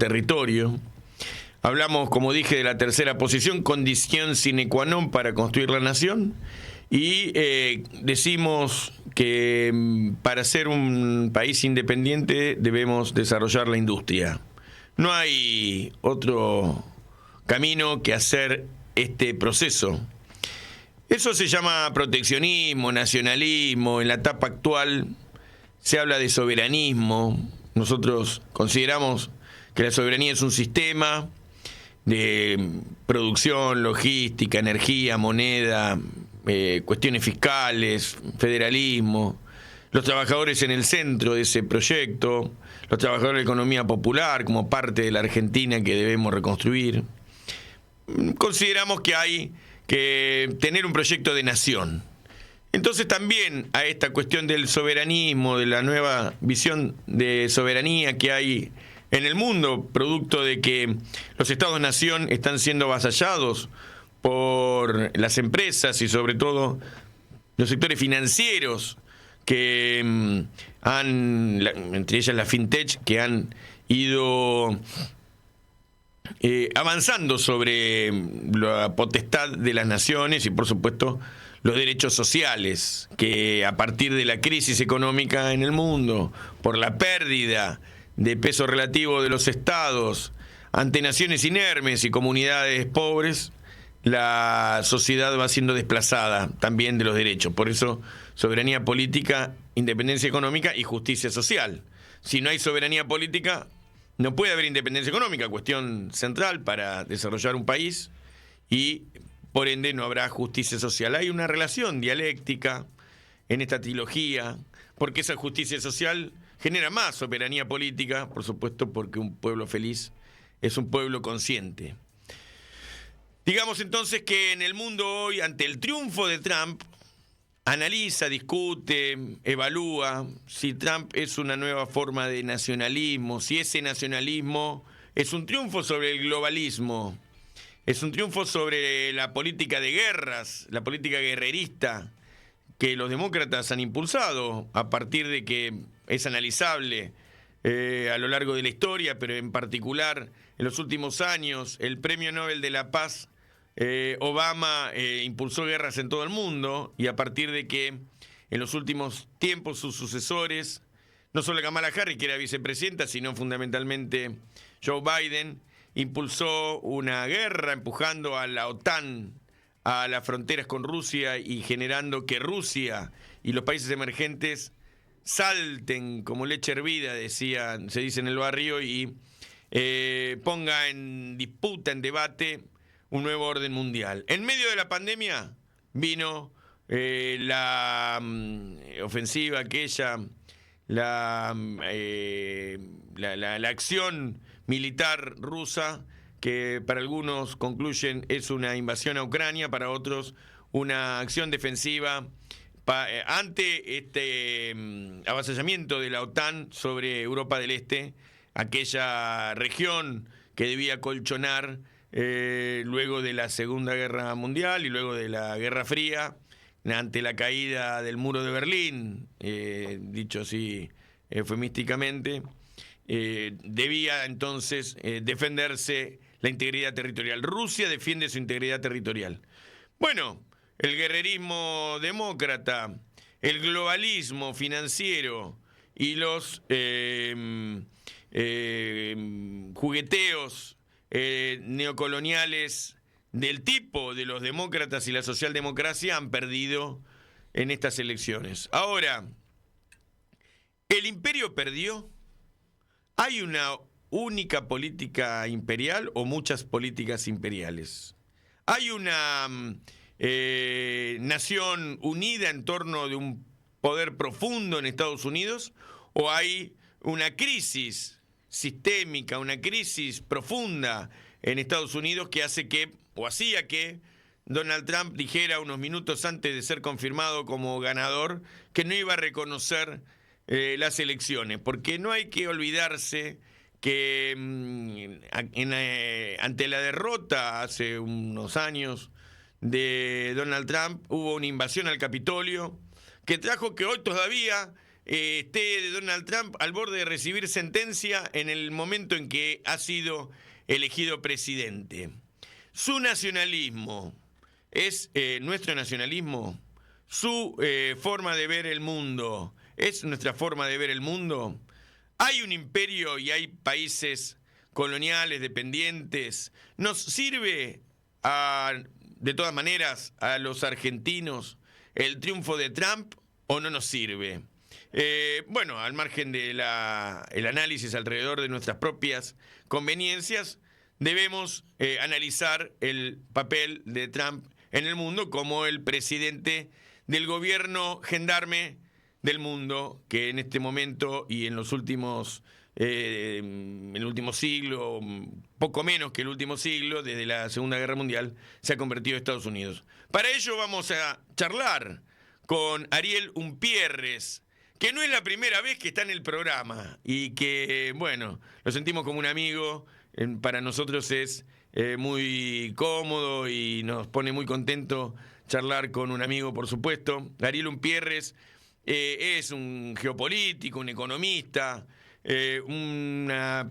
territorio. Hablamos, como dije, de la tercera posición, condición sine qua non para construir la nación. Y decimos que para ser un país independiente debemos desarrollar la industria. No hay otro camino que hacer este proceso. Eso se llama proteccionismo, nacionalismo. En la etapa actual se habla de soberanismo. Nosotros consideramos que la soberanía es un sistema de producción, logística, energía, moneda, cuestiones fiscales, federalismo, los trabajadores en el centro de ese proyecto, los trabajadores de la economía popular como parte de la Argentina que debemos reconstruir. Consideramos que hay que tener un proyecto de nación. Entonces también a esta cuestión del soberanismo, de la nueva visión de soberanía que hay en el mundo, producto de que los estados-nación están siendo avasallados por las empresas y sobre todo los sectores financieros que entre ellas la fintech, que han ido avanzando sobre la potestad de las naciones y por supuesto los derechos sociales, que a partir de la crisis económica en el mundo, por la pérdida de peso relativo de los estados ante naciones inermes y comunidades pobres, la sociedad va siendo desplazada también de los derechos. Por eso, soberanía política, independencia económica y justicia social. Si no hay soberanía política, no puede haber independencia económica, cuestión central para desarrollar un país, y por ende no habrá justicia social. Hay una relación dialéctica en esta trilogía, porque esa justicia social genera más soberanía política, por supuesto, porque un pueblo feliz es un pueblo consciente. Digamos entonces que en el mundo hoy, ante el triunfo de Trump, analiza, discute, evalúa si Trump es una nueva forma de nacionalismo, si ese nacionalismo es un triunfo sobre el globalismo, es un triunfo sobre la política de guerras, la política guerrerista que los demócratas han impulsado a partir de que es analizable a lo largo de la historia, pero en particular en los últimos años, el Premio Nobel de la Paz, Obama impulsó guerras en todo el mundo, y a partir de que en los últimos tiempos sus sucesores, no solo Kamala Harris, que era vicepresidenta, sino fundamentalmente Joe Biden, impulsó una guerra empujando a la OTAN a las fronteras con Rusia y generando que Rusia y los países emergentes salten como leche hervida, se dice en el barrio, y ponga en disputa, en debate, un nuevo orden mundial. En medio de la pandemia vino la ofensiva aquella, la acción militar rusa, que para algunos concluyen es una invasión a Ucrania, para otros una acción defensiva ante este avasallamiento de la OTAN sobre Europa del Este, aquella región que debía colchonar luego de la Segunda Guerra Mundial y luego de la Guerra Fría, ante la caída del muro de Berlín, dicho así eufemísticamente, debía entonces defenderse la integridad territorial. Rusia defiende su integridad territorial. Bueno, el guerrerismo demócrata, el globalismo financiero y los jugueteos neocoloniales del tipo de los demócratas y la socialdemocracia han perdido en estas elecciones. Ahora, ¿el imperio perdió? ¿Hay una única política imperial o muchas políticas imperiales? ¿Hay una nación unida en torno de un poder profundo en Estados Unidos? ¿O hay una crisis sistémica, una crisis profunda en Estados Unidos que hace que, o hacía que, Donald Trump dijera unos minutos antes de ser confirmado como ganador que no iba a reconocer las elecciones? Porque no hay que olvidarse que ante la derrota hace unos años de Donald Trump hubo una invasión al Capitolio que trajo que hoy todavía esté de Donald Trump al borde de recibir sentencia en el momento en que ha sido elegido presidente. Su nacionalismo es nuestro nacionalismo, su forma de ver el mundo es nuestra forma de ver el mundo. Hay un imperio y hay países coloniales, dependientes. ¿Nos sirve de todas maneras a los argentinos el triunfo de Trump o no nos sirve? Bueno, al margen de el análisis alrededor de nuestras propias conveniencias, debemos analizar el papel de Trump en el mundo como el presidente del gobierno gendarme del mundo, que en este momento y en los últimos en el último siglo, poco menos que el último siglo, desde la Segunda Guerra Mundial, se ha convertido en Estados Unidos. Para ello vamos a charlar con Ariel Umpierres, que no es la primera vez que está en el programa y que, bueno, lo sentimos como un amigo. Para nosotros es muy cómodo y nos pone muy contento charlar con un amigo, por supuesto. Ariel Umpierres es un geopolítico, un economista, una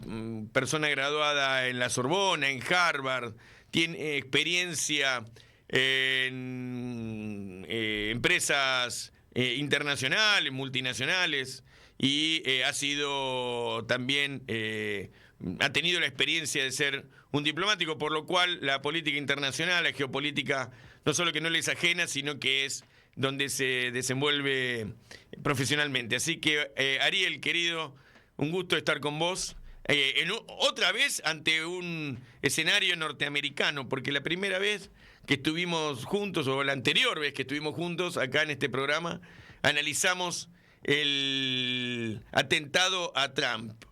persona graduada en la Sorbona, en Harvard, tiene experiencia en empresas internacionales, multinacionales, y ha sido también, ha tenido la experiencia de ser un diplomático, por lo cual la política internacional, la geopolítica, no solo que no le es ajena, sino que es donde se desenvuelve profesionalmente. Así que, Ariel, querido, un gusto estar con vos. Otra vez ante un escenario norteamericano, porque la primera vez que estuvimos juntos, o la anterior vez que estuvimos juntos acá en este programa, analizamos el atentado a Trump.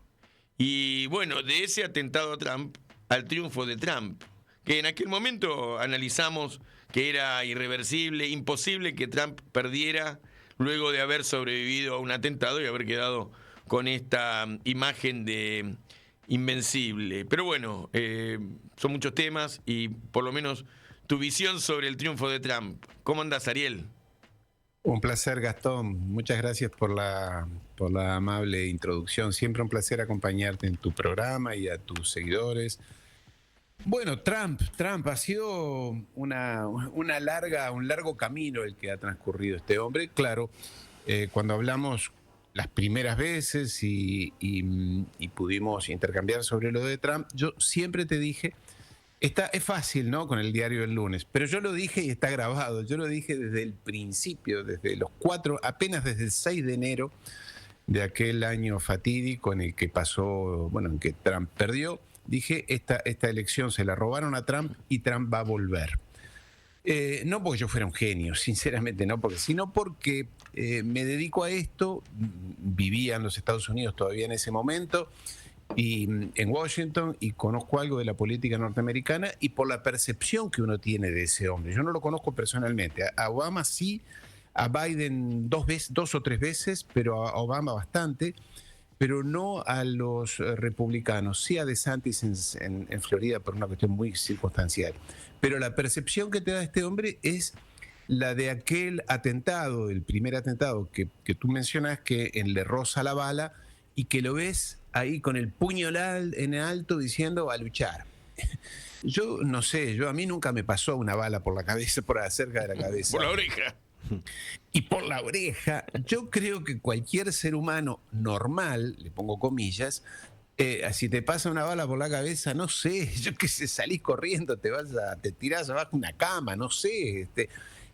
Y bueno, de ese atentado a Trump al triunfo de Trump, que en aquel momento analizamos que era irreversible, imposible que Trump perdiera luego de haber sobrevivido a un atentado y haber quedado con esta imagen de invencible. Pero bueno, son muchos temas y por lo menos tu visión sobre el triunfo de Trump. ¿Cómo andás, Ariel? Un placer, Gastón. Muchas gracias por la amable introducción. Siempre un placer acompañarte en tu programa y a tus seguidores. Bueno, Trump ha sido un largo camino el que ha transcurrido este hombre. Claro, cuando hablamos las primeras veces y pudimos intercambiar sobre lo de Trump, yo siempre te dije, es fácil, ¿no?, con el diario del lunes, pero yo lo dije y está grabado, yo lo dije desde el principio, apenas desde el 6 de enero de aquel año fatídico en el que pasó, bueno, en que Trump perdió. Dije, esta elección se la robaron a Trump y Trump va a volver. No porque yo fuera un genio, sinceramente no, sino porque me dedico a esto, vivía en los Estados Unidos todavía en ese momento, y en Washington, y conozco algo de la política norteamericana y por la percepción que uno tiene de ese hombre. Yo no lo conozco personalmente, a Obama sí, a Biden dos o tres veces, pero a Obama bastante, pero no a los republicanos, sí a DeSantis en Florida por una cuestión muy circunstancial. Pero la percepción que te da este hombre es la de aquel atentado, el primer atentado que tú mencionas, que le roza la bala y que lo ves ahí con el puño en alto diciendo a luchar. Yo no sé, a mí nunca me pasó una bala por la cabeza, por cerca de la cabeza. Por la oreja. Y por la oreja. Yo creo que cualquier ser humano normal, le pongo comillas, si te pasa una bala por la cabeza, no sé, yo qué sé, salís corriendo, te tirás abajo una cama, no sé.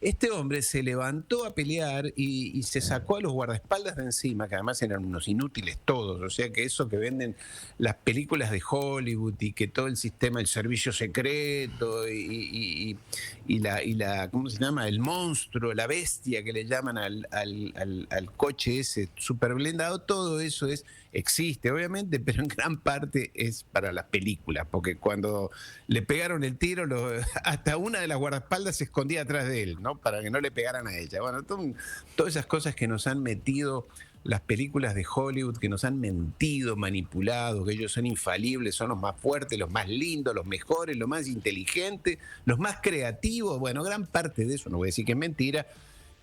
Este hombre se levantó a pelear y se sacó a los guardaespaldas de encima, que además eran unos inútiles todos, o sea que eso que venden las películas de Hollywood y que todo el sistema, el servicio secreto y la ¿cómo se llama? El monstruo, la bestia que le llaman al coche ese super blindado, todo eso existe obviamente, pero en gran parte es para las películas, porque cuando le pegaron el tiro, hasta una de las guardaespaldas se escondía atrás de él, ¿no?, para que no le pegaran a ella. Bueno, todas esas cosas que nos han metido las películas de Hollywood, que nos han mentido, manipulado, que ellos son infalibles, son los más fuertes, los más lindos, los mejores, los más inteligentes, los más creativos. Bueno, gran parte de eso, no voy a decir que es mentira,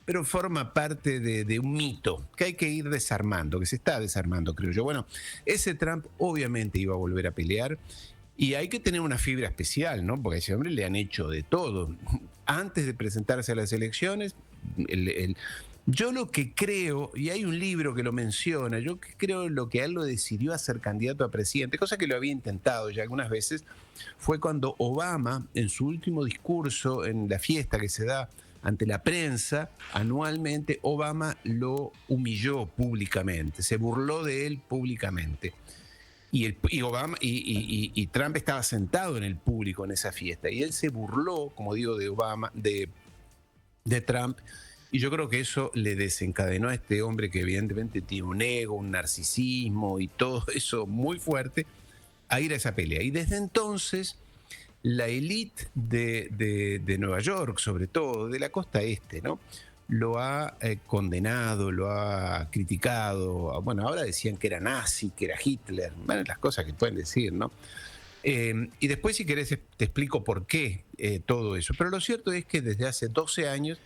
pero forma parte de un mito que hay que ir desarmando, que se está desarmando, creo yo. Bueno, ese Trump obviamente iba a volver a pelear y hay que tener una fibra especial, ¿no? Porque a ese hombre le han hecho de todo. Antes de presentarse a las elecciones, yo lo que creo, y hay un libro que lo menciona, yo creo lo que a él lo decidió a ser candidato a presidente, cosa que lo había intentado ya algunas veces, fue cuando Obama, en su último discurso, en la fiesta que se da ante la prensa anualmente, Obama lo humilló públicamente, se burló de él públicamente. Y Trump estaba sentado en el público en esa fiesta, y él se burló, como digo, de Obama, de Trump. Y yo creo que eso le desencadenó a este hombre que evidentemente tiene un ego, un narcisismo y todo eso muy fuerte, a ir a esa pelea. Y desde entonces, la élite de Nueva York, sobre todo, de la costa este, ¿no? Lo ha condenado, lo ha criticado. Bueno, ahora decían que era nazi, que era Hitler, bueno, las cosas que pueden decir, ¿no? Y después, si querés, te explico por qué todo eso. Pero lo cierto es que desde hace 12 años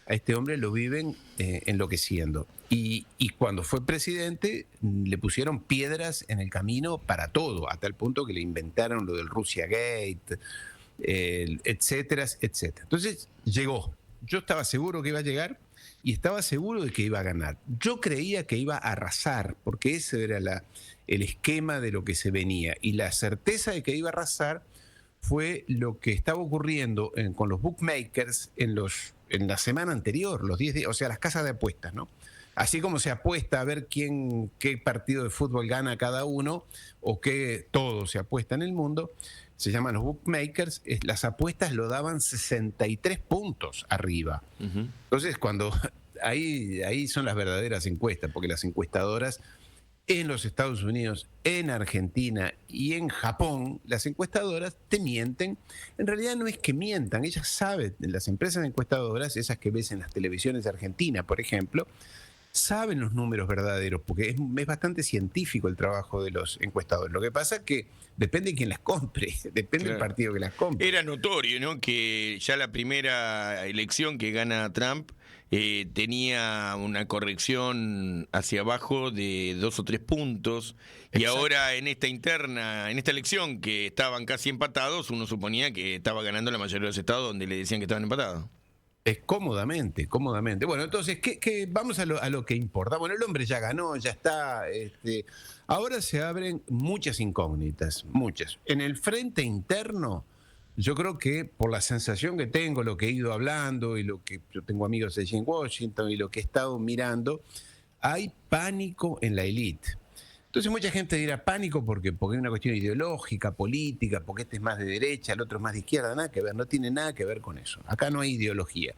a este hombre lo viven enloqueciendo. Y cuando fue presidente le pusieron piedras en el camino para todo, hasta el punto que le inventaron lo del Russia Gate, etcétera, etcétera. Entonces llegó. Yo estaba seguro que iba a llegar y estaba seguro de que iba a ganar. Yo creía que iba a arrasar, porque ese era el esquema de lo que se venía. Y la certeza de que iba a arrasar fue lo que estaba ocurriendo con los bookmakers en la semana anterior, los 10 días, o sea, las casas de apuestas, ¿no? Así como se apuesta a ver qué partido de fútbol gana cada uno, o qué todo se apuesta en el mundo, se llaman los bookmakers, las apuestas lo daban 63 puntos arriba. Uh-huh. Entonces, ahí son las verdaderas encuestas, porque las encuestadoras en los Estados Unidos, en Argentina y en Japón, las encuestadoras te mienten. En realidad no es que mientan, ellas saben, las empresas encuestadoras, esas que ves en las televisiones de Argentina, por ejemplo, saben los números verdaderos, porque es bastante científico el trabajo de los encuestadores. Lo que pasa es que depende de quién las compre, depende del partido que las compre. Era notorio, ¿no?, que ya la primera elección que gana Trump tenía una corrección hacia abajo de 2 o 3 puntos. Exacto. Y ahora en esta interna, en esta elección que estaban casi empatados, uno suponía que estaba ganando la mayoría de los estados donde le decían que estaban empatados. Cómodamente. Bueno, entonces, vamos a lo que importa. Bueno, el hombre ya ganó, ya está. Ahora se abren muchas incógnitas, muchas. En el frente interno, yo creo que por la sensación que tengo, lo que he ido hablando y lo que yo tengo amigos allí en Washington y lo que he estado mirando, hay pánico en la élite. Entonces mucha gente dirá pánico porque es una cuestión ideológica, política, porque este es más de derecha, el otro es más de izquierda, nada que ver, no tiene nada que ver con eso. Acá no hay ideología.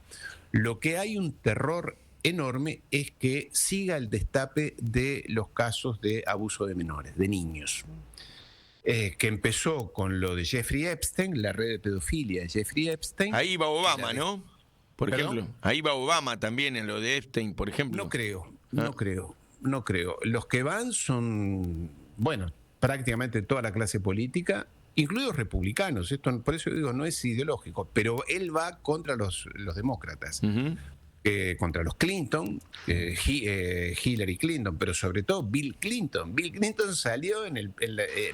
Lo que hay un terror enorme es que siga el destape de los casos de abuso de menores, de niños. Que empezó con lo de Jeffrey Epstein, la red de pedofilia de Jeffrey Epstein. Ahí va Obama, ¿no? Por ejemplo. Ahí va Obama también en lo de Epstein, por ejemplo. No creo. Los que van son, bueno, prácticamente toda la clase política, incluidos republicanos. Esto, por eso digo, no es ideológico, pero él va contra los demócratas. Uh-huh. Contra los Clinton, Hillary Clinton, pero sobre todo Bill Clinton. Bill Clinton salió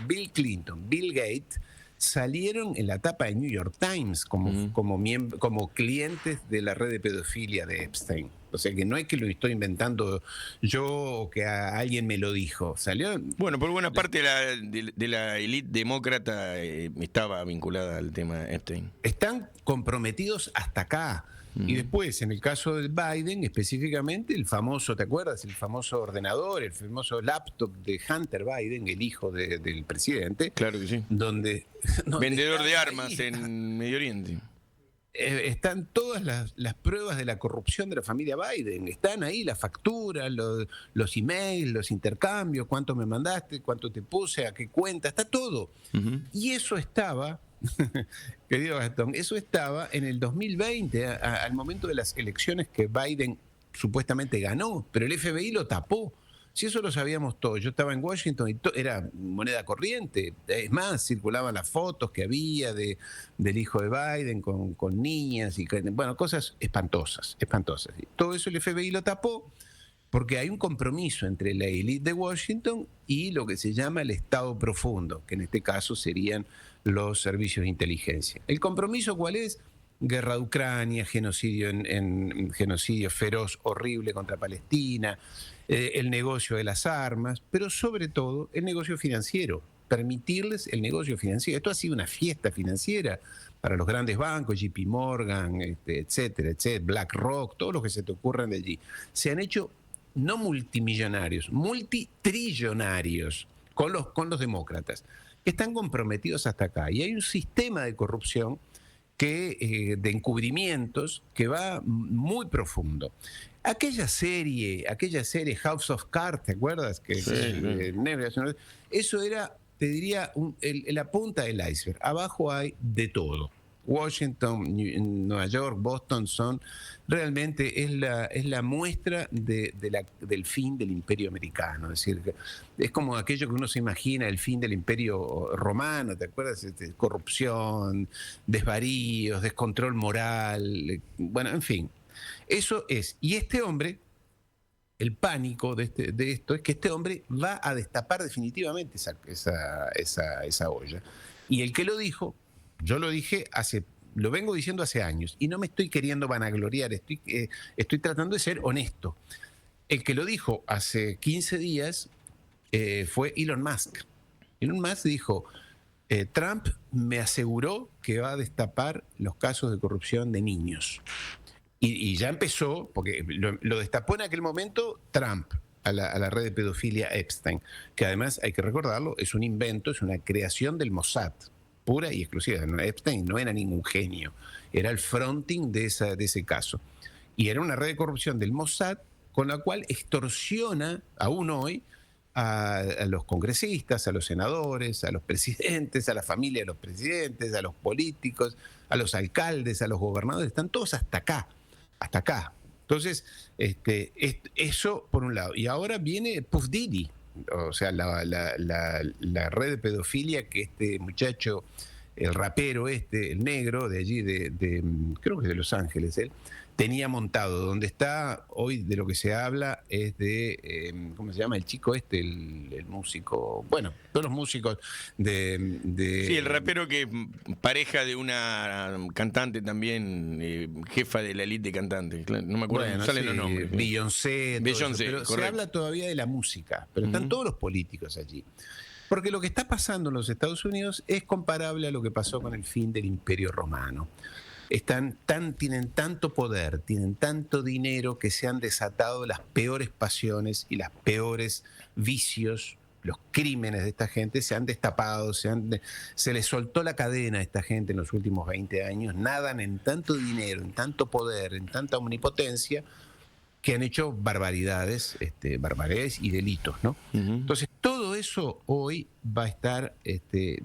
Bill Gates salieron en la tapa de New York Times como clientes de la red de pedofilia de Epstein. O sea que no es que lo estoy inventando yo o que alguien me lo dijo. Salió. Bueno, por buena parte de la élite demócrata estaba vinculada al tema Epstein. Están comprometidos hasta acá. Y después, en el caso de Biden, específicamente, el famoso, ¿te acuerdas? El famoso ordenador, el famoso laptop de Hunter Biden, el hijo del presidente. Claro que sí. Donde vendedor de armas en Medio Oriente. Están todas las pruebas de la corrupción de la familia Biden. Están ahí las facturas, los emails, los intercambios, cuánto me mandaste, cuánto te puse, a qué cuenta, está todo. Uh-huh. Y eso estaba... Querido Gastón, eso estaba en el 2020, al momento de las elecciones que Biden supuestamente ganó, pero el FBI lo tapó. Si eso lo sabíamos todos, yo estaba en Washington y era moneda corriente. Es más, circulaban las fotos que había del hijo de Biden con niñas y bueno, cosas espantosas, espantosas. Y todo eso el FBI lo tapó porque hay un compromiso entre la élite de Washington y lo que se llama el Estado profundo, que en este caso serían los servicios de inteligencia. ¿El compromiso cuál es? Guerra de Ucrania, genocidio feroz, horrible contra Palestina, el negocio de las armas, pero sobre todo el negocio financiero, permitirles el negocio financiero. Esto ha sido una fiesta financiera para los grandes bancos, JP Morgan, etcétera, etcétera, BlackRock, todos los que se te ocurran de allí. Se han hecho no multimillonarios, multitrillonarios con los demócratas, que están comprometidos hasta acá. Y hay un sistema de corrupción de encubrimientos que va muy profundo. Aquella serie House of Cards, ¿te acuerdas? Eso era, te diría, la punta del iceberg. Abajo hay de todo. Washington, Nueva York, Boston realmente es la muestra del fin del imperio americano. Es decir, es como aquello que uno se imagina, el fin del imperio romano, ¿te acuerdas? Corrupción, desvaríos, descontrol moral, bueno, en fin. Eso es. Y este hombre, el pánico de esto es que este hombre va a destapar definitivamente esa olla. Y el que lo dijo, yo lo dije lo vengo diciendo hace años y no me estoy queriendo vanagloriar, estoy tratando de ser honesto. El que lo dijo hace 15 días fue Elon Musk. Elon Musk dijo, Trump me aseguró que va a destapar los casos de corrupción de niños. Y ya empezó, porque lo destapó en aquel momento Trump a la red de pedofilia Epstein, que además, hay que recordarlo, es un invento, es una creación del Mossad, pura y exclusiva. Epstein no era ningún genio, era el fronting de ese caso. Y era una red de corrupción del Mossad con la cual extorsiona, aún hoy, a los congresistas, a los senadores, a los presidentes, a la familia de los presidentes, a los políticos, a los alcaldes, a los gobernadores. Están todos hasta acá. Hasta acá. Entonces, eso por un lado. Y ahora viene Puff Diddy, o sea, la red de pedofilia que este muchacho, el rapero el negro de allí, creo que es de Los Ángeles, él tenía montado. Donde está hoy, de lo que se habla, es ¿cómo se llama? El chico el músico, bueno, todos los músicos Sí, el rapero que es pareja de una cantante también, jefa de la elite de cantantes. No me acuerdo, bueno, salen los nombres. Beyoncé, pero correcto. se habla todavía de la música, pero están todos los políticos allí. Porque lo que está pasando en los Estados Unidos es comparable a lo que pasó con el fin del Imperio Romano. Tienen tanto poder, tienen tanto dinero que se han desatado las peores pasiones y las peores vicios, los crímenes de esta gente se han destapado, se les soltó la cadena a esta gente en los últimos 20 años, nadan en tanto dinero, en tanto poder, en tanta omnipotencia, que han hecho barbaridades y delitos, ¿no? Entonces, todo eso hoy va a estar,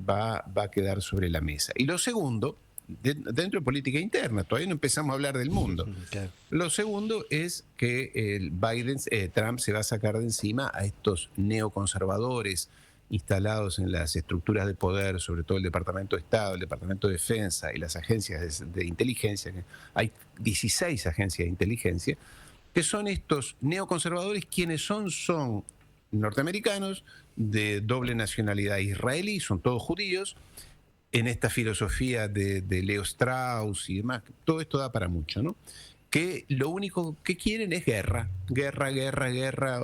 va a quedar sobre la mesa. Y lo segundo, dentro de política interna, todavía no empezamos a hablar del mundo. Claro. Lo segundo es que Trump se va a sacar de encima a estos neoconservadores instalados en las estructuras de poder, sobre todo el Departamento de Estado, el Departamento de Defensa y las agencias de inteligencia. Hay 16 agencias de inteligencia, que son estos neoconservadores. Quienes son norteamericanos de doble nacionalidad israelí, son todos judíos, en esta filosofía de Leo Strauss y demás. Todo esto da para mucho, ¿no? Que lo único que quieren es guerra,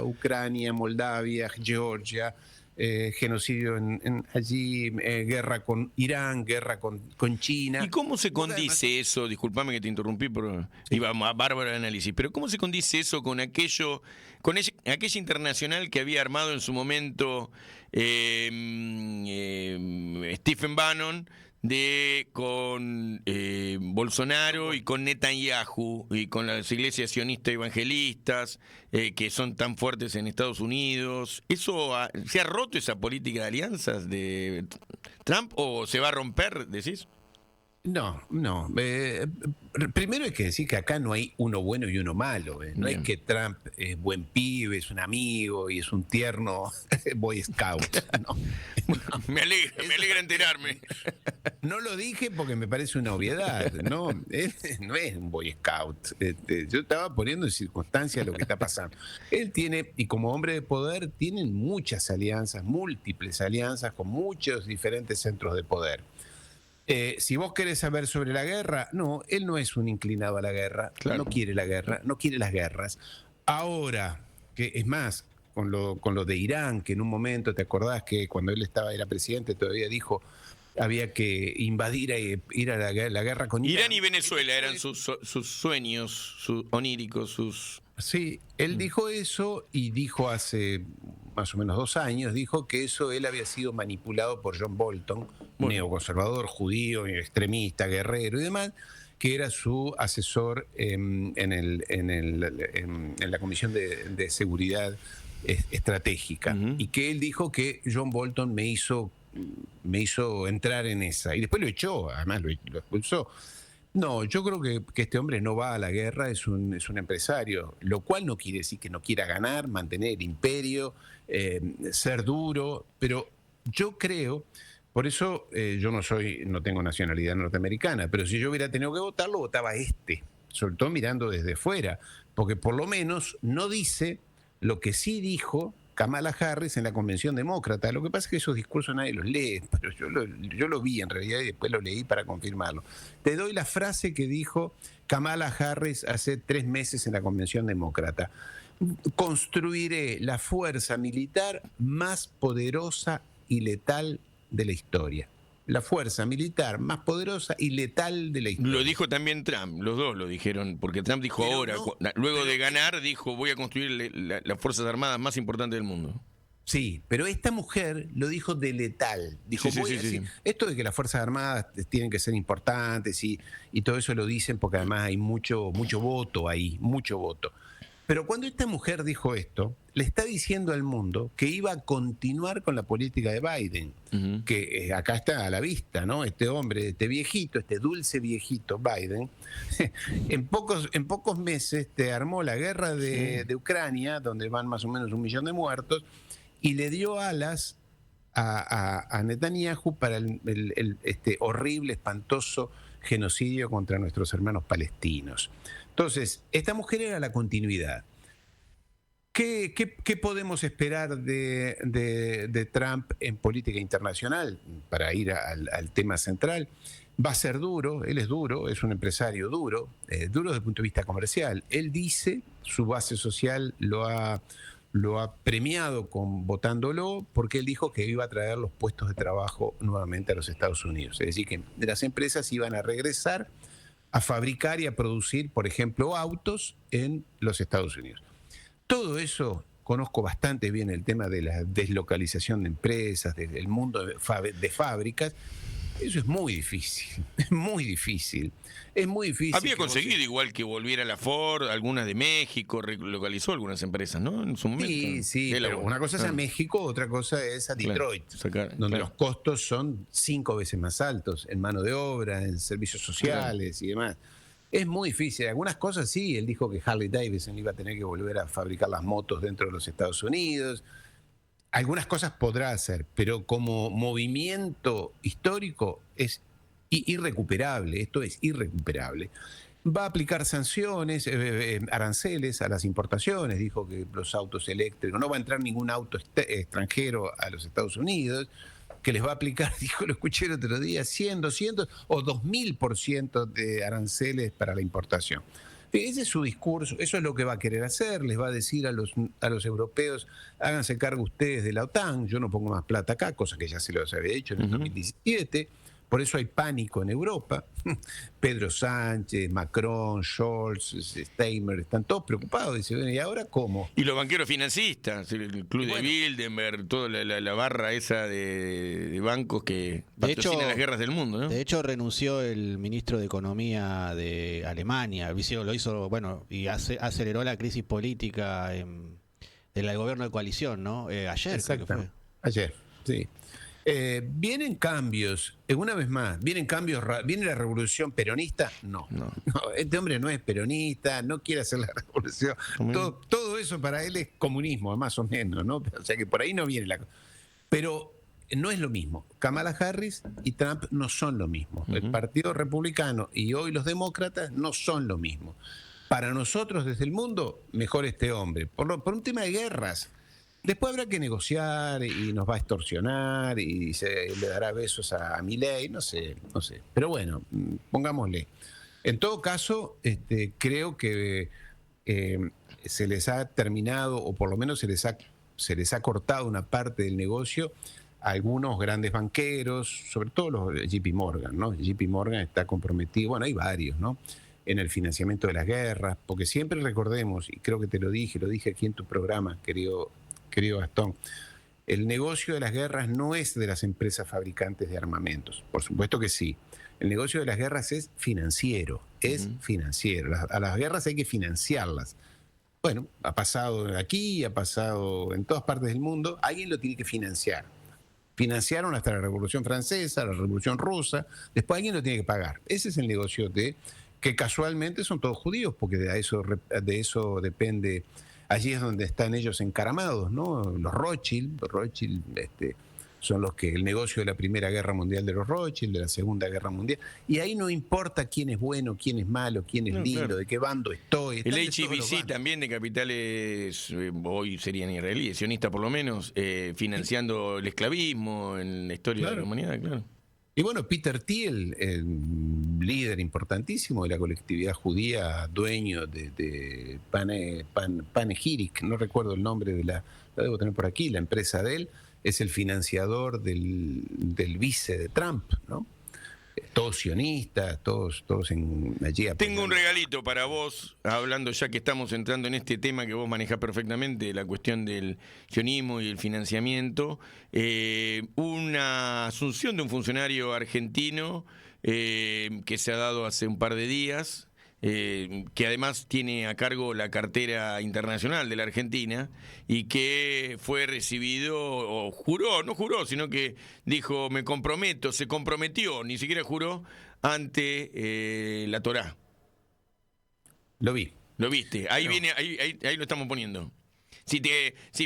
Ucrania, Moldavia, Georgia, genocidio allí, guerra con Irán, guerra con China. ¿Y cómo se condice eso? Disculpame que te interrumpí, pero iba a bárbaro el análisis, pero ¿cómo se condice eso con aquella internacional que había armado en su momento Stephen Bannon con Bolsonaro y con Netanyahu y con las iglesias sionistas evangelistas que son tan fuertes en Estados Unidos? ¿Se ha roto esa política de alianzas de Trump o se va a romper, decís? No. Primero hay que decir que acá no hay uno bueno y uno malo. No Bien. es que Trump es buen pibe, es un amigo y es un tierno Boy Scout. No. Me alegra enterarme. No lo dije porque me parece una obviedad, ¿no? Él no es un Boy Scout. Yo estaba poniendo en circunstancia lo que está pasando. Él tiene, y como hombre de poder, tienen muchas alianzas, múltiples alianzas con muchos diferentes centros de poder. Si vos querés saber sobre la guerra, no, él no es un inclinado a la guerra, Claro. no quiere la guerra, no quiere las guerras. Ahora, que es más, con lo de Irán, que en un momento, ¿te acordás que cuando él era presidente, todavía dijo había que invadir, ir a la guerra con Irán? Irán y Venezuela eran sus sueños, sus oníricos, sus... Sí, él dijo eso y dijo hace más o menos 2 años, dijo que eso él había sido manipulado por John Bolton, neoconservador, judío, extremista, guerrero y demás, que era su asesor en la Comisión de Seguridad Estratégica. Y que él dijo que John Bolton me hizo entrar en esa. Y después lo echó, además lo expulsó. No, yo creo que este hombre no va a la guerra, es un empresario, lo cual no quiere decir que no quiera ganar, mantener el imperio, ser duro, pero yo creo, por eso yo no tengo nacionalidad norteamericana, pero si yo hubiera tenido que votar, lo votaba sobre todo mirando desde fuera, porque por lo menos no dice lo que sí dijo Kamala Harris en la Convención Demócrata. Lo que pasa es que esos discursos nadie los lee, pero yo lo vi en realidad y después lo leí para confirmarlo. Te doy la frase que dijo Kamala Harris hace 3 meses en la Convención Demócrata. Construiré la fuerza militar más poderosa y letal de la historia. La fuerza militar más poderosa y letal de la historia. Lo dijo también Trump, los dos lo dijeron, porque Trump dijo Pero ahora, no, luego de ganar, dijo voy a construir las Fuerzas Armadas más importantes del mundo. Sí, pero esta mujer lo dijo de letal. Dijo, Sí. esto de que las Fuerzas Armadas tienen que ser importantes y todo eso lo dicen porque además hay mucho voto ahí, mucho voto. Pero cuando esta mujer dijo esto, le está diciendo al mundo que iba a continuar con la política de Biden, que acá está a la vista, ¿no? Este hombre, este viejito, este dulce viejito Biden, en pocos meses te armó la guerra de Ucrania, donde van más o menos 1 millón de muertos, y le dio alas a Netanyahu para este horrible, espantoso genocidio contra nuestros hermanos palestinos. Entonces, esta mujer era la continuidad. ¿Qué podemos esperar de Trump en política internacional? Para ir al tema central, va a ser duro, él es duro, es un empresario duro, duro desde el punto de vista comercial. Él dice, su base social lo ha premiado votándolo porque él dijo que iba a traer los puestos de trabajo nuevamente a los Estados Unidos. Es decir, que las empresas iban a regresar a fabricar y a producir, por ejemplo, autos en los Estados Unidos. Todo eso, conozco bastante bien el tema de la deslocalización de empresas, del mundo de fábricas. Eso es muy difícil, es muy difícil. Es muy difícil. Había conseguido igual que volviera la Ford, algunas de México, relocalizó algunas empresas, ¿no? En su momento. Sí, pero una cosa es a México, otra cosa es a Detroit, donde los costos son 5 veces más altos en mano de obra, en servicios sociales y demás. Es muy difícil. Algunas cosas sí, él dijo que Harley Davidson iba a tener que volver a fabricar las motos dentro de los Estados Unidos. Algunas cosas podrá hacer, pero como movimiento histórico es irrecuperable. Esto es irrecuperable. Va a aplicar sanciones, aranceles a las importaciones. Dijo que los autos eléctricos, no va a entrar ningún auto extranjero a los Estados Unidos, que les va a aplicar, dijo, lo escuché el otro día, 100, 200 o 2000% de aranceles para la importación. Ese es su discurso, eso es lo que va a querer hacer, les va a decir a los europeos, háganse cargo ustedes de la OTAN, yo no pongo más plata acá, cosa que ya se los había dicho en el 2017, por eso hay pánico en Europa. Pedro Sánchez, Macron, Scholz, Steinmeier, están todos preocupados, dicen, bueno, ¿y ahora cómo? Y los banqueros financistas, el club de Bilderberg, toda la barra esa de bancos que patrocinan las guerras del mundo, ¿no? De hecho, renunció el ministro de Economía de Alemania, lo hizo, bueno, y aceleró la crisis política del gobierno de coalición, ¿no? Ayer. Exacto. Ayer, sí. Vienen cambios, una vez más, vienen cambios, ¿viene la revolución peronista? No. No. No, este hombre no es peronista, no quiere hacer la revolución. Todo eso para él es comunismo, más o menos, ¿no? O sea que por ahí no viene la cosa. Pero no es lo mismo. Kamala Harris y Trump no son lo mismo. El Partido Republicano y hoy los demócratas no son lo mismo. Para nosotros desde el mundo, mejor este hombre. Por un tema de guerras. Después habrá que negociar y nos va a extorsionar y le dará besos a Milei, no sé. Pero bueno, pongámosle. En todo caso, creo que se les ha terminado, o por lo menos se les ha cortado una parte del negocio a algunos grandes banqueros, sobre todo los JP Morgan, ¿no? JP Morgan está comprometido, bueno, hay varios, ¿no? En el financiamiento de las guerras, porque siempre recordemos, y creo que te lo dije aquí en tu programa, querido Gastón, el negocio de las guerras no es de las empresas fabricantes de armamentos, por supuesto que sí. El negocio de las guerras es financiero, financiero. A las guerras hay que financiarlas. Bueno, ha pasado aquí, ha pasado en todas partes del mundo, alguien lo tiene que financiar. Financiaron hasta la Revolución Francesa, la Revolución Rusa, después alguien lo tiene que pagar. Ese es el negocio que casualmente son todos judíos, porque de eso depende. Allí es donde están ellos encaramados, ¿no? Los Rothschild son los que el negocio de la Primera Guerra Mundial de los Rothschild, de la Segunda Guerra Mundial, y ahí no importa quién es bueno, quién es malo, quién es lindo, claro, de qué bando estoy. El HBC también de capitales, hoy serían israelíes, sionistas por lo menos, financiando el esclavismo en la historia de la humanidad, claro. Y bueno, Peter Thiel, el líder importantísimo de la colectividad judía, dueño de Panegyric, no recuerdo el nombre la debo tener por aquí, la empresa de él, es el financiador del vice de Trump, ¿no? Todos sionistas, todos allí apoyando. Tengo un regalito para vos, hablando ya que estamos entrando en este tema que vos manejás perfectamente, la cuestión del sionismo y el financiamiento. Una asunción de un funcionario argentino que se ha dado hace un par de días, que además tiene a cargo la cartera internacional de la Argentina y que fue recibido, o no juró, sino que dijo, me comprometo, se comprometió, ni siquiera juró, ante la Torá. Lo vi. ¿Lo viste? Ahí viene, ahí lo estamos poniendo. Si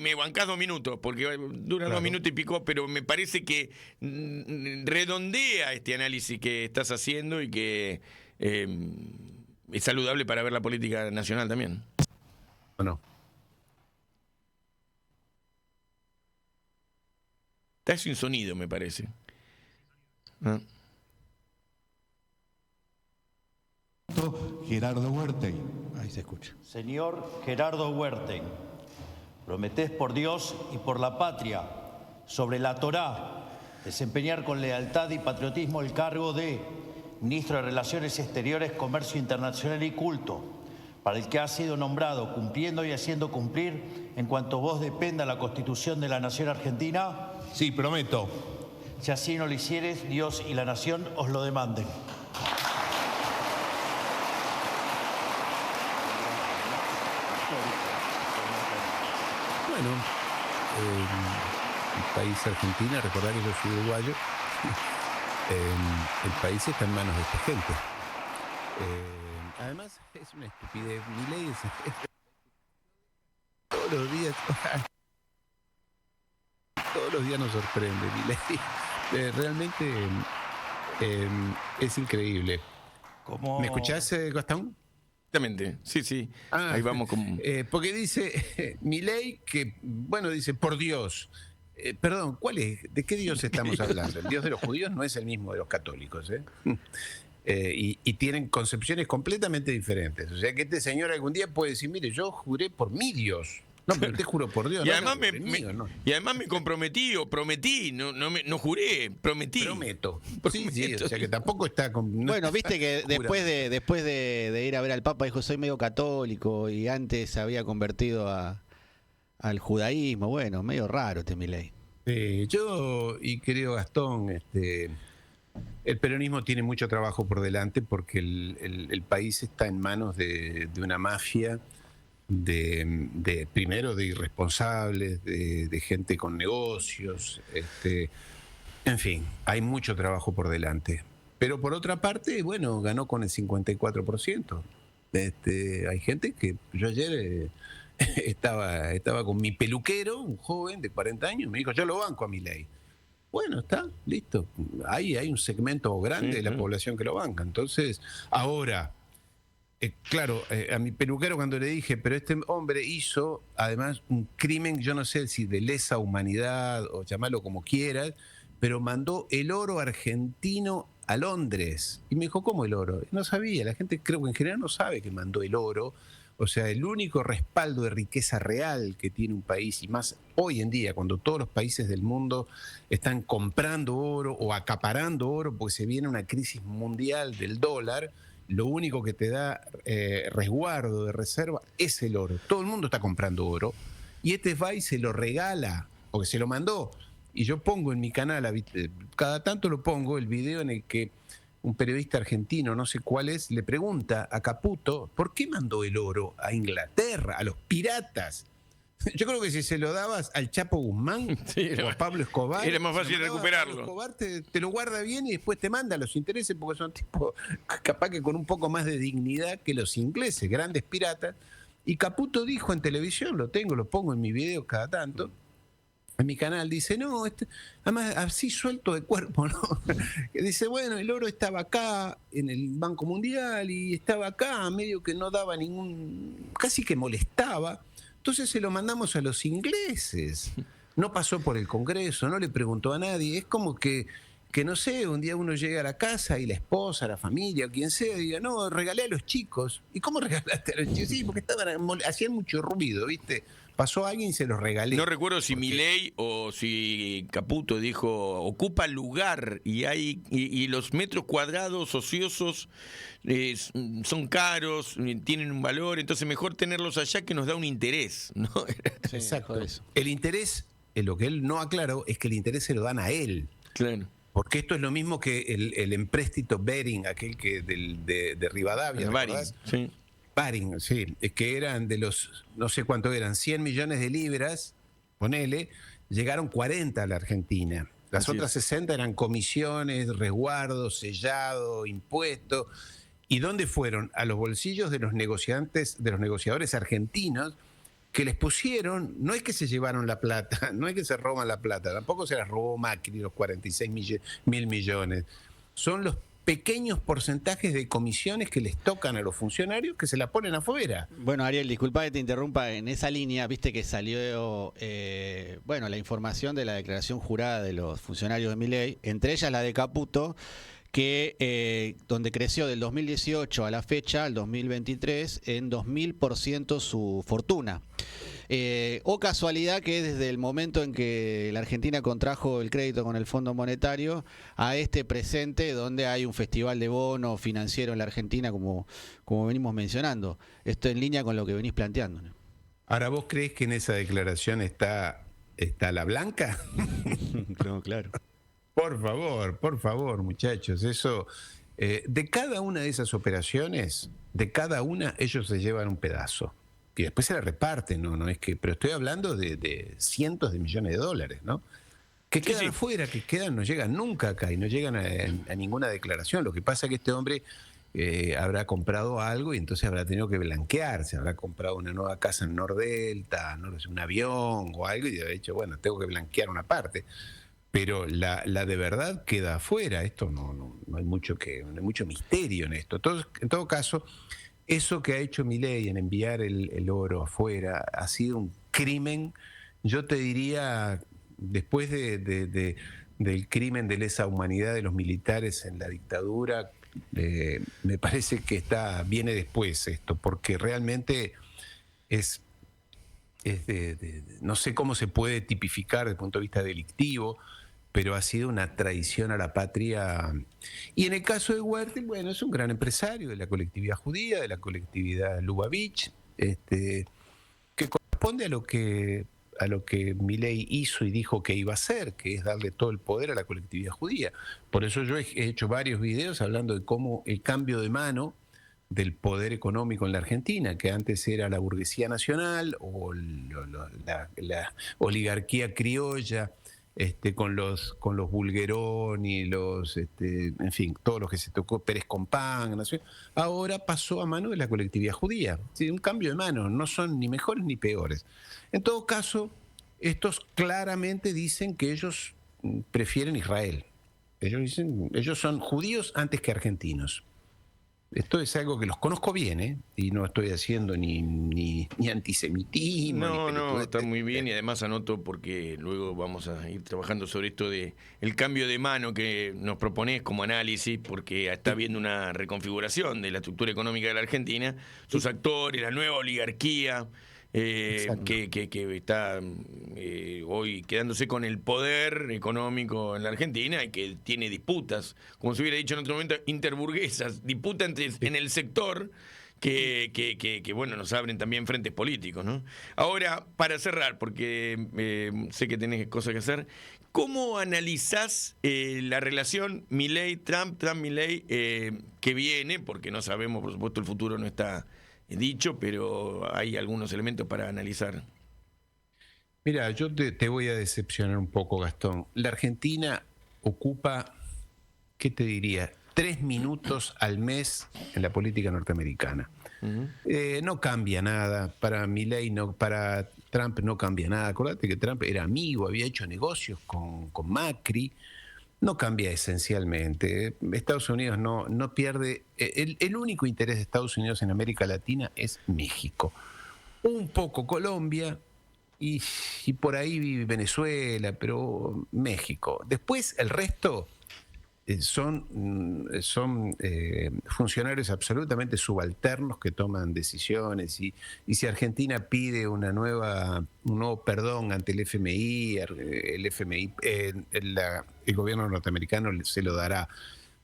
me bancás 2 minutos, porque dura 2 minutos y pico, pero me parece que redondea este análisis que estás haciendo y que es saludable para ver la política nacional también. ¿O no? Está sin sonido, me parece. ¿Ah? Gerardo Huerten. Ahí se escucha. Señor Gerardo Huerten, prometés por Dios y por la patria, sobre la Torá, desempeñar con lealtad y patriotismo el cargo de Ministro de Relaciones Exteriores, Comercio Internacional y Culto, para el que ha sido nombrado, cumpliendo y haciendo cumplir en cuanto vos dependa la Constitución de la Nación Argentina. Sí, prometo. Si así no lo hicieres, Dios y la Nación os lo demanden. Bueno, el país Argentina, recordar que yo soy uruguayo, el país está en manos de esta gente. Además, es una estupidez. Milei es todos los días nos sorprende, Milei. Realmente es increíble. ¿Me escuchás, Gastón? Exactamente, sí. Ahí vamos con... porque dice Milei que, bueno, dice, por Dios. Perdón, ¿de qué Dios estamos hablando? El Dios de los judíos no es el mismo de los católicos, y tienen concepciones completamente diferentes. O sea que este señor algún día puede decir, mire, yo juré por mi Dios. No, pero usted juró por Dios. Y además me comprometí o prometí, no juré, prometí. Prometo. Sí, o sea que tampoco está... Bueno, viste que después de ir a ver al Papa dijo, soy medio católico y antes se había convertido al judaísmo. Bueno, medio raro este Milei. Yo, y querido Gastón, el peronismo tiene mucho trabajo por delante porque el país está en manos de una mafia, primero de irresponsables, de gente con negocios, En fin, hay mucho trabajo por delante. Pero por otra parte, bueno, ganó con el 54%. Hay gente que yo ayer estaba con mi peluquero, un joven de 40 años, me dijo, yo lo banco a Milei. Bueno, está, listo. Hay un segmento grande de la población que lo banca. Entonces, ahora, claro, a mi peluquero cuando le dije, pero este hombre hizo además un crimen, yo no sé si de lesa humanidad o llamarlo como quieras, pero mandó el oro argentino a Londres. Y me dijo, ¿cómo el oro? No sabía, la gente creo que en general no sabe que mandó el oro. O sea, el único respaldo de riqueza real que tiene un país, y más hoy en día, cuando todos los países del mundo están comprando oro o acaparando oro porque se viene una crisis mundial del dólar, lo único que te da resguardo de reserva es el oro. Todo el mundo está comprando oro y este va y se lo regala, porque se lo mandó. Y yo pongo en mi canal, cada tanto lo pongo, el video en el que un periodista argentino, no sé cuál es, le pregunta a Caputo, ¿por qué mandó el oro a Inglaterra, a los piratas? Yo creo que si se lo dabas al Chapo Guzmán o a Pablo Escobar, era más fácil recuperarlo. Pablo Escobar te lo guarda bien y después te manda los intereses porque son tipos capaz que con un poco más de dignidad que los ingleses, grandes piratas. Y Caputo dijo en televisión, lo pongo en mi video cada tanto, en mi canal, dice, no, además así suelto de cuerpo, ¿no? Que dice, bueno, el oro estaba acá en el Banco Mundial y estaba acá, medio que no daba casi que molestaba. Entonces se lo mandamos a los ingleses. No pasó por el Congreso, no le preguntó a nadie. Es como que no sé, un día uno llega a la casa y la esposa, la familia, quien sea, diga, no, regalé a los chicos. ¿Y cómo regalaste a los chicos? Sí, porque hacían mucho ruido, ¿viste? Pasó alguien y se los regalé. No recuerdo si Milei o si Caputo dijo, ocupa lugar y los metros cuadrados ociosos son caros, tienen un valor, entonces mejor tenerlos allá que nos da un interés, ¿no? Sí, exacto. eso. El interés, lo que él no aclaró, es que el interés se lo dan a él. Claro. Porque esto es lo mismo que el empréstito Bering, aquel que de Rivadavia, Baring, sí. Baring, sí, que eran de los, no sé cuánto eran, 100 millones de libras, ponele, llegaron 40 a la Argentina. Las Así otras 60 eran comisiones, resguardo, sellado, impuesto. ¿Y dónde fueron? A los bolsillos de los negociadores argentinos, que les pusieron, no es que se llevaron la plata, no es que se roban la plata, tampoco se las robó Macri los 46 mil millones. Son los pequeños porcentajes de comisiones que les tocan a los funcionarios que se la ponen afuera. Bueno, Ariel, disculpa que te interrumpa. En esa línea, viste que salió la información de la declaración jurada de los funcionarios de Milei, entre ellas la de Caputo, que donde creció del 2018 a la fecha, al 2023, en 2000% su fortuna. O casualidad que desde el momento en que la Argentina contrajo el crédito con el Fondo Monetario a este presente donde hay un festival de bonos financiero en la Argentina como venimos mencionando. Esto en línea con lo que venís planteando, ¿no? Ahora, ¿vos creés que en esa declaración está la blanca? No, claro. Por favor, muchachos, eso, de cada una de esas operaciones, de cada una ellos se llevan un pedazo. Y después se la reparten, no es que, pero estoy hablando de cientos de millones de dólares, ¿no? Que quedan afuera, no llegan nunca acá y no llegan a ninguna declaración. Lo que pasa es que este hombre habrá comprado algo y entonces habrá tenido que blanquearse, habrá comprado una nueva casa en Nordelta, no sé, un avión o algo y ha dicho, bueno, tengo que blanquear una parte. Pero la de verdad queda afuera. Esto no hay mucho misterio en esto. En todo caso, eso que ha hecho Milei en enviar el oro afuera ha sido un crimen, yo te diría, después del crimen de lesa humanidad de los militares en la dictadura, me parece que viene después esto, porque realmente es no sé cómo se puede tipificar desde el punto de vista delictivo, pero ha sido una traición a la patria. Y en el caso de Huerta, bueno, es un gran empresario de la colectividad judía, de la colectividad Lubavitch, que corresponde a lo que Milei hizo y dijo que iba a hacer, que es darle todo el poder a la colectividad judía. Por eso yo he hecho varios videos hablando de cómo el cambio de mano del poder económico en la Argentina, que antes era la burguesía nacional o la oligarquía criolla, con los Bulgerón y los, en fin, todos los que se tocó, Pérez Compán, ¿no? Ahora pasó a mano de la colectividad judía. Sí, un cambio de mano, no son ni mejores ni peores. En todo caso, estos claramente dicen que ellos prefieren Israel. Ellos son judíos antes que argentinos. Esto es algo que los conozco bien, ¿eh? Y no estoy haciendo ni antisemitismo. No, ni no, está muy bien, y además anoto porque luego vamos a ir trabajando sobre esto de el cambio de mano que nos proponés como análisis, porque está habiendo una reconfiguración de la estructura económica de la Argentina, sus actores, la nueva oligarquía, que está hoy quedándose con el poder económico en la Argentina y que tiene disputas, como se hubiera dicho en otro momento, interburguesas, disputas en el sector que bueno, nos abren también frentes políticos, ¿no? Ahora, para cerrar, porque sé que tenés cosas que hacer, ¿cómo analizás la relación Milei-Trump, Trump-Milei que viene? Porque no sabemos, por supuesto, el futuro no está dicho, pero hay algunos elementos para analizar. Mira, yo te voy a decepcionar un poco, Gastón. La Argentina ocupa, ¿qué te diría? 3 minutos al mes en la política norteamericana. No cambia nada. Para Milei, para Trump no cambia nada. Acordate que Trump era amigo, había hecho negocios con Macri. No cambia esencialmente. Estados Unidos no pierde. El único interés de Estados Unidos en América Latina es México. Un poco Colombia y por ahí Venezuela, pero México. Después el resto son funcionarios absolutamente subalternos que toman decisiones y si Argentina pide un nuevo perdón ante el FMI, el gobierno norteamericano se lo dará.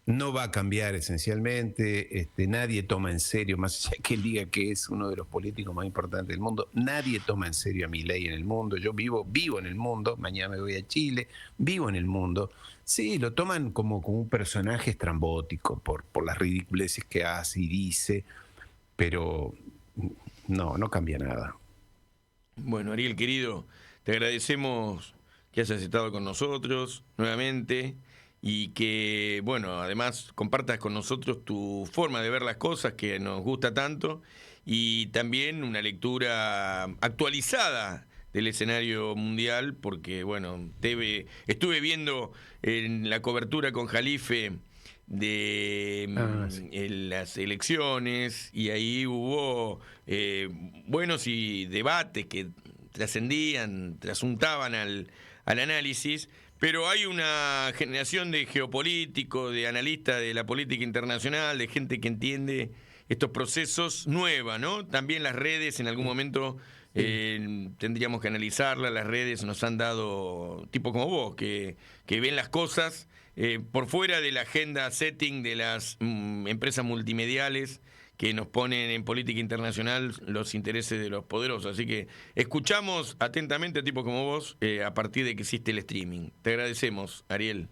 No va a cambiar esencialmente, nadie toma en serio, más allá que él diga que es uno de los políticos más importantes del mundo, nadie toma en serio a Milei en el mundo. Yo vivo en el mundo, mañana me voy a Chile, vivo en el mundo. Sí, lo toman como un personaje estrambótico por las ridiculeces que hace y dice, pero no cambia nada. Bueno, Ariel, querido, te agradecemos que hayas estado con nosotros nuevamente y que, bueno, además compartas con nosotros tu forma de ver las cosas que nos gusta tanto y también una lectura actualizada del escenario mundial, porque, bueno, estuve viendo en la cobertura con Jalife de Sí. las elecciones y ahí hubo buenos y debates que trasuntaban al análisis, pero hay una generación de geopolíticos, de analistas de la política internacional, de gente que entiende estos procesos nueva, ¿no? También las redes en algún momento tendríamos que analizarlas. Las redes nos han dado tipos como vos que ven las cosas por fuera de la agenda setting de las empresas multimediales que nos ponen en política internacional los intereses de los poderosos. Así que escuchamos atentamente a tipos como vos a partir de que existe el streaming. Te agradecemos, Ariel.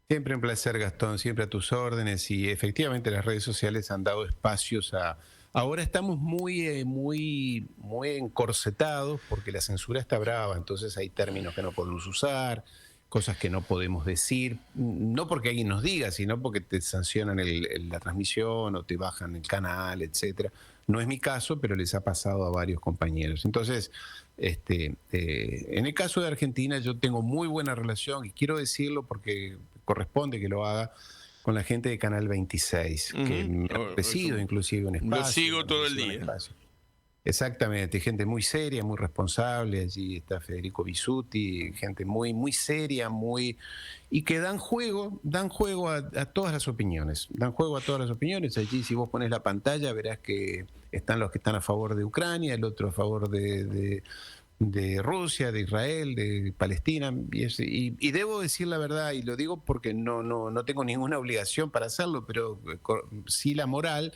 Siempre un placer, Gastón, siempre a tus órdenes. Y efectivamente las redes sociales han dado espacios a... Ahora estamos muy encorsetados porque la censura está brava, entonces hay términos que no podemos usar, cosas que no podemos decir, no porque alguien nos diga, sino porque te sancionan la transmisión o te bajan el canal, etcétera. No es mi caso, pero les ha pasado a varios compañeros. Entonces, en el caso de Argentina yo tengo muy buena relación y quiero decirlo porque corresponde que lo haga con la gente de Canal 26, que me ha ofrecido inclusive un espacio. Lo sigo todo el día. Exactamente, gente muy seria, muy responsable. Allí está Federico Bisutti, gente muy seria, y que dan juego a todas las opiniones. Dan juego a todas las opiniones. Allí, si vos pones la pantalla, verás que están los que están a favor de Ucrania, el otro a favor de Rusia, de Israel, de Palestina. Y debo decir la verdad, y lo digo porque no tengo ninguna obligación para hacerlo, pero sí la moral.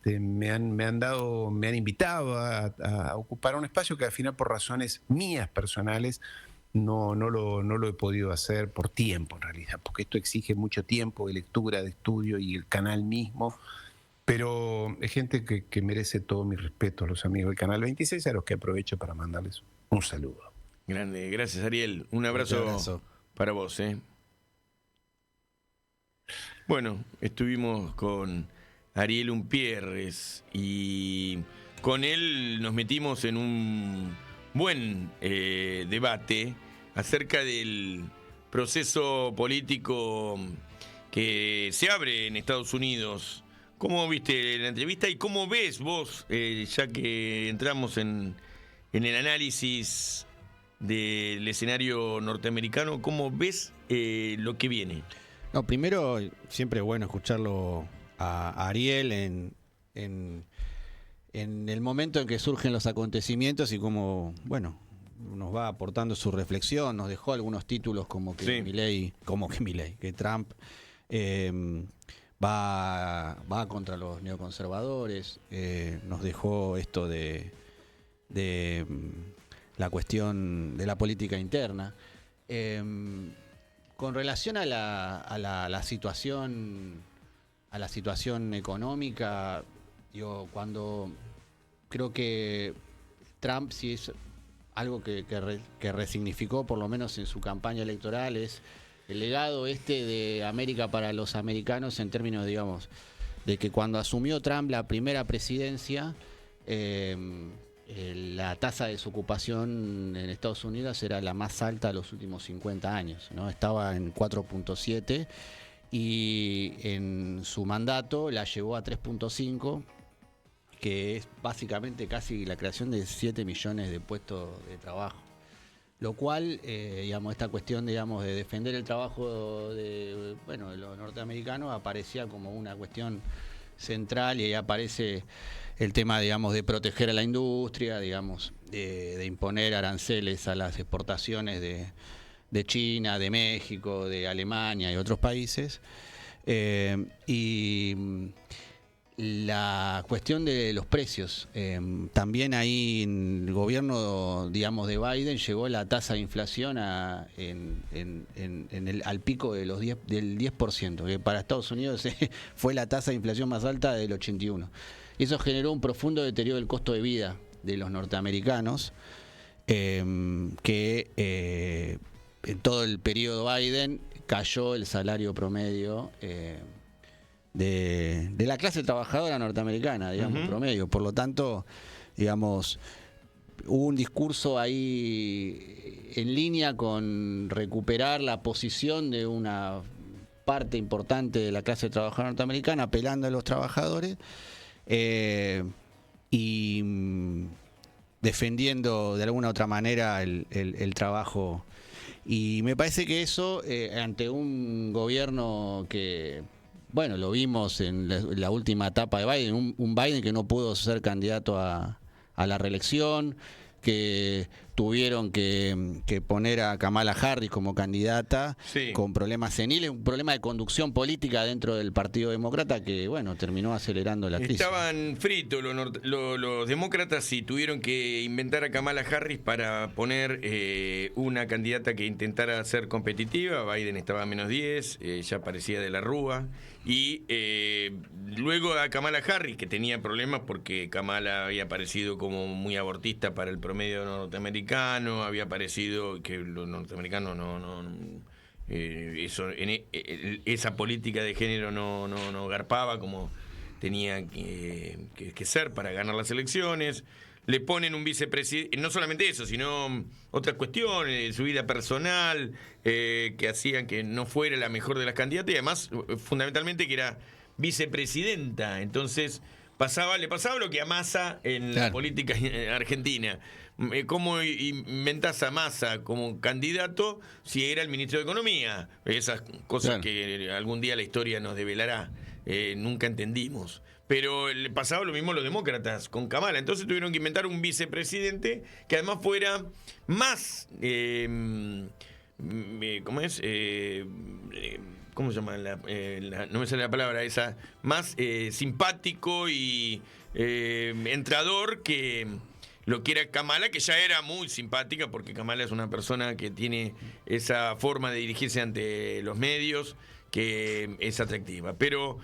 Me han invitado a ocupar un espacio que al final por razones mías personales no lo he podido hacer por tiempo en realidad, porque esto exige mucho tiempo de lectura, de estudio y el canal mismo, pero es gente que merece todo mi respeto, a los amigos del Canal 26, a los que aprovecho para mandarles un saludo. Grande, gracias Ariel. Un abrazo para vos. Bueno, estuvimos con Ariel Umpierres y con él nos metimos en un buen debate acerca del proceso político que se abre en Estados Unidos. ¿Cómo viste la entrevista y cómo ves vos, ya que entramos en el análisis del escenario norteamericano, cómo ves lo que viene? No, primero, siempre es bueno escucharlo a Ariel en el momento en que surgen los acontecimientos y cómo, bueno, nos va aportando su reflexión. Nos dejó algunos títulos como que que Trump va contra los neoconservadores. Nos dejó esto de la cuestión de la política interna. Con relación a la situación económica, yo cuando creo que Trump, si es algo que resignificó por lo menos en su campaña electoral, es el legado de América para los americanos, en términos, digamos, de que cuando asumió Trump la primera presidencia, la tasa de desocupación en Estados Unidos era la más alta de los últimos 50 años, ¿no? Estaba en 4.7 y en su mandato la llevó a 3.5, que es básicamente casi la creación de 7 millones de puestos de trabajo. Lo cual, digamos, esta cuestión, digamos, de defender el trabajo de los norteamericanos aparecía como una cuestión central, y ahí aparece el tema, digamos, de proteger a la industria, digamos, de imponer aranceles a las exportaciones de China, de México, de Alemania y otros países. Y la cuestión de los precios, también ahí en el gobierno, digamos, de Biden llegó la tasa de inflación al pico de del 10%, que para Estados Unidos fue la tasa de inflación más alta del 81. Eso generó un profundo deterioro del costo de vida de los norteamericanos, que en todo el periodo Biden cayó el salario promedio de la clase trabajadora norteamericana, digamos, promedio. Por lo tanto, digamos, hubo un discurso ahí en línea con recuperar la posición de una parte importante de la clase trabajadora norteamericana, apelando a los trabajadores y defendiendo de alguna u otra manera el trabajo. Y me parece que eso, ante un gobierno que, bueno, lo vimos en la última etapa de Biden, un Biden que no pudo ser candidato a la reelección, que tuvieron que poner a Kamala Harris como candidata, con problemas seniles, un problema de conducción política dentro del Partido Demócrata que, bueno, terminó acelerando la crisis. Estaban fritos los demócratas y tuvieron que inventar a Kamala Harris para poner una candidata que intentara ser competitiva. Biden estaba a -10, ya parecía de la Rúa. Y luego a Kamala Harris, que tenía problemas porque Kamala había parecido como muy abortista para el promedio norteamericano, había parecido que los norteamericanos esa política de género no garpaba como tenía que ser para ganar las elecciones. Le ponen un vicepresidente, no solamente eso, sino otras cuestiones, su vida personal, que hacían que no fuera la mejor de las candidatas, y además, fundamentalmente, que era vicepresidenta. Entonces, le pasaba lo que a Massa en la política argentina. ¿Cómo inventás a Massa como candidato si era el ministro de Economía? Esas cosas que algún día la historia nos develará. Nunca entendimos. Pero le pasaba lo mismo a los demócratas con Kamala. Entonces tuvieron que inventar un vicepresidente que además fuera más... ¿cómo es? ¿Cómo se llama? No me sale la palabra esa. Más simpático y entrador que lo que era Kamala, que ya era muy simpática, porque Kamala es una persona que tiene esa forma de dirigirse ante los medios, que es atractiva. Pero,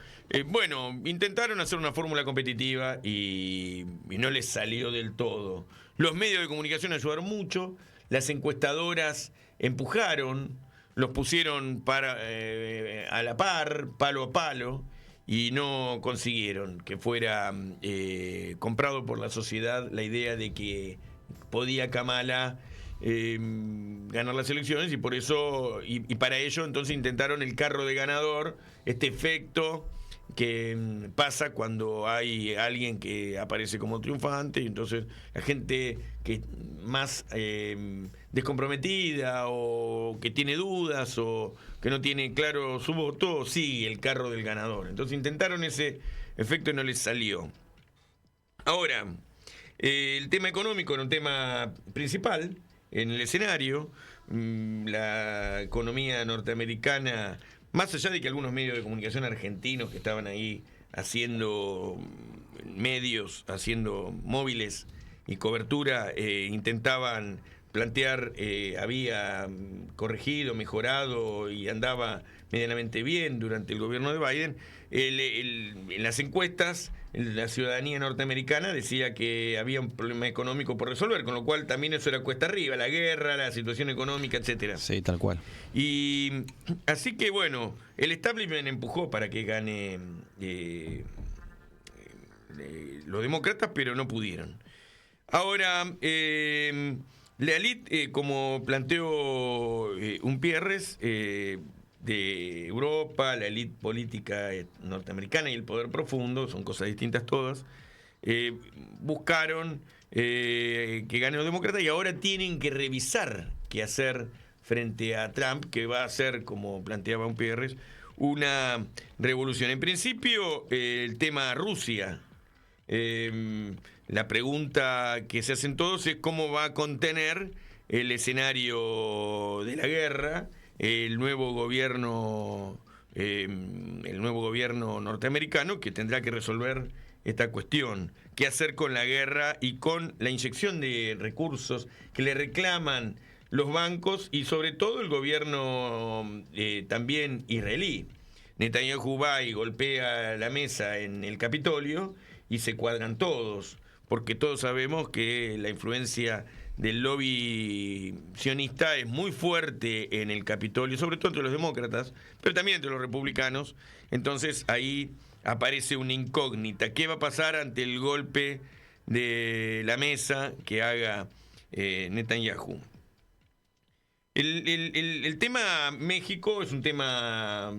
bueno, intentaron hacer una fórmula competitiva y no les salió del todo. Los medios de comunicación ayudaron mucho, las encuestadoras empujaron, los pusieron a la par, palo a palo, y no consiguieron que fuera comprado por la sociedad la idea de que podía Kamala ganar las elecciones, y por eso y para ello entonces intentaron el carro de ganador, este efecto que pasa cuando hay alguien que aparece como triunfante, y entonces la gente que más descomprometida o que tiene dudas o que no tiene claro su voto sigue el carro del ganador. Entonces intentaron ese efecto y no les salió. Ahora, el tema económico era un tema principal en el escenario. La economía norteamericana, más allá de que algunos medios de comunicación argentinos que estaban ahí haciendo medios, haciendo móviles y cobertura, intentaban plantear, había corregido, mejorado y andaba medianamente bien durante el gobierno de Biden, en las encuestas la ciudadanía norteamericana decía que había un problema económico por resolver, con lo cual también eso era cuesta arriba, la guerra, la situación económica, etcétera. Sí, tal cual. Y así que bueno, el establishment empujó para que gane los demócratas, pero no pudieron. Ahora, la élite, como planteó Umpierres, de Europa, la élite política norteamericana y el poder profundo, son cosas distintas todas, buscaron que gane los demócratas, y ahora tienen que revisar qué hacer frente a Trump, que va a ser, como planteaba Umpierres, una revolución. En principio, el tema Rusia. La pregunta que se hacen todos es cómo va a contener el escenario de la guerra el nuevo gobierno norteamericano, que tendrá que resolver esta cuestión. ¿Qué hacer con la guerra y con la inyección de recursos que le reclaman los bancos y sobre todo el gobierno también israelí? Netanyahu va y golpea la mesa en el Capitolio y se cuadran todos, porque todos sabemos que la influencia del lobby sionista es muy fuerte en el Capitolio, sobre todo entre los demócratas, pero también entre los republicanos. Entonces ahí aparece una incógnita. ¿Qué va a pasar ante el golpe de la mesa que haga Netanyahu? El tema México es un tema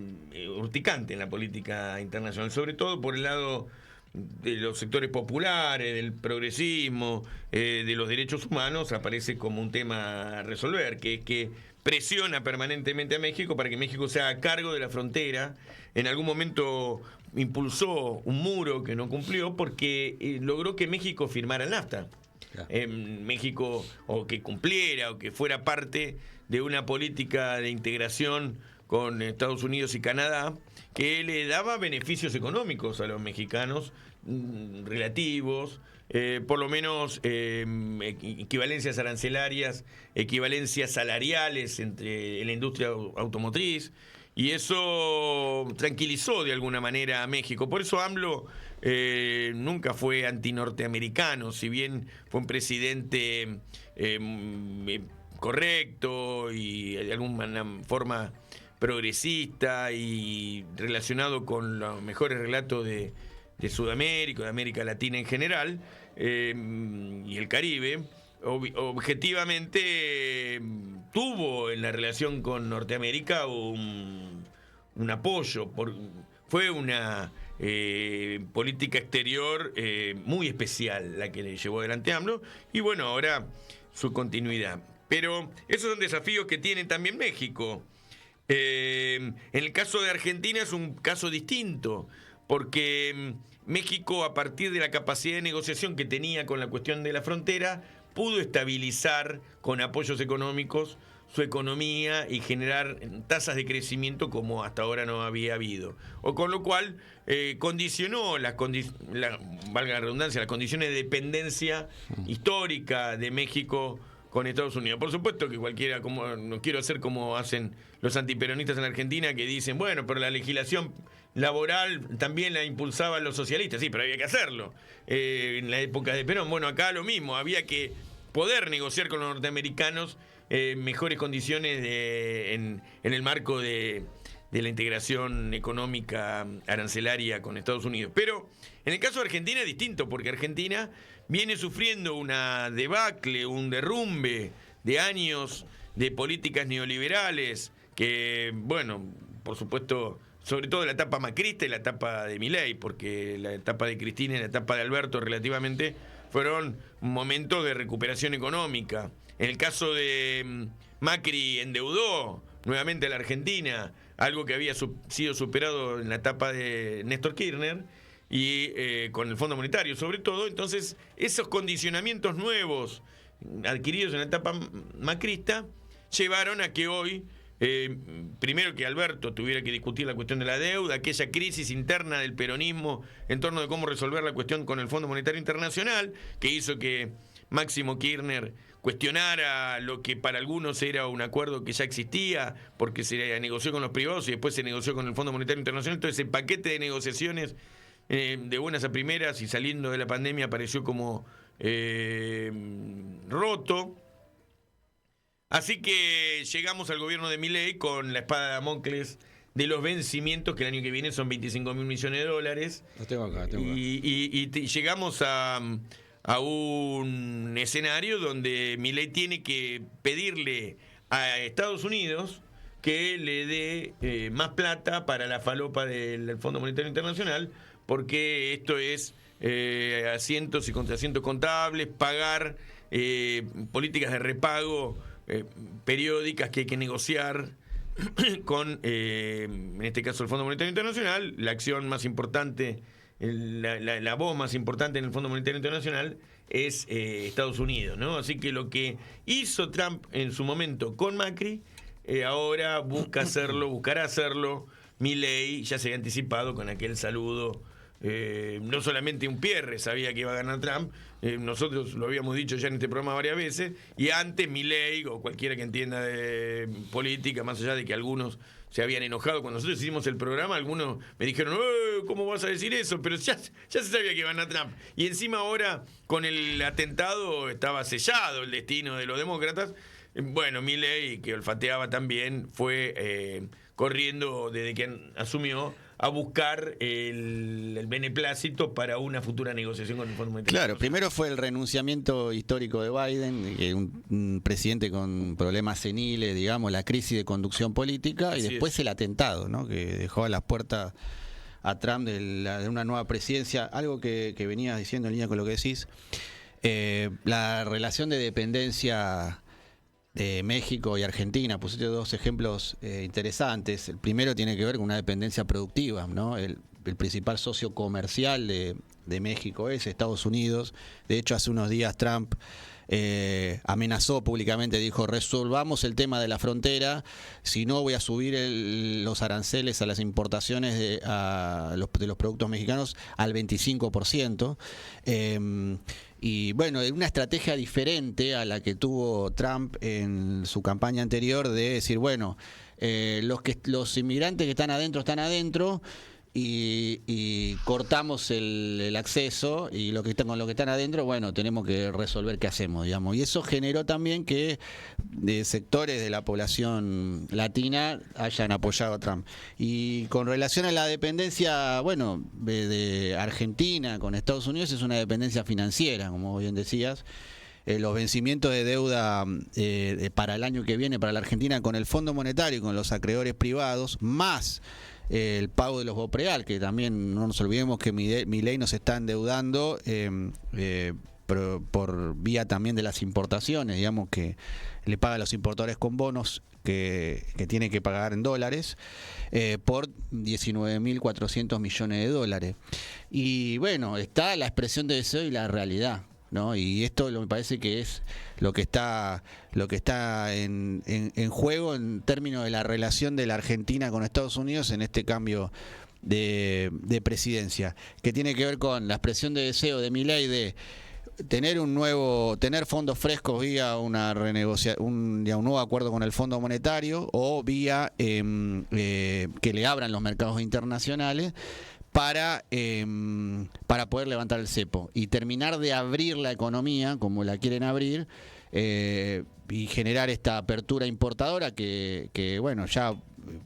urticante en la política internacional, sobre todo por el lado de los sectores populares, del progresismo, de los derechos humanos. Aparece como un tema a resolver, que presiona permanentemente a México para que México se haga cargo de la frontera. En algún momento impulsó un muro que no cumplió porque logró que México firmara el NAFTA. México, o que cumpliera, o que fuera parte de una política de integración con Estados Unidos y Canadá, que le daba beneficios económicos a los mexicanos relativos, por lo menos equivalencias arancelarias, equivalencias salariales entre la industria automotriz, y eso tranquilizó de alguna manera a México. Por eso AMLO nunca fue antinorteamericano, si bien fue un presidente correcto y de alguna forma progresista y relacionado con los mejores relatos de Sudamérica, de América Latina en general, y el Caribe. Objetivamente tuvo en la relación con Norteamérica un apoyo, fue una política exterior muy especial la que le llevó adelante AMLO, y bueno, ahora su continuidad. Pero esos son desafíos que tiene también México. En el caso de Argentina es un caso distinto, porque México, a partir de la capacidad de negociación que tenía con la cuestión de la frontera, pudo estabilizar con apoyos económicos su economía y generar tasas de crecimiento como hasta ahora no había habido. O con lo cual condicionó valga la redundancia, las condiciones de dependencia histórica de México con Estados Unidos. Por supuesto que cualquiera, no quiero hacer como hacen los antiperonistas en la Argentina, que dicen, bueno, pero la legislación laboral también la impulsaban los socialistas. Sí, pero había que hacerlo. En la época de Perón, bueno, acá lo mismo, había que poder negociar con los norteamericanos mejores condiciones en el marco de la integración económica arancelaria con Estados Unidos. Pero en el caso de Argentina es distinto, porque Argentina viene sufriendo una debacle, un derrumbe de años de políticas neoliberales que, bueno, por supuesto, sobre todo la etapa macrista y la etapa de Milei, porque la etapa de Cristina y la etapa de Alberto relativamente fueron momentos de recuperación económica. En el caso de Macri, endeudó nuevamente a la Argentina, algo que había sido superado en la etapa de Néstor Kirchner, y con el Fondo Monetario sobre todo. Entonces, esos condicionamientos nuevos adquiridos en la etapa macrista llevaron a que hoy, primero que Alberto tuviera que discutir la cuestión de la deuda, aquella crisis interna del peronismo en torno de cómo resolver la cuestión con el Fondo Monetario Internacional, que hizo que Máximo Kirchner cuestionara lo que para algunos era un acuerdo que ya existía, porque se negoció con los privados y después se negoció con el Fondo Monetario Internacional. Entonces, el paquete de negociaciones de buenas a primeras y saliendo de la pandemia apareció como roto. Así que llegamos al gobierno de Milei con la espada de Damocles de los vencimientos, que el año que viene son 25.000 millones de dólares. Los tengo acá, Y llegamos a un escenario donde Milei tiene que pedirle a Estados Unidos que le dé más plata para la falopa del Fondo Monetario Internacional, porque esto es asientos y contrasientos contables, pagar políticas de repago periódicas que hay que negociar con, en este caso, el Fondo Monetario Internacional. La acción más importante, la voz más importante en el Fondo Monetario Internacional es Estados Unidos, ¿no? Así que lo que hizo Trump en su momento con Macri, ahora buscará hacerlo Milei. Ya se había anticipado con aquel saludo. No solamente un Pierre sabía que iba a ganar Trump, nosotros lo habíamos dicho ya en este programa varias veces, y antes Milei o cualquiera que entienda de política, más allá de que algunos se habían enojado cuando nosotros hicimos el programa, algunos me dijeron, ¿cómo vas a decir eso? Pero ya se sabía que iba a ganar Trump. Y encima ahora, con el atentado, estaba sellado el destino de los demócratas. Bueno, Milei, que olfateaba también, fue corriendo desde que asumió a buscar el beneplácito para una futura negociación con el Fondo Monetario. Claro, primero fue el renunciamiento histórico de Biden, un presidente con problemas seniles, digamos, la crisis de conducción política, y después el atentado, ¿no?, que dejó a las puertas a Trump de una nueva presidencia. Algo que venías diciendo en línea con lo que decís, la relación de dependencia de México y Argentina. Pusiste dos ejemplos interesantes. El primero tiene que ver con una dependencia productiva, ¿no? El principal socio comercial de México es Estados Unidos. De hecho, hace unos días Trump amenazó públicamente, dijo, resolvamos el tema de la frontera, si no voy a subir los aranceles a las importaciones de los productos mexicanos al 25%. Y bueno, una estrategia diferente a la que tuvo Trump en su campaña anterior, de decir, bueno, los inmigrantes que están adentro, y cortamos el acceso, y con lo que están adentro, bueno, tenemos que resolver qué hacemos, digamos. Y eso generó también que de sectores de la población latina hayan apoyado a Trump. Y con relación a la dependencia, bueno, de Argentina con Estados Unidos, es una dependencia financiera, como bien decías. Los vencimientos de deuda para el año que viene para la Argentina con el Fondo Monetario y con los acreedores privados, más el pago de los BOPREAL, que también no nos olvidemos que Milei nos está endeudando por vía también de las importaciones, digamos, que le paga a los importadores con bonos que tiene que pagar en dólares, por 19.400 millones de dólares. Y bueno, está la expresión de deseo y la realidad, ¿no? Y esto me parece que es lo que está en juego en términos de la relación de la Argentina con Estados Unidos en este cambio de presidencia, que tiene que ver con la expresión de deseo de Milei de tener fondos frescos vía un nuevo acuerdo con el Fondo Monetario, o vía que le abran los mercados internacionales, para poder levantar el cepo y terminar de abrir la economía como la quieren abrir, y generar esta apertura importadora que bueno, ya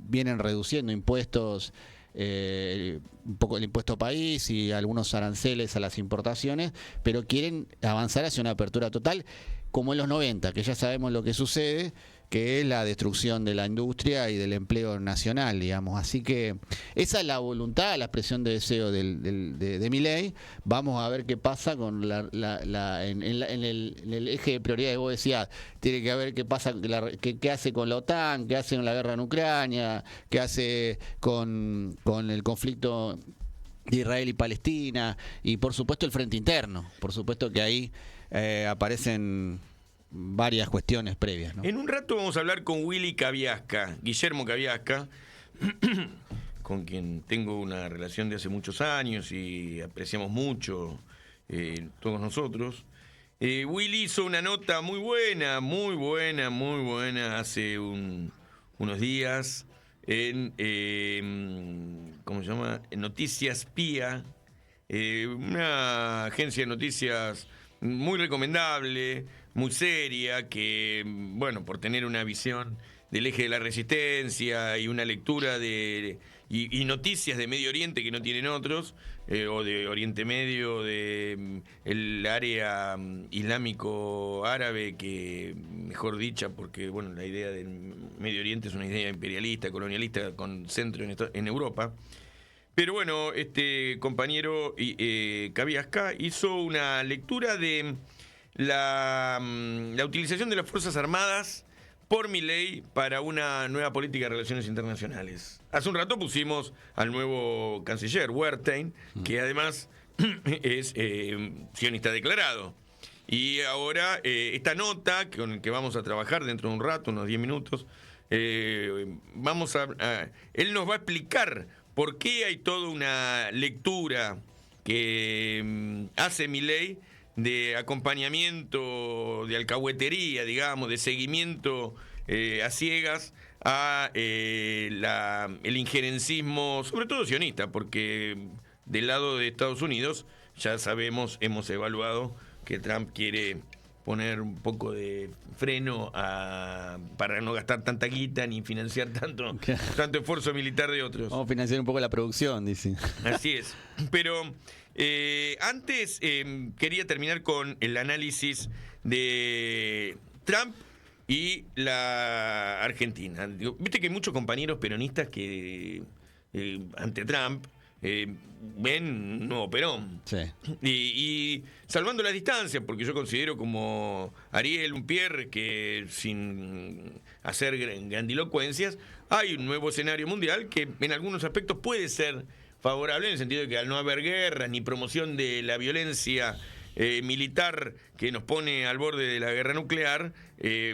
vienen reduciendo impuestos, un poco el impuesto país y algunos aranceles a las importaciones, pero quieren avanzar hacia una apertura total como en los 90, que ya sabemos lo que sucede, que es la destrucción de la industria y del empleo nacional, digamos. Así que esa es la voluntad, la expresión de deseo de Milei. Vamos a ver qué pasa con en el eje de prioridades. Vos decías, tiene que ver qué pasa, qué hace con la OTAN, qué hace con la guerra en Ucrania, qué hace con el conflicto de Israel y Palestina, y por supuesto el frente interno. Por supuesto que ahí aparecen varias cuestiones previas, ¿no? En un rato vamos a hablar con Willy Cabiasca, Guillermo Cabiasca, con quien tengo una relación de hace muchos años y apreciamos mucho todos nosotros. Willy hizo una nota muy buena hace unos días en ¿cómo se llama? En Noticias Pía, una agencia de noticias muy recomendable, muy seria, que, bueno, por tener una visión del eje de la resistencia y una lectura y noticias de Medio Oriente que no tienen otros, o de Oriente Medio, de el área islámico árabe, que, mejor dicha, porque, bueno, la idea del Medio Oriente es una idea imperialista, colonialista, con centro en Europa. Pero bueno, este compañero Cabiasca hizo una lectura de la utilización de las Fuerzas Armadas por Milei para una nueva política de relaciones internacionales. Hace un rato pusimos al nuevo canciller, Wertheim, que además es sionista declarado. Y ahora esta nota, con la que vamos a trabajar dentro de un rato, unos 10 minutos, él nos va a explicar por qué hay toda una lectura que hace Milei de acompañamiento, de alcahuetería, digamos, de seguimiento a ciegas a el injerencismo, sobre todo sionista, porque del lado de Estados Unidos ya sabemos, hemos evaluado que Trump quiere poner un poco de freno para no gastar tanta guita ni financiar tanto esfuerzo militar de otros. Vamos a financiar un poco la producción, dice. Así es. Pero antes quería terminar con el análisis de Trump y la Argentina. Viste que hay muchos compañeros peronistas que ante Trump ven un nuevo Perón. Sí. Y salvando las distancias, porque yo considero como Ariel un Pierre que, sin hacer grandilocuencias, hay un nuevo escenario mundial que en algunos aspectos puede ser favorable, en el sentido de que al no haber guerras ni promoción de la violencia militar que nos pone al borde de la guerra nuclear,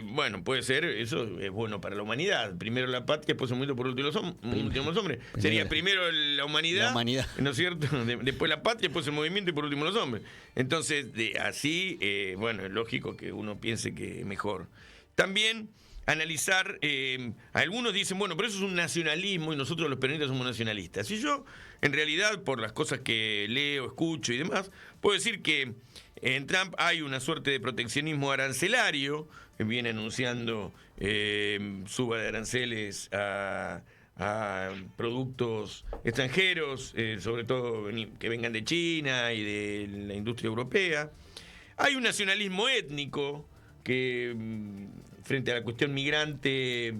bueno, puede ser, eso es bueno para la humanidad. Primero la patria, después el movimiento por últimos hombres. Sería primero la humanidad, ¿no es cierto? Después la patria, después el movimiento y por último los hombres. Entonces, así, bueno, es lógico que uno piense que mejor. También analizar, algunos dicen, bueno, pero eso es un nacionalismo y nosotros los peronistas somos nacionalistas. Y yo, en realidad, por las cosas que leo, escucho y demás, puedo decir que en Trump hay una suerte de proteccionismo arancelario, que viene anunciando suba de aranceles a productos extranjeros, sobre todo que vengan de China y de la industria europea. Hay un nacionalismo étnico que, frente a la cuestión migrante,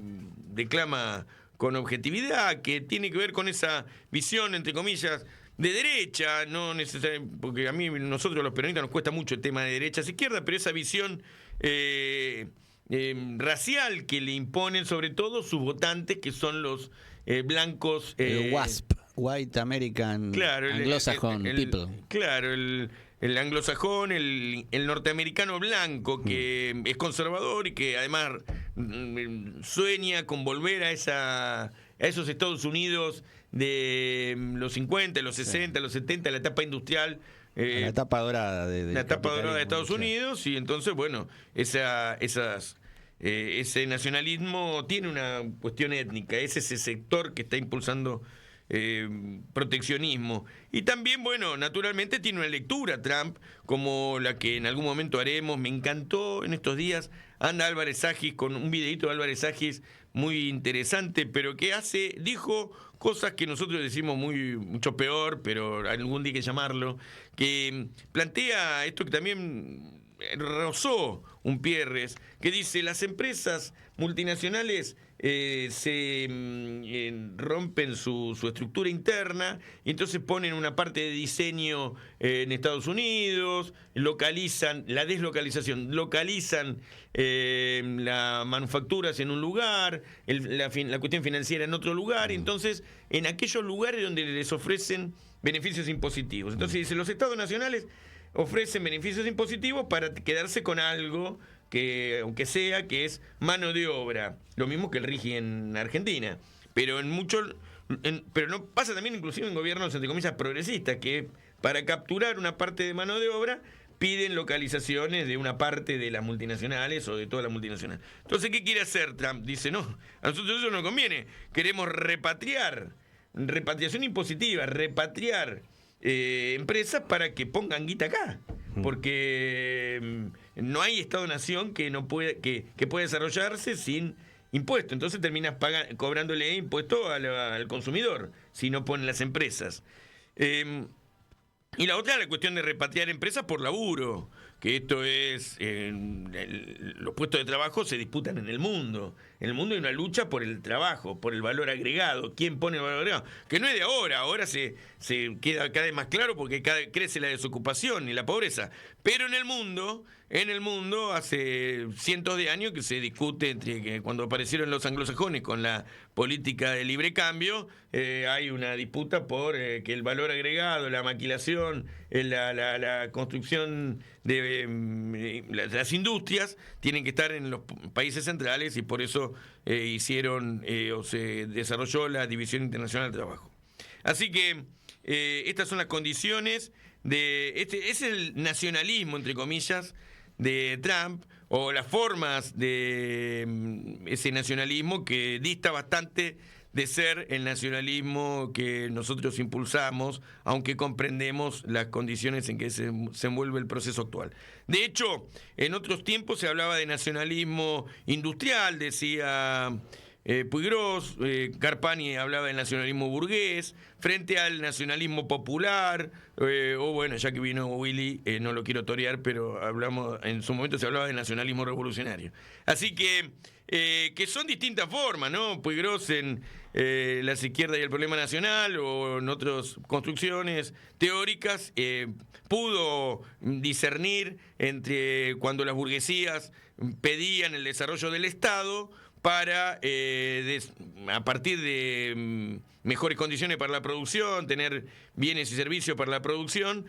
declama con objetividad, que tiene que ver con esa visión, entre comillas, de derecha, no necesariamente, porque a nosotros los peronistas nos cuesta mucho el tema de derechas-izquierdas, pero esa visión racial que le imponen sobre todo sus votantes, que son los blancos. El WASP, White American, claro, Anglo-Saxon People. Claro, el anglosajón, el norteamericano blanco, que es conservador y que además sueña con volver a esos Estados Unidos de los 50, los 60, los 70, la etapa industrial. La etapa dorada la etapa dorada de Estados Unidos, y entonces, bueno, ese nacionalismo tiene una cuestión étnica, es ese sector que está impulsando proteccionismo. Y también, bueno, naturalmente tiene una lectura Trump, como la que en algún momento haremos. Me encantó en estos días, anda Álvarez Sagis con un videito de Álvarez Sagis muy interesante, pero que dijo cosas que nosotros decimos mucho peor, pero algún día hay que llamarlo, que plantea esto que también rozó un Pierres, que dice: las empresas multinacionales rompen su estructura interna y entonces ponen una parte de diseño en Estados Unidos, localizan las manufacturas en un lugar, la cuestión financiera en otro lugar, y entonces en aquellos lugares donde les ofrecen beneficios impositivos. Entonces dice: los estados nacionales ofrecen beneficios impositivos para quedarse con algo que, aunque sea, que es mano de obra, lo mismo que el RIGI en Argentina, pero pero no pasa también inclusive en gobiernos entre comillas progresistas, que para capturar una parte de mano de obra piden localizaciones de una parte de las multinacionales o de todas las multinacionales. Entonces, ¿qué quiere hacer Trump? Dice: no, a nosotros eso no nos conviene, queremos repatriación impositiva, repatriar empresas para que pongan guita acá, porque no hay Estado-nación que pueda desarrollarse sin impuesto. Entonces terminas cobrándole impuesto al consumidor si no ponen las empresas. Y la otra es la cuestión de repatriar empresas por laburo, que esto es, los puestos de trabajo se disputan en el mundo. En el mundo hay una lucha por el trabajo, por el valor agregado. ¿Quién pone el valor agregado? Que no es de ahora se queda cada vez más claro porque crece la desocupación y la pobreza. Pero en el mundo hace cientos de años que se discute entre que cuando aparecieron los anglosajones con la política de libre cambio, hay una disputa por que el valor agregado, la maquilación, la construcción de las industrias tienen que estar en los países centrales, y por eso se desarrolló la División Internacional del Trabajo. Así que estas son las condiciones es el nacionalismo, entre comillas, de Trump, o las formas de ese nacionalismo que dista bastante de ser el nacionalismo que nosotros impulsamos, aunque comprendemos las condiciones en que se envuelve el proceso actual. De hecho, en otros tiempos se hablaba de nacionalismo industrial, decía Puigros, Carpani hablaba del nacionalismo burgués, frente al nacionalismo popular, o bueno, ya que vino Willy, no lo quiero torear, pero en su momento se hablaba del nacionalismo revolucionario. Así que son distintas formas, ¿no? Puigros en las izquierdas y el problema nacional, o en otras construcciones teóricas, pudo discernir entre cuando las burguesías pedían el desarrollo del Estado para, a partir de mejores condiciones para la producción, tener bienes y servicios para la producción,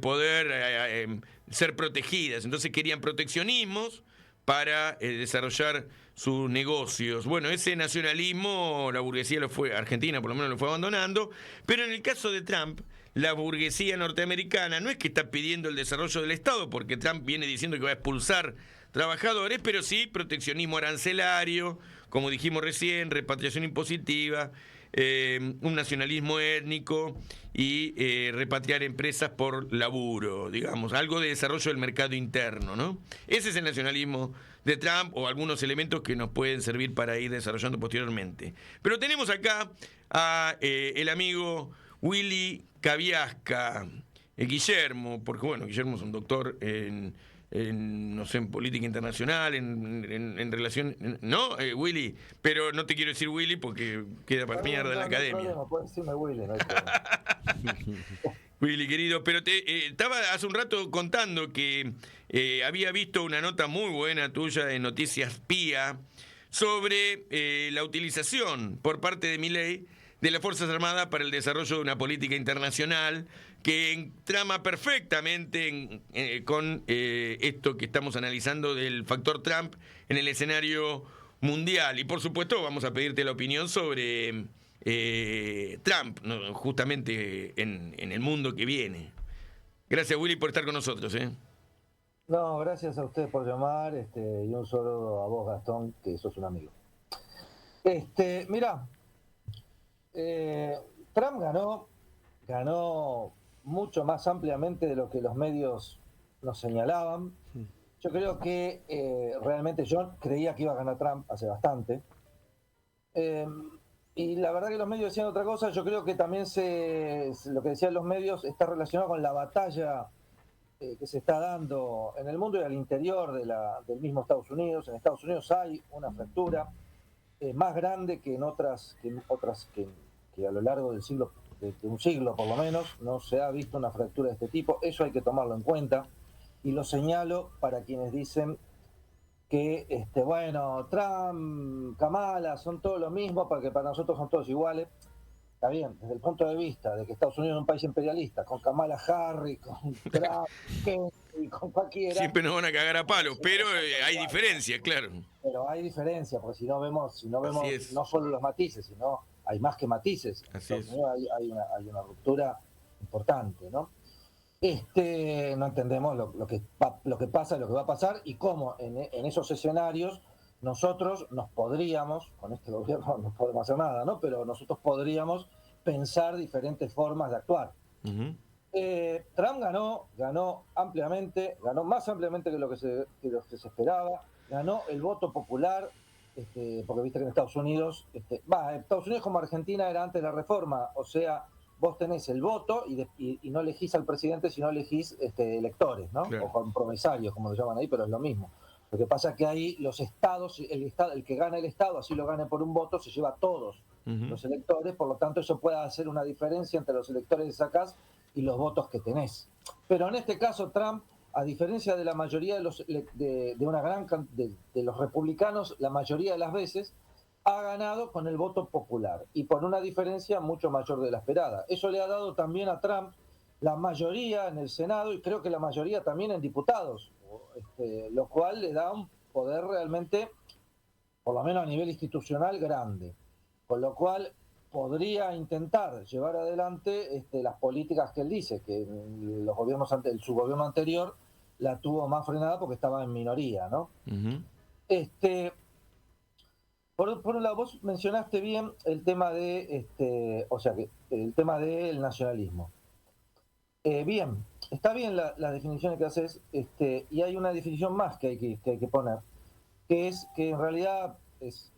poder ser protegidas. Entonces querían proteccionismos para desarrollar sus negocios. Bueno, ese nacionalismo la burguesía Argentina por lo menos lo fue abandonando, pero en el caso de Trump, la burguesía norteamericana no es que está pidiendo el desarrollo del Estado, porque Trump viene diciendo que va a expulsar trabajadores, pero sí proteccionismo arancelario, como dijimos recién, repatriación impositiva, un nacionalismo étnico y repatriar empresas por laburo, digamos, algo de desarrollo del mercado interno, ¿no? Ese es el nacionalismo de Trump, o algunos elementos que nos pueden servir para ir desarrollando posteriormente. Pero tenemos acá a el amigo Willy Cabiasca, Guillermo, porque bueno, Guillermo es un doctor no sé, en política internacional, en relación... ¿No, Willy? Pero no te quiero decir Willy porque queda para mierda en la academia. No puedes decirme Willy, no hay problema. Willy, querido, pero estaba hace un rato contando que había visto una nota muy buena tuya en Noticias Pía sobre la utilización por parte de Milei de las Fuerzas Armadas para el desarrollo de una política internacional que trama perfectamente con esto que estamos analizando del factor Trump en el escenario mundial. Y por supuesto vamos a pedirte la opinión sobre Trump, ¿no? Justamente en el mundo que viene. Gracias, Willy, por estar con nosotros. No, gracias a ustedes por llamar, y un saludo a vos, Gastón, que sos un amigo. Mirá, Trump ganó mucho más ampliamente de lo que los medios nos señalaban. Yo creo que realmente yo creía que iba a ganar Trump hace bastante. Y la verdad que los medios decían otra cosa. Yo creo que también lo que decían los medios está relacionado con la batalla que se está dando en el mundo y al interior del mismo Estados Unidos. En Estados Unidos hay una fractura más grande que en otras que a lo largo del siglo, de un siglo por lo menos, no se ha visto una fractura de este tipo. Eso hay que tomarlo en cuenta. Y lo señalo para quienes dicen que, bueno, Trump, Kamala, son todos lo mismo, porque para nosotros son todos iguales. Está bien, desde el punto de vista de que Estados Unidos es un país imperialista, con Kamala Harris, con Trump, Kennedy, con cualquiera. Siempre nos van a cagar a palos, pero hay diferencias, claro. Pero hay diferencias, porque si no vemos es. no solo los matices, sino hay más que matices. Así es. Hay una ruptura importante, ¿no? No entendemos lo que pasa, lo que va a pasar y cómo en esos escenarios nosotros nos podríamos, con este gobierno no podemos hacer nada, ¿no? Pero nosotros podríamos pensar diferentes formas de actuar. Uh-huh. Trump ganó ampliamente, ganó más ampliamente que lo que se esperaba, ganó el voto popular, porque viste que en Estados Unidos, Estados Unidos como Argentina era antes de la reforma, o sea, vos tenés el voto y no elegís al presidente, sino elegís electores, ¿no? Claro. O compromisarios, como lo llaman ahí, pero es lo mismo. Lo que pasa es que ahí los estados, el que gana el estado, así lo gane por un voto, se lleva a todos los electores, por lo tanto eso puede hacer una diferencia entre los electores que sacás y los votos que tenés. Pero en este caso Trump, a diferencia de la mayoría de los republicanos, la mayoría de las veces ha ganado con el voto popular y por una diferencia mucho mayor de la esperada. Eso le ha dado también a Trump la mayoría en el Senado y creo que la mayoría también en diputados, lo cual le da un poder realmente, por lo menos a nivel institucional, grande. Con lo cual podría intentar llevar adelante las políticas que él dice, que los gobiernos su gobierno anterior la tuvo más frenada porque estaba en minoría, ¿no? Uh-huh. Por un lado, vos mencionaste bien el tema de, el tema del nacionalismo. Bien, está bien la definición que haces, y hay una definición más que hay que poner, que es que en realidad es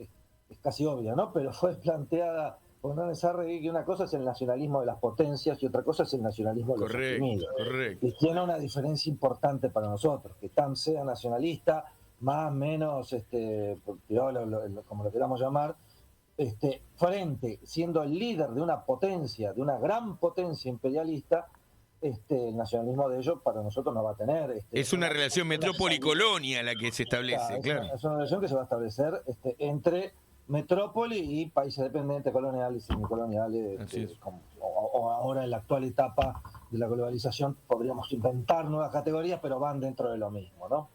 casi obvia, ¿no? Pero fue planteada por Hernán Sarregui, que una cosa es el nacionalismo de las potencias y otra cosa es el nacionalismo de los oprimidos. Correcto. Y tiene una diferencia importante para nosotros, que Trump sea nacionalista, más o menos, como lo queramos llamar, frente, siendo el líder de una potencia, de una gran potencia imperialista, el nacionalismo de ellos para nosotros no va a tener. Es una relación metrópoli-colonia la que se establece, claro. Es una relación que se va a establecer entre metrópoli y países dependientes, coloniales y semicoloniales, o ahora en la actual etapa de la globalización podríamos inventar nuevas categorías, pero van dentro de lo mismo, ¿no?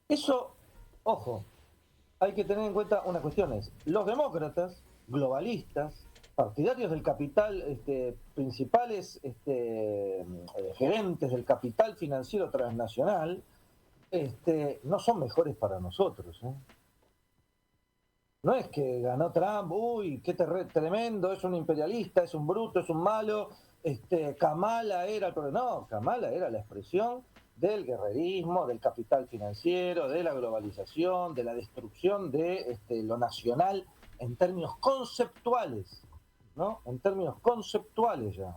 Eso, ojo, hay que tener en cuenta unas cuestiones. Los demócratas, globalistas, partidarios del capital, principales gerentes del capital financiero transnacional, no son mejores para nosotros, ¿eh? No es que ganó Trump, uy, qué tremendo, es un imperialista, es un bruto, es un malo, Kamala era el problema. No, Kamala era la expresión del guerrerismo, del capital financiero, de la globalización, de la destrucción de lo nacional en términos conceptuales, ¿no? En términos conceptuales ya,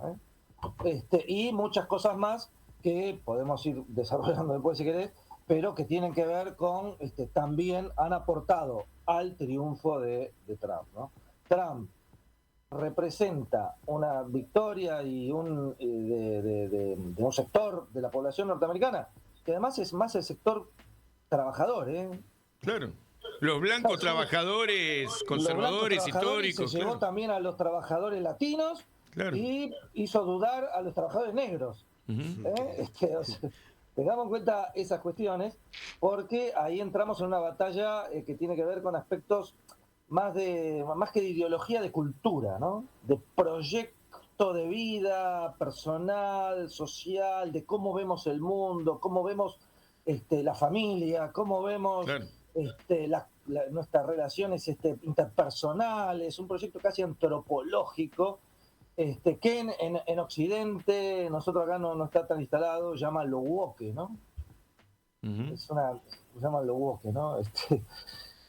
y muchas cosas más que podemos ir desarrollando después si querés, pero que tienen que ver con, también han aportado al triunfo de Trump, ¿no? Trump representa una victoria y de un sector de la población norteamericana, que además es más el sector trabajador, ¿eh? Claro. Los blancos trabajadores, conservadores, históricos. Se llevó también a los trabajadores latinos, claro, y hizo dudar a los trabajadores negros. Uh-huh. Tengamos en cuenta esas cuestiones, porque ahí entramos en una batalla que tiene que ver con aspectos más que de ideología, de cultura, ¿no? De proyecto de vida personal, social, de cómo vemos el mundo, cómo vemos la familia, cómo vemos, claro, nuestras relaciones interpersonales, un proyecto casi antropológico, que en Occidente, nosotros acá no está tan instalado, llama lo woke, ¿no? Ujú. Se llama lo woke, ¿no?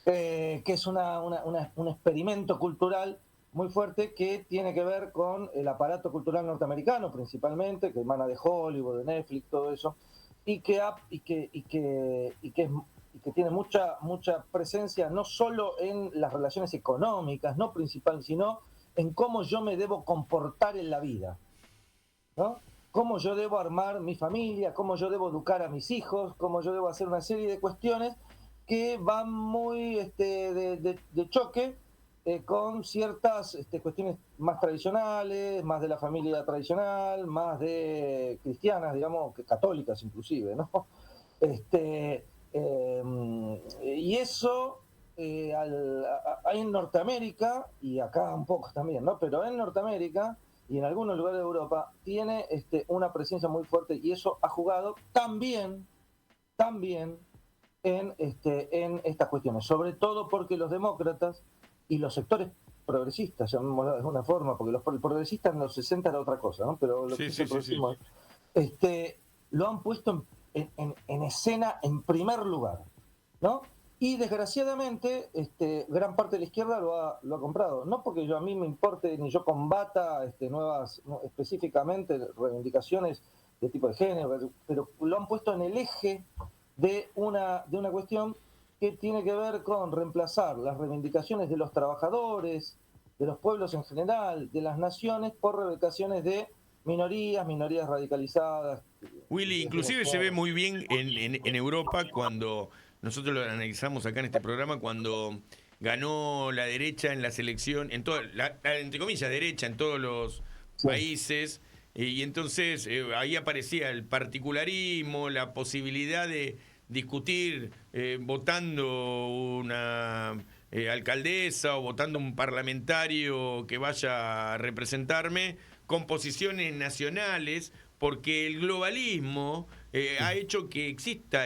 Que es un experimento cultural muy fuerte que tiene que ver con el aparato cultural norteamericano principalmente, que emana de Hollywood, de Netflix, todo eso, y que tiene mucha presencia no solo en las relaciones económicas, no principal, sino en cómo yo me debo comportar en la vida, ¿no? Cómo yo debo armar mi familia, cómo yo debo educar a mis hijos, cómo yo debo hacer una serie de cuestiones que van muy de choque con ciertas cuestiones más tradicionales, más de la familia tradicional, más de cristianas, digamos, que católicas inclusive, ¿no? Y eso hay en Norteamérica, y acá un poco también, ¿no? Pero en Norteamérica y en algunos lugares de Europa tiene una presencia muy fuerte, y eso ha jugado también en estas cuestiones, sobre todo porque los demócratas y los sectores progresistas, llamémoslo de alguna forma, porque los progresistas en los 60 era otra cosa, ¿no? Pero lo que es el progresismo, lo han puesto en escena en primer lugar, ¿no? Y desgraciadamente gran parte de la izquierda lo ha comprado, no porque a mí me importe ni yo combata nuevas, específicamente reivindicaciones de tipo de género, pero lo han puesto en el eje de una cuestión que tiene que ver con reemplazar las reivindicaciones de los trabajadores, de los pueblos en general, de las naciones, por reivindicaciones de minorías radicalizadas. Willy, inclusive se ve muy bien en Europa cuando nosotros lo analizamos acá en este programa, cuando ganó la derecha en la selección, en toda entre comillas derecha en todos los países, y entonces ahí aparecía el particularismo, la posibilidad de discutir votando una alcaldesa o votando un parlamentario que vaya a representarme con posiciones nacionales, porque el globalismo ha hecho que exista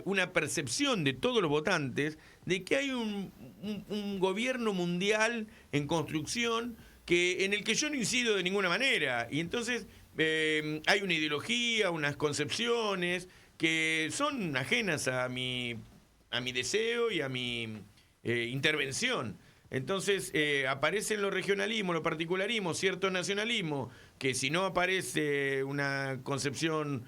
una percepción de todos los votantes de que hay un gobierno mundial en construcción en el que yo no incido de ninguna manera. Y entonces hay una ideología, unas concepciones que son ajenas a mi deseo y a mi intervención. Entonces aparecen los regionalismos, los particularismos, cierto nacionalismo, que si no aparece una concepción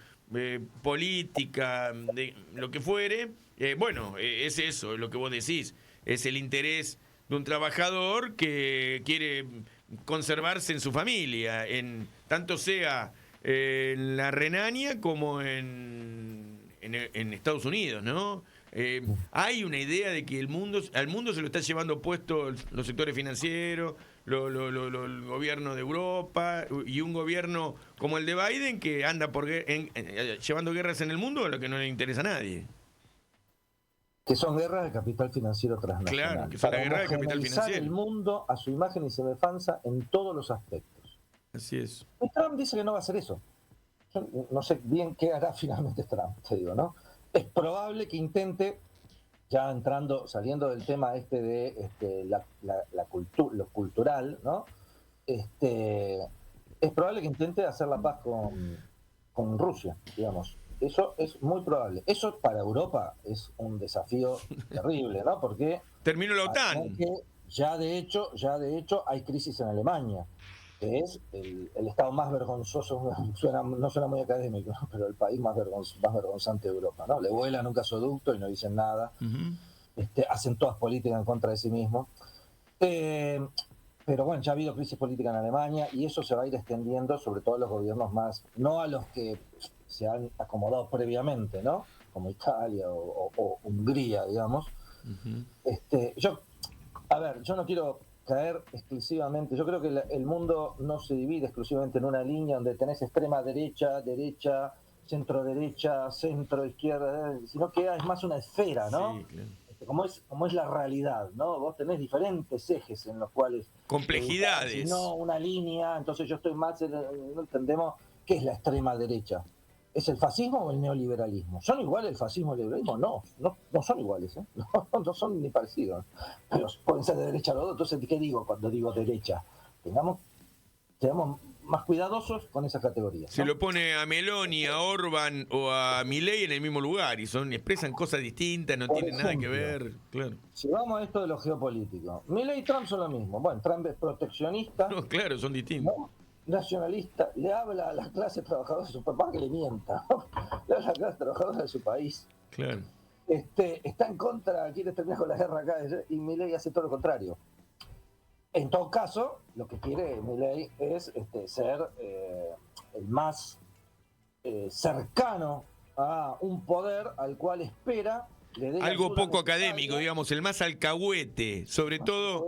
política, de lo que fuere, es eso, es lo que vos decís, es el interés de un trabajador que quiere conservarse en su familia, tanto sea en la Renania como en Estados Unidos, ¿no? Hay una idea de que al mundo se lo está llevando puesto los sectores financieros, el gobierno de Europa y un gobierno como el de Biden que anda llevando guerras en el mundo, a lo que no le interesa a nadie. Que son guerras de capital financiero transnacional. Claro, que son la guerra de capital financiero. El mundo a su imagen y semejanza en todos los aspectos. Así es. Y Trump dice que no va a hacer eso. Yo no sé bien qué hará finalmente Trump, te digo, ¿no? Es probable que intente, ya saliendo del tema de lo cultural, ¿no? Es probable que intente hacer la paz con Rusia, digamos. Eso es muy probable. Eso para Europa es un desafío terrible, ¿no? Porque terminó la OTAN. Ya de hecho hay crisis en Alemania, que es el estado más vergonzoso, no suena muy académico, ¿no? Pero el país más vergonzante de Europa, ¿no? Le vuelan un gasoducto y no dicen nada. Uh-huh. Hacen todas políticas en contra de sí mismos. Pero bueno, ya ha habido crisis política en Alemania y eso se va a ir extendiendo sobre todo a los gobiernos más, no a los que se han acomodado previamente, ¿no? Como Italia o Hungría, digamos. Uh-huh. Yo no quiero caer exclusivamente, yo creo que el mundo no se divide exclusivamente en una línea donde tenés extrema derecha, centro derecha, centro izquierda, sino que es más una esfera, ¿no? Sí, claro. Como es la realidad, ¿no? Vos tenés diferentes ejes en los cuales... complejidades. No una línea, entonces yo estoy más... No entendemos qué es la extrema derecha. ¿Es el fascismo o el neoliberalismo? ¿Son iguales el fascismo y el liberalismo? No son iguales, ¿eh? No son ni parecidos. Pero pueden ser de derecha los dos. Entonces, ¿qué digo cuando digo derecha? Seamos más cuidadosos con esas categorías, ¿no? Se lo pone a Meloni, a Orban o a Milei en el mismo lugar y expresan cosas distintas, no tienen nada que ver. Claro. Si vamos a esto de lo geopolítico, Milei y Trump son lo mismo. Bueno, Trump es proteccionista, No, claro, son distintos. ¿no? Nacionalista, le habla a la clase trabajadora de su país, que le mienta, le habla a la clase trabajadora de su país. Claro. Está en contra, quiere terminar con la guerra acá, y Milei hace todo lo contrario. En todo caso, lo que quiere Milei es ser el más cercano a un poder al cual espera le dé Algo ayuda poco necesaria. académico, digamos, el más alcahuete, sobre todo,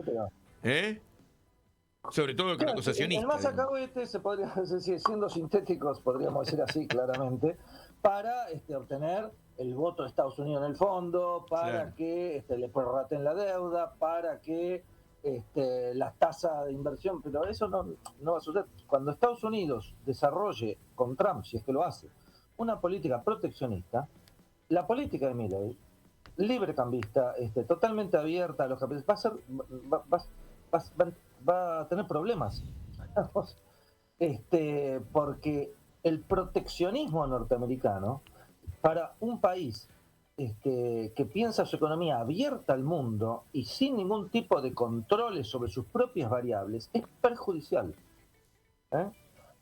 sobre todo con la Claro, cosa sionista. el más digamos. alcahuete, se podría decir, siendo sintéticos, podríamos decir así claramente, para obtener el voto de Estados Unidos en el fondo, para Claro. que le prorraten la deuda, para que las tasas de inversión, pero eso no va a suceder. Cuando Estados Unidos desarrolle con Trump, si es que lo hace, una política proteccionista, la política de Milley, librecambista, totalmente abierta a los capitales, va a tener problemas. Porque el proteccionismo norteamericano, para un país que piensa su economía abierta al mundo y sin ningún tipo de controles sobre sus propias variables, es perjudicial.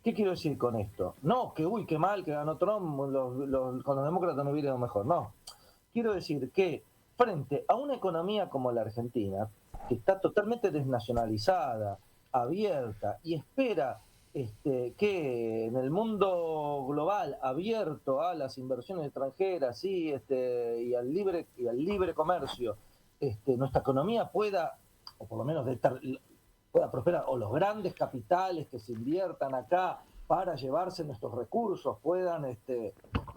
¿Qué quiero decir con esto? No, qué mal que ganó Trump, con los demócratas no hubiera ido mejor. No. Quiero decir que frente a una economía como la Argentina, que está totalmente desnacionalizada, abierta, y espera que en el mundo global abierto a las inversiones extranjeras y al libre comercio, nuestra economía pueda, o por lo menos pueda prosperar, o los grandes capitales que se inviertan acá para llevarse nuestros recursos puedan,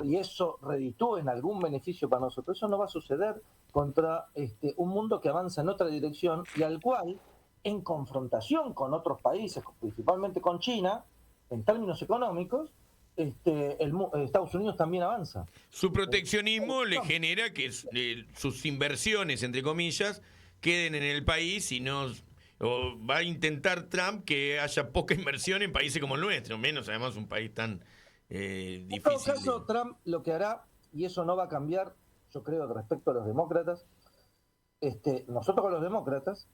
y eso reditúe en algún beneficio para nosotros. Eso no va a suceder contra un mundo que avanza en otra dirección y al cual, en confrontación con otros países, principalmente con China, en términos económicos, Estados Unidos también avanza. Su proteccionismo le genera que sus inversiones, entre comillas, queden en el país y no... O va a intentar Trump que haya poca inversión en países como el nuestro, menos además un país tan difícil. En todo caso, Trump lo que hará, y eso no va a cambiar, yo creo, respecto a los demócratas, nosotros con los demócratas,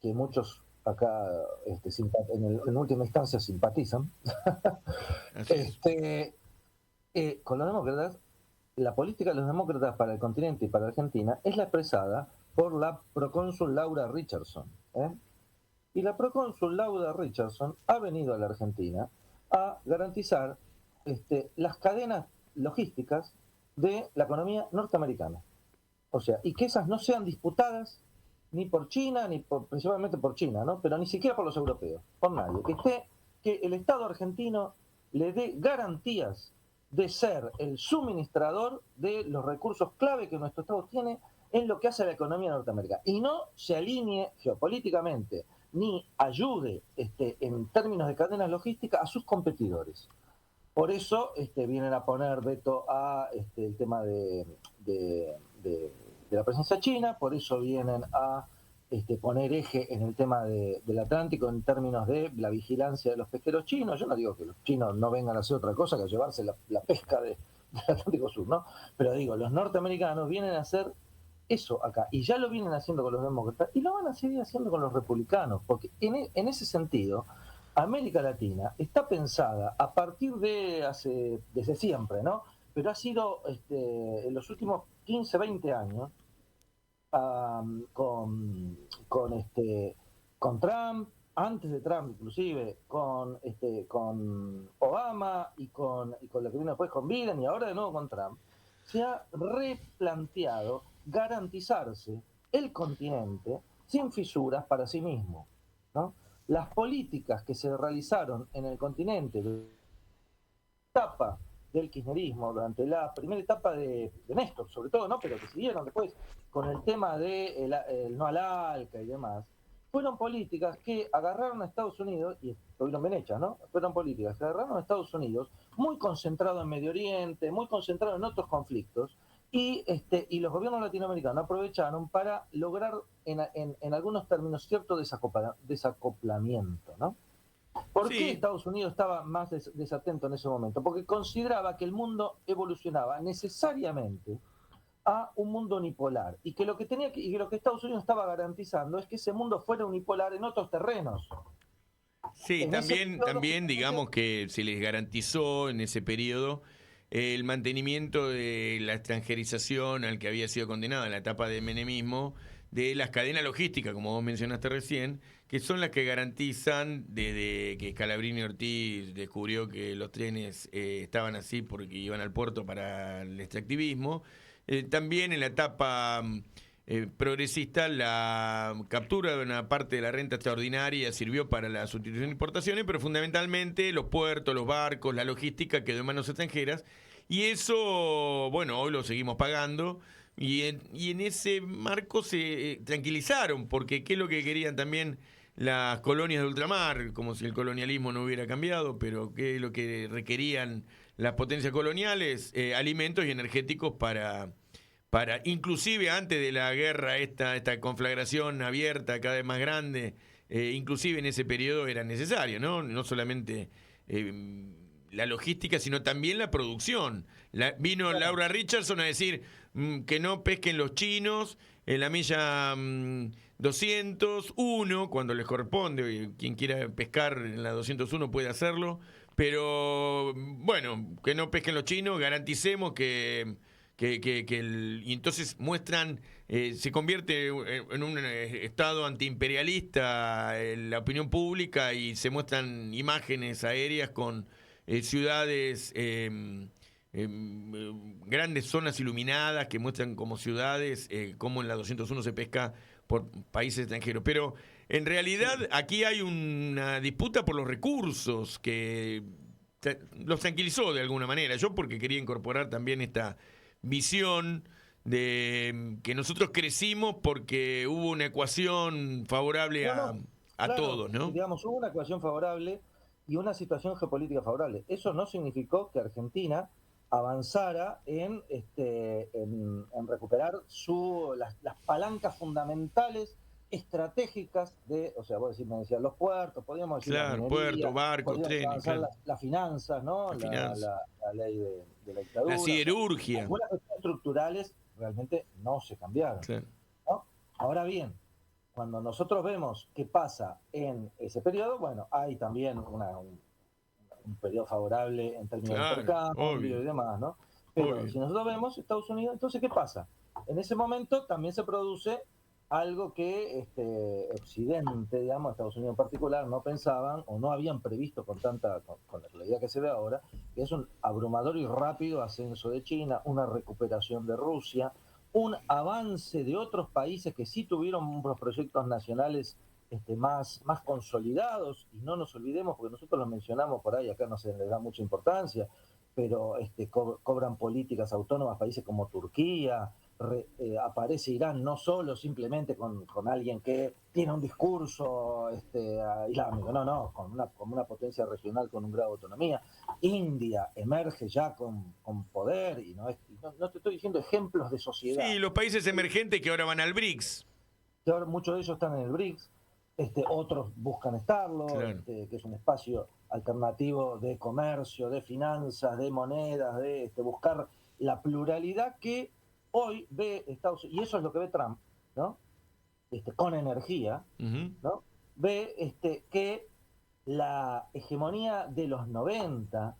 que muchos acá en última instancia simpatizan, con los demócratas, la política de los demócratas para el continente y para Argentina es la expresada por la procónsul Laura Richardson. Y la procónsul Laura Richardson ha venido a la Argentina a garantizar las cadenas logísticas de la economía norteamericana. O sea, y que esas no sean disputadas ni por China, principalmente por China, ¿no? Pero ni siquiera por los europeos, por nadie. Que el Estado argentino le dé garantías de ser el suministrador de los recursos clave que nuestro Estado tiene en lo que hace a la economía norteamericana. Y no se alinee geopolíticamente ni ayude en términos de cadenas logísticas a sus competidores. Por eso vienen a poner veto a el tema de la presencia china, por eso vienen a poner eje en el tema del Atlántico en términos de la vigilancia de los pesqueros chinos. Yo no digo que los chinos no vengan a hacer otra cosa que a llevarse la pesca del Atlántico Sur, ¿no? Pero digo, los norteamericanos vienen a hacer eso acá, y ya lo vienen haciendo con los demócratas, y lo van a seguir haciendo con los republicanos, porque en ese sentido, América Latina está pensada a partir desde siempre, ¿no? Pero ha sido en los últimos 15, 20 años, con Trump, antes de Trump inclusive, con Obama y con lo que vino después con Biden y ahora de nuevo con Trump, se ha replanteado garantizarse el continente sin fisuras para sí mismo, ¿no? Las políticas que se realizaron en el continente durante la etapa del kirchnerismo, durante la primera etapa de Néstor, sobre todo, ¿no? Pero que siguieron después con el tema de el no al ALCA y demás, fueron políticas que agarraron a Estados Unidos y estuvieron bien hechas, ¿no? Fueron políticas que agarraron a Estados Unidos, muy concentrado en Medio Oriente, muy concentrado en otros conflictos, y los gobiernos latinoamericanos aprovecharon para lograr en algunos términos cierto desacoplamiento, ¿no? ¿Por qué Estados Unidos estaba más desatento en ese momento? Porque consideraba que el mundo evolucionaba necesariamente a un mundo unipolar y que lo que Estados Unidos estaba garantizando es que ese mundo fuera unipolar en otros terrenos. Sí, también digamos que se les garantizó en ese periodo el mantenimiento de la extranjerización al que había sido condenado en la etapa del menemismo, de las cadenas logísticas, como vos mencionaste recién, que son las que garantizan, desde que Scalabrini Ortiz descubrió que los trenes estaban así porque iban al puerto para el extractivismo, también en la etapa progresista, la captura de una parte de la renta extraordinaria sirvió para la sustitución de importaciones, pero fundamentalmente los puertos, los barcos, la logística quedó en manos extranjeras, y eso, bueno, hoy lo seguimos pagando, y en ese marco se tranquilizaron, porque ¿qué es lo que querían también las colonias de ultramar? Como si el colonialismo no hubiera cambiado, pero ¿qué es lo que requerían las potencias coloniales? Alimentos y energéticos para inclusive antes de la guerra, esta conflagración abierta cada vez más grande, inclusive en ese periodo era necesario, no solamente la logística, sino también la producción. Vino Laura Richardson a decir que no pesquen los chinos en la milla 201, cuando les corresponde, quien quiera pescar en la 201 puede hacerlo, pero bueno, que no pesquen los chinos, garanticemos y entonces muestran, se convierte en un estado antiimperialista la opinión pública, y se muestran imágenes aéreas con ciudades, grandes zonas iluminadas que muestran como ciudades, como en la 201 se pesca por países extranjeros. Pero en realidad aquí hay una disputa por los recursos que los tranquilizó de alguna manera. Yo porque quería incorporar también esta visión de que nosotros crecimos porque hubo una ecuación favorable a claro, todos, ¿no? Digamos, hubo una ecuación favorable y una situación geopolítica favorable. Eso no significó que Argentina avanzara en recuperar las palancas fundamentales estratégicas o sea, vos me decías los puertos, podríamos decir claro, puertos, barcos, trenes, avanzar claro. las finanzas, ¿no? La ley de la dictadura. La siderurgia. Algunas cuestiones estructurales realmente no se cambiaron. Claro. ¿No? Ahora bien, cuando nosotros vemos qué pasa en ese periodo, bueno, hay también un periodo favorable en términos de intercambio y demás, ¿no? Pero si nosotros vemos Estados Unidos, entonces, ¿qué pasa? En ese momento también se produce algo que Occidente, digamos, Estados Unidos en particular, no pensaban o no habían previsto con la realidad que se ve ahora, que es un abrumador y rápido ascenso de China, una recuperación de Rusia, un avance de otros países que sí tuvieron unos proyectos nacionales más consolidados, y no nos olvidemos, porque nosotros lo mencionamos por ahí, acá no se le da mucha importancia, pero cobran políticas autónomas países como Turquía. Aparece Irán no solo simplemente con alguien que tiene un discurso islámico, no, con una potencia regional con un grado de autonomía. India emerge ya con poder, y no te estoy diciendo ejemplos de sociedad. Sí, los países emergentes que ahora van al BRICS. Que ahora muchos de ellos están en el BRICS, otros buscan estarlo, claro. Que es un espacio alternativo de comercio, de finanzas, de monedas, de buscar la pluralidad que hoy ve Estados Unidos, y eso es lo que ve Trump, ¿no? Con energía, ¿no? Ve que la hegemonía de los 90,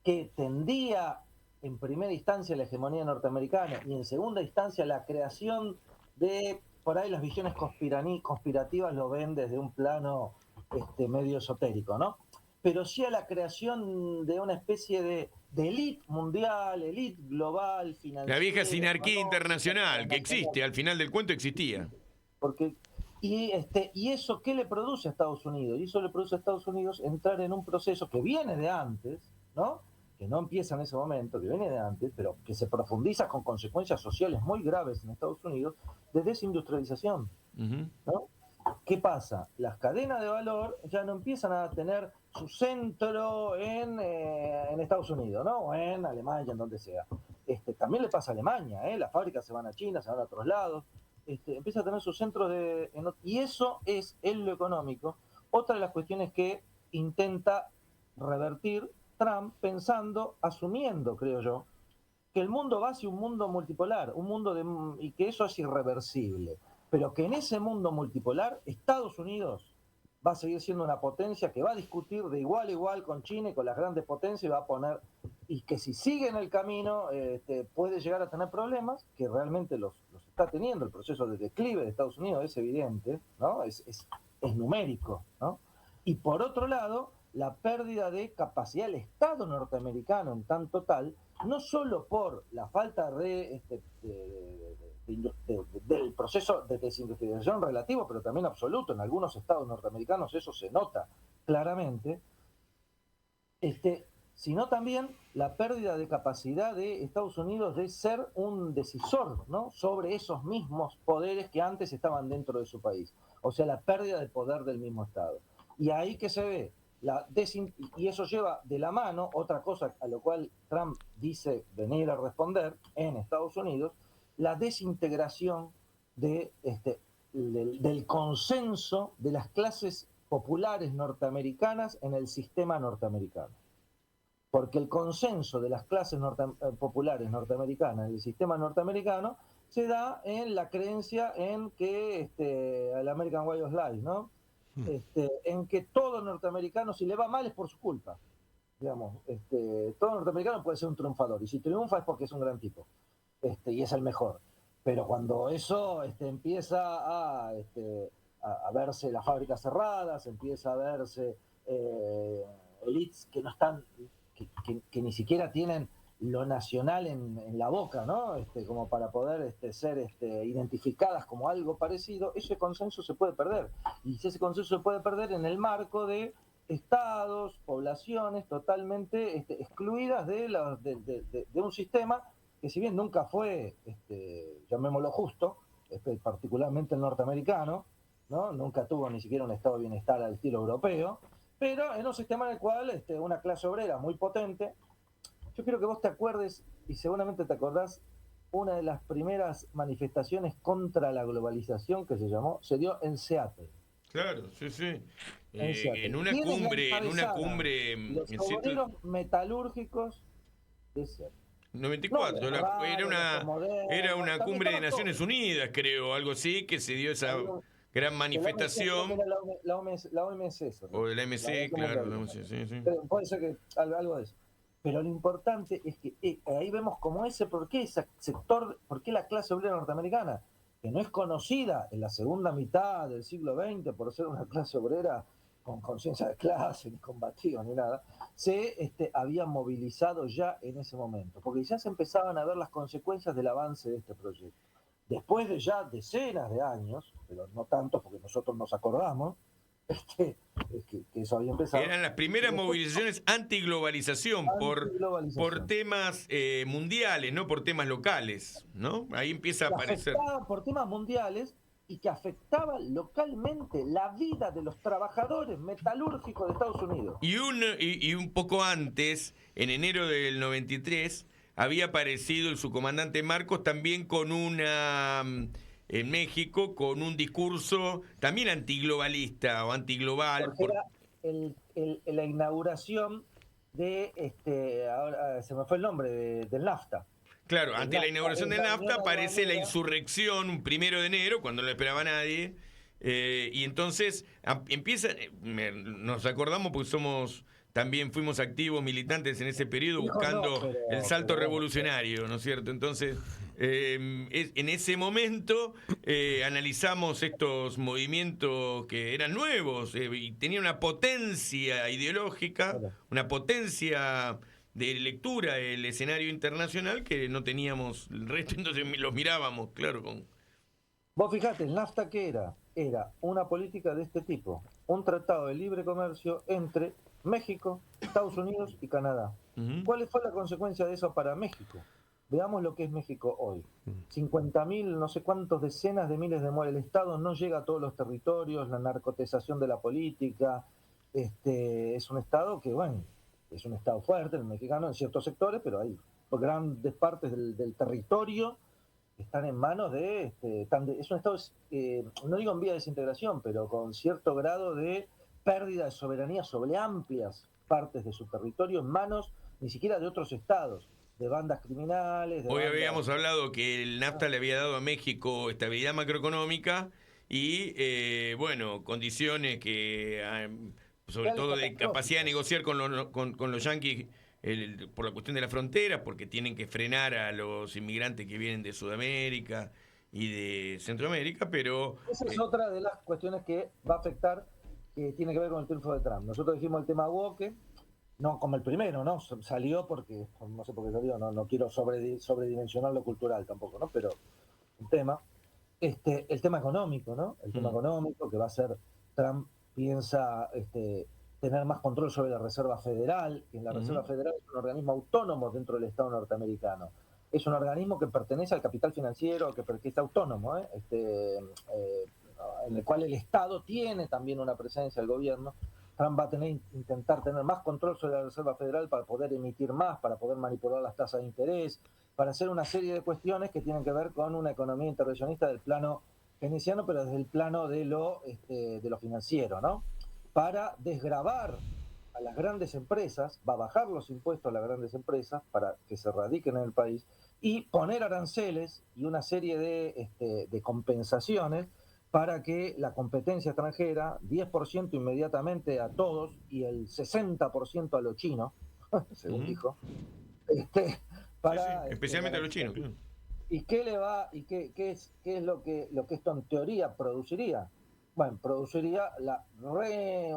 que tendía en primera instancia la hegemonía norteamericana y en segunda instancia la creación de, por ahí las visiones conspirativas lo ven desde un plano medio esotérico, ¿no? Pero sí a la creación de una especie de élite mundial, élite global, financiera. La vieja sinarquía internacional, que existe, al final del cuento existía. Y eso, ¿qué le produce a Estados Unidos? Y eso le produce a Estados Unidos entrar en un proceso que viene de antes, ¿no? Que no empieza en ese momento, que viene de antes, pero que se profundiza con consecuencias sociales muy graves en Estados Unidos, de desindustrialización, ¿no? ¿qué pasa? Las cadenas de valor ya no empiezan a tener su centro en Estados Unidos, ¿no? O en Alemania, en donde sea. También le pasa a Alemania, ¿eh? Las fábricas se van a China, se van a otros lados. Empieza a tener sus centros y eso es en lo económico. Otra de las cuestiones que intenta revertir Trump pensando, asumiendo, creo yo, que el mundo va hacia un mundo multipolar, y que eso es irreversible, pero que en ese mundo multipolar Estados Unidos va a seguir siendo una potencia que va a discutir de igual a igual con China y con las grandes potencias y va a poner, y que si sigue en el camino puede llegar a tener problemas, que realmente los está teniendo. El proceso de declive de Estados Unidos es evidente, ¿no? Es numérico, ¿no? Y por otro lado, la pérdida de capacidad del Estado norteamericano en tanto tal, no solo por la falta del proceso de desindustrialización relativo, pero también absoluto, en algunos estados norteamericanos eso se nota claramente, sino también la pérdida de capacidad de Estados Unidos de ser un decisor, ¿no?, sobre esos mismos poderes que antes estaban dentro de su país. O sea, la pérdida de poder del mismo Estado. Y ahí que se ve, y eso lleva de la mano otra cosa a lo cual Trump dice venir a responder en Estados Unidos, la desintegración del consenso de las clases populares norteamericanas en el sistema norteamericano. Porque el consenso de las clases populares norteamericanas en el sistema norteamericano se da en la creencia en que el American Way of Life, ¿no? En que todo norteamericano, si le va mal es por su culpa, digamos. Todo norteamericano puede ser un triunfador, y si triunfa es porque es un gran tipo, y es el mejor. Pero cuando eso empieza a verse las fábricas cerradas, empieza a verse elites que no están, que ni siquiera tienen lo nacional en la boca, ¿no? Como para poder ser identificadas como algo parecido, ese consenso se puede perder. Y ese consenso se puede perder en el marco de estados, poblaciones totalmente excluidas de un sistema que, si bien nunca fue, llamémoslo justo, particularmente el norteamericano, ¿no? Nunca tuvo ni siquiera un estado de bienestar al estilo europeo, pero en un sistema en el cual una clase obrera muy potente. Yo quiero que vos te acuerdes, y seguramente te acordás, una de las primeras manifestaciones contra la globalización que se dio en Seattle. Claro, sí, sí. En una ¿Quiénes la cumbre, los obreros metalúrgicos de Seattle. 94, era una cumbre de Naciones Unidas, creo, algo así, que se dio esa gran manifestación. La OMS, eso, ¿no? O de la MC, claro, la OMC, sí, sí. Pero puede ser que algo de eso. Pero lo importante es que ahí vemos cómo por qué ese sector, por qué la clase obrera norteamericana, que no es conocida en la segunda mitad del siglo XX por ser una clase obrera con conciencia de clase, ni combativa, ni nada, se había movilizado ya en ese momento, porque ya se empezaban a ver las consecuencias del avance de este proyecto. Después de ya decenas de años, pero no tanto porque nosotros nos acordamos, que eso había empezado. Eran las primeras movilizaciones antiglobalización por temas mundiales, no por temas locales, ¿no? Ahí empieza a aparecer. Por temas mundiales y que afectaba localmente la vida de los trabajadores metalúrgicos de Estados Unidos. Y un poco antes, en enero del 93, había aparecido el subcomandante Marcos también con en México, con un discurso también antiglobalista o antiglobal. Porque era la inauguración de, ahora se me fue el nombre, del NAFTA. Claro, ante la inauguración del NAFTA aparece la insurrección un 1 de enero, cuando no lo esperaba nadie, y entonces empieza, nos acordamos porque también fuimos activos militantes en ese periodo buscando el salto revolucionario, ¿no es cierto? Entonces, en ese momento analizamos estos movimientos que eran nuevos y tenían una potencia ideológica, una potencia de lectura del escenario internacional que no teníamos el resto, entonces los mirábamos, claro. Vos fijate, el NAFTA, ¿qué era? Era una política de este tipo, un tratado de libre comercio entre México, Estados Unidos y Canadá. ¿Cuál fue la consecuencia de eso para México? Veamos lo que es México hoy. 50.000, no sé cuántos decenas de miles de muertes. El Estado no llega a todos los territorios, la narcotización de la política. Es un Estado que, bueno, es un Estado fuerte, el mexicano, en ciertos sectores, pero hay grandes partes del territorio que están en manos de... es un Estado, no digo en vía de desintegración, pero con cierto grado de pérdida de soberanía sobre amplias partes de su territorio en manos ni siquiera de otros estados, de bandas criminales. Hoy habíamos hablado que el NAFTA le había dado a México estabilidad macroeconómica y, bueno, condiciones que, sobre todo de capacidad de negociar con los yanquis por la cuestión de la frontera, porque tienen que frenar a los inmigrantes que vienen de Sudamérica y de Centroamérica, pero... Esa es otra de las cuestiones que va a afectar, que tiene que ver con el triunfo de Trump. Nosotros dijimos el tema woke, no como el primero, ¿no? Salió porque, no sé por qué salió, no quiero sobredimensionar lo cultural tampoco, ¿no? Pero un tema. El tema económico, ¿no? El tema económico que va a ser, Trump piensa tener más control sobre la Reserva Federal, que en la Reserva Federal es un organismo autónomo dentro del Estado norteamericano. Es un organismo que pertenece al capital financiero, que es autónomo, en el cual el Estado tiene también una presencia, el gobierno. Trump va a intentar tener más control sobre la Reserva Federal para poder emitir más, para poder manipular las tasas de interés, para hacer una serie de cuestiones que tienen que ver con una economía intervencionista del plano keynesiano, pero desde el plano de lo financiero, ¿no? Para desgravar a las grandes empresas, va a bajar los impuestos a las grandes empresas para que se radiquen en el país y poner aranceles y una serie de compensaciones para que la competencia extranjera, 10% inmediatamente a todos y el 60% a los chinos, según dijo, para, especialmente a los chinos. Claro. ¿Y qué es lo que esto en teoría produciría? Bueno, produciría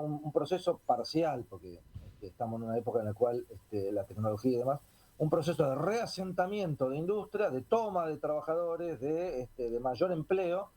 un proceso parcial, porque estamos en una época en la cual la tecnología y demás, un proceso de reasentamiento de industria, de toma de trabajadores, de mayor empleo,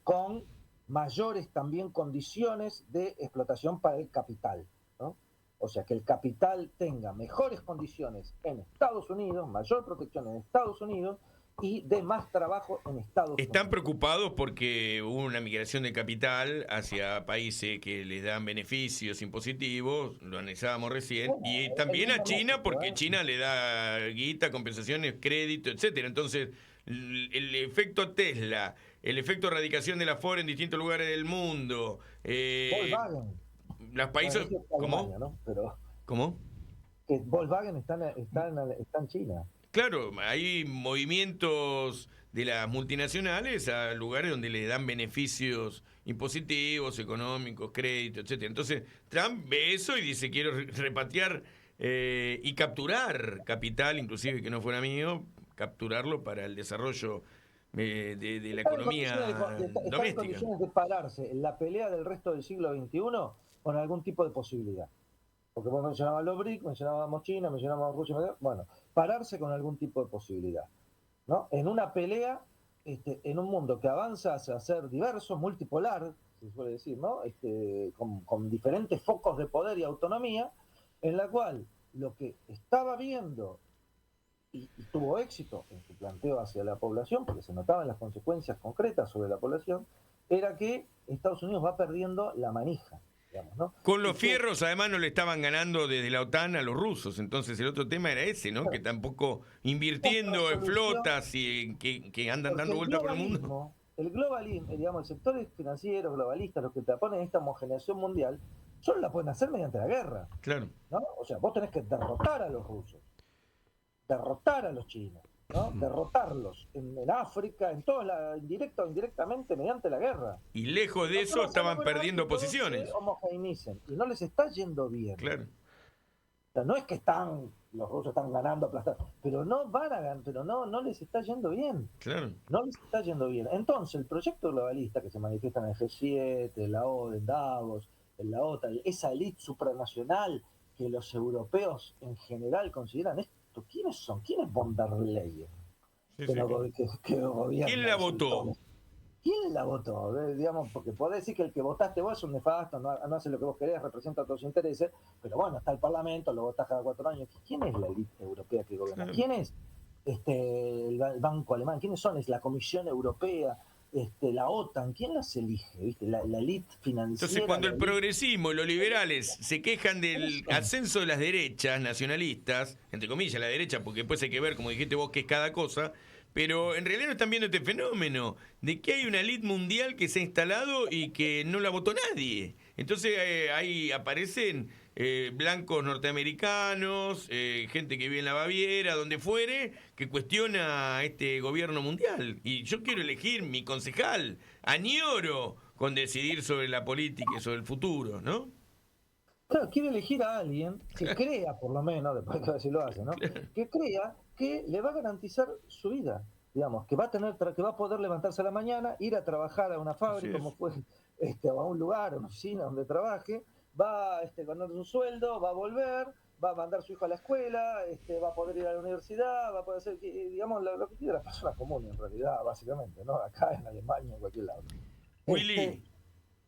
con mayores también condiciones de explotación para el capital, ¿no? O sea, que el capital tenga mejores condiciones en Estados Unidos, mayor protección en Estados Unidos y de más trabajo en Estados Unidos. Están preocupados porque hubo una migración de capital hacia países que les dan beneficios impositivos, lo analizábamos recién, y también a China porque China le da guita, compensaciones, crédito, etcétera. Entonces, el efecto Tesla, el efecto radicación de la Ford en distintos lugares del mundo, Volkswagen. Los países... Bueno, ¿Cómo? Alemania, ¿no? Pero ¿Cómo? que Volkswagen está en China. Claro, hay movimientos de las multinacionales a lugares donde le dan beneficios impositivos, económicos, crédito, etcétera. Entonces, Trump ve eso y dice, quiero repatriar y capturar capital, inclusive que no fuera mío, capturarlo para el desarrollo de la economía Está en doméstica. condiciones de pararse en la pelea del resto del siglo XXI con algún tipo de posibilidad. Porque vos mencionabas los BRIC, mencionábamos China, mencionábamos Rusia, bueno, pararse con algún tipo de posibilidad, ¿no? En una pelea, en un mundo que avanza hacia ser diverso, multipolar, se suele decir, ¿no? Con diferentes focos de poder y autonomía, en la cual lo que estaba viendo y tuvo éxito en su planteo hacia la población, porque se notaban las consecuencias concretas sobre la población, era que Estados Unidos va perdiendo la manija. Digamos, ¿no? Con los fierros, además, no le estaban ganando desde la OTAN a los rusos. Entonces, el otro tema era ese, ¿no? Que tampoco invirtiendo en flotas y que andan dando vueltas por el mundo. El globalismo, digamos, el sector financiero globalista, los que te ponen esta homogeneización mundial, solo la pueden hacer mediante la guerra. Claro. ¿No? O sea, vos tenés que derrotar a los rusos, derrotar a los chinos, ¿no? Derrotarlos en África, en todos, indirecto o indirectamente, mediante la guerra. Y lejos de eso estaban perdiendo posiciones. Homogeneicen, y no les está yendo bien. Claro. O sea, no es que los rusos están ganando aplastados, pero no van a ganar, pero no les está yendo bien. Claro. No les está yendo bien. Entonces, el proyecto globalista que se manifiesta en el G7, en la ONU, en Davos, en la OTAN, esa élite supranacional que los europeos en general consideran esto, ¿quiénes son? ¿Quién es von der Leyen? Sí, que gobierna. ¿Quién la votó? ¿Quién la votó? Digamos, porque podés decir que el que votaste vos es un nefasto, no hace lo que vos querés, representa tus intereses, pero bueno, está el Parlamento, lo votás cada 4 años. ¿Quién es la élite europea que gobierna? ¿Quién es? el Banco Alemán, ¿quiénes son? Es la Comisión Europea, la OTAN, ¿quién las elige? ¿Viste? La elite financiera. Entonces, cuando el progresismo y los liberales se quejan del ascenso de las derechas nacionalistas, entre comillas la derecha, porque después hay que ver, como dijiste vos, qué es cada cosa, pero en realidad no están viendo este fenómeno de que hay una elite mundial que se ha instalado y que no la votó nadie. Entonces ahí aparecen blancos norteamericanos, gente que vive en la Baviera, donde fuere, que cuestiona este gobierno mundial. Y yo quiero elegir mi concejal, añoro con decidir sobre la política y sobre el futuro, ¿no? Claro, quiere elegir a alguien que crea, por lo menos, después que si lo hace, ¿no? Que crea que le va a garantizar su vida, digamos, que va a tener, que va a poder levantarse a la mañana, ir a trabajar a una fábrica, como fue, o a un lugar, a una oficina donde trabaje, va a ganar un sueldo, va a volver, va a mandar a su hijo a la escuela, va a poder ir a la universidad, va a poder hacer, digamos, lo que quiere la persona común en realidad, básicamente, ¿no? Acá en Alemania, en cualquier lado. Willy,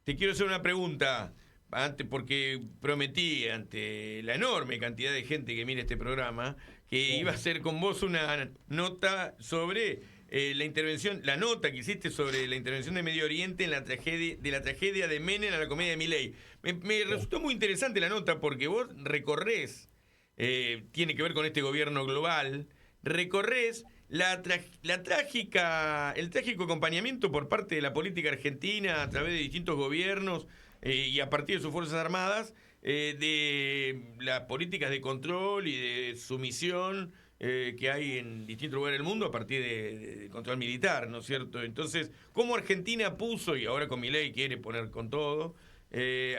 te quiero hacer una pregunta. Antes, porque prometí ante la enorme cantidad de gente que mira este programa que iba a hacer con vos una nota sobre la nota que hiciste sobre la intervención de Medio Oriente en la tragedia de Menem a la comedia de Milei. Me resultó muy interesante la nota porque vos recorrés, tiene que ver con este gobierno global, recorrés el trágico acompañamiento por parte de la política argentina a través de distintos gobiernos y a partir de sus Fuerzas Armadas, de las políticas de control y de sumisión que hay en distintos lugares del mundo a partir de control militar, ¿no es cierto? Entonces, ¿cómo Argentina puso, y ahora con Milei quiere poner con todo,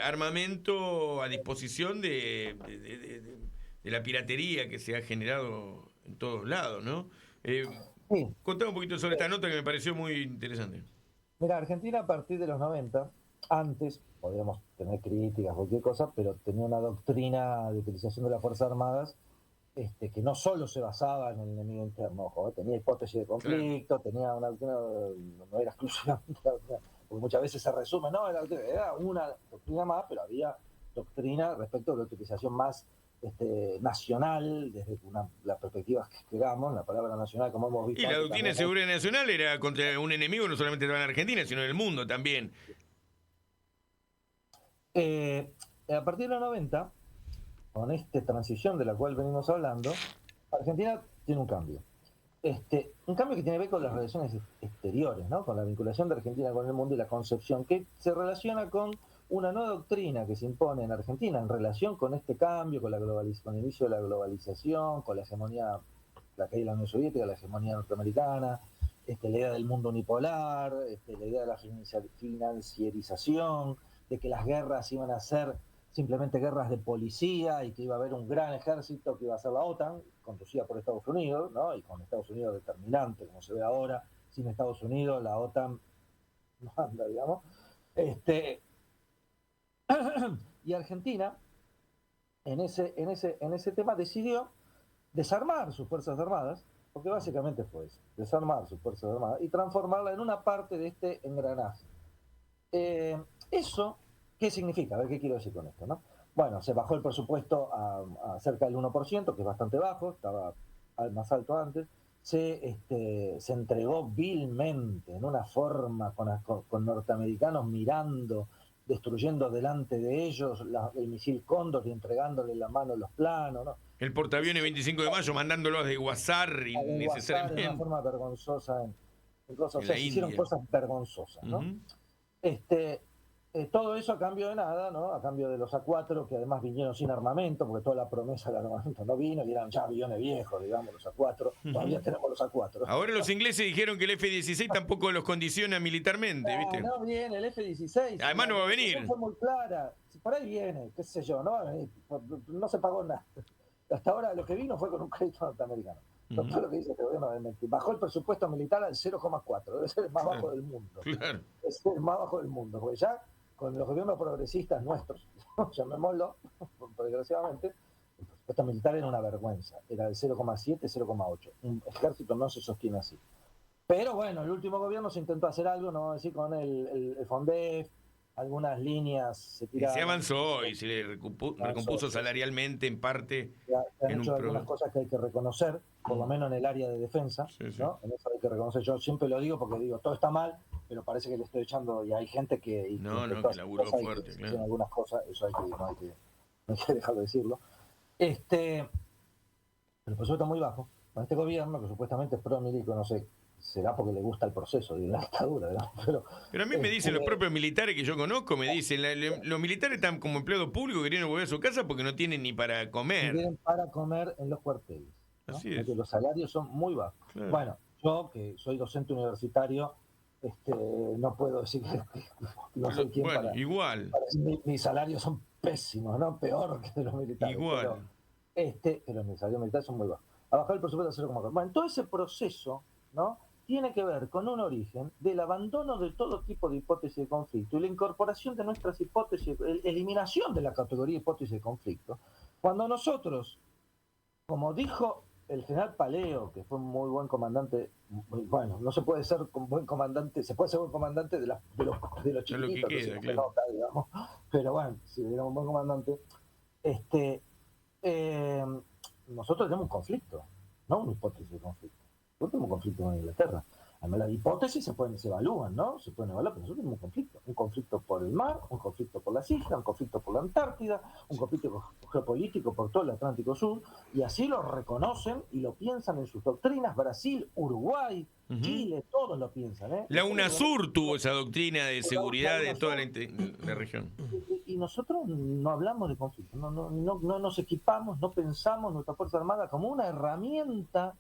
armamento a disposición de la piratería que se ha generado en todos lados, ¿no? Sí. Contame un poquito sobre esta nota que me pareció muy interesante. Mira, Argentina a partir de los 90, antes, podríamos tener críticas, cualquier cosa, pero tenía una doctrina de utilización de las Fuerzas Armadas que no solo se basaba en el enemigo interno, ojo, tenía hipótesis de conflicto, tenía una doctrina, no era exclusivamente, porque muchas veces se resume, no, era una doctrina más, pero había doctrina respecto a la utilización más nacional, desde la perspectiva que queramos, la palabra nacional, como hemos visto. Y la doctrina de seguridad nacional era contra un enemigo no solamente en Argentina, sino en el mundo también. A partir de los 90, con esta transición de la cual venimos hablando, Argentina tiene un cambio. Un cambio que tiene que ver con las relaciones exteriores, ¿no? Con la vinculación de Argentina con el mundo y la concepción, que se relaciona con una nueva doctrina que se impone en Argentina en relación con este cambio, con el inicio de la globalización, con la hegemonía, la caída de la Unión Soviética, la hegemonía norteamericana, la idea del mundo unipolar, la idea de la financiarización, de que las guerras iban a ser simplemente guerras de policía y que iba a haber un gran ejército que iba a ser la OTAN, conducida por Estados Unidos, ¿no? Y con Estados Unidos determinante, como se ve ahora. Sin Estados Unidos la OTAN no anda, digamos. Y Argentina, en ese tema, decidió desarmar sus Fuerzas Armadas, porque básicamente fue eso, desarmar sus Fuerzas Armadas y transformarla en una parte de este engranaje. ¿Eso qué significa? A ver qué quiero decir con esto, ¿no? Bueno, se bajó el presupuesto a cerca del 1%, que es bastante bajo, estaba más alto antes. Se entregó vilmente, en una forma, con norteamericanos mirando, destruyendo delante de ellos el misil Cóndor y entregándole en la mano los planos, ¿no? El portaaviones 25 de mayo mandándolos de WhatsApp innecesariamente. De una forma vergonzosa. O sea, se hicieron cosas vergonzosas, ¿no? Todo eso a cambio de nada, ¿no? A cambio de los A4, que además vinieron sin armamento, porque toda la promesa del armamento no vino, y eran ya aviones viejos, digamos, los A4. Todavía tenemos los A4. Ahora los ingleses dijeron que el F-16 tampoco los condiciona militarmente, ¿viste? No viene el F-16. Además no va a venir. Fue muy clara. Si por ahí viene, qué sé yo, no va a venir. No se pagó nada. Hasta ahora lo que vino fue con un crédito norteamericano. Todo lo que dice este gobierno es mentir. Bajó el presupuesto militar al 0,4. Debe ser el más bajo del mundo. Claro. Es el más bajo del mundo. Porque ya con los gobiernos progresistas nuestros, llamémoslo, desgraciadamente, el presupuesto militar era una vergüenza. Era del 0,7, 0,8. Un ejército no se sostiene así. Pero bueno, el último gobierno se intentó hacer algo, no vamos a decir, con el FONDEF, algunas líneas se Y tiraron. se avanzó y se le recompuso salarialmente en parte Se han en hecho un algunas cosas que hay que reconocer, por lo menos en el área de defensa, Sí, sí. ¿no? En eso hay que reconocer. Yo siempre lo digo porque digo, todo está mal, pero parece que le estoy echando, y hay gente que No, intentó que hacer laburó cosas y fuerte, que se claro. hicieron algunas cosas, eso no hay que dejar de decirlo. Pero el presupuesto está muy bajo. Con este gobierno, que supuestamente es pro-milico, no sé, será porque le gusta el proceso de la dictadura, ¿no? Pero a mí me dicen los propios militares que yo conozco, me dicen, los militares están como empleados públicos que quieren volver a su casa porque no tienen ni para comer. viven para comer en los cuarteles, ¿no? Así es. Porque los salarios son muy bajos. Claro. Bueno, yo que soy docente universitario, no puedo decir que no soy quien Bueno, para igual. decir, mis salarios son pésimos, ¿no? Peor que de los militares. Igual. Pero mis salarios militares son muy bajos. Ha bajado el presupuesto a 0,4. Bueno, todo ese proceso, ¿no? Tiene que ver con un origen del abandono de todo tipo de hipótesis de conflicto y la incorporación de nuestras hipótesis, eliminación de la categoría hipótesis de conflicto. Cuando nosotros, como dijo el general Paleo, que fue un muy buen comandante, bueno, no se puede ser buen comandante, se puede ser buen comandante de los chiquititos, que queda, se claro. nota, digamos, pero bueno, si era un buen comandante, nosotros tenemos un conflicto, no una hipótesis de conflicto. Nosotros tenemos un conflicto con Inglaterra. Además, las hipótesis se evalúan, ¿no? Se pueden evaluar, pero nosotros tenemos un conflicto. Un conflicto por el mar, un conflicto por las islas, un conflicto por la Antártida, un conflicto geopolítico por todo el Atlántico Sur, y así lo reconocen y lo piensan en sus doctrinas. Brasil, Uruguay, Chile, todos lo piensan, ¿eh? La UNASUR tuvo esa doctrina de seguridad de toda la región. Y nosotros no hablamos de conflicto, no nos equipamos, no pensamos nuestra Fuerza Armada como una herramienta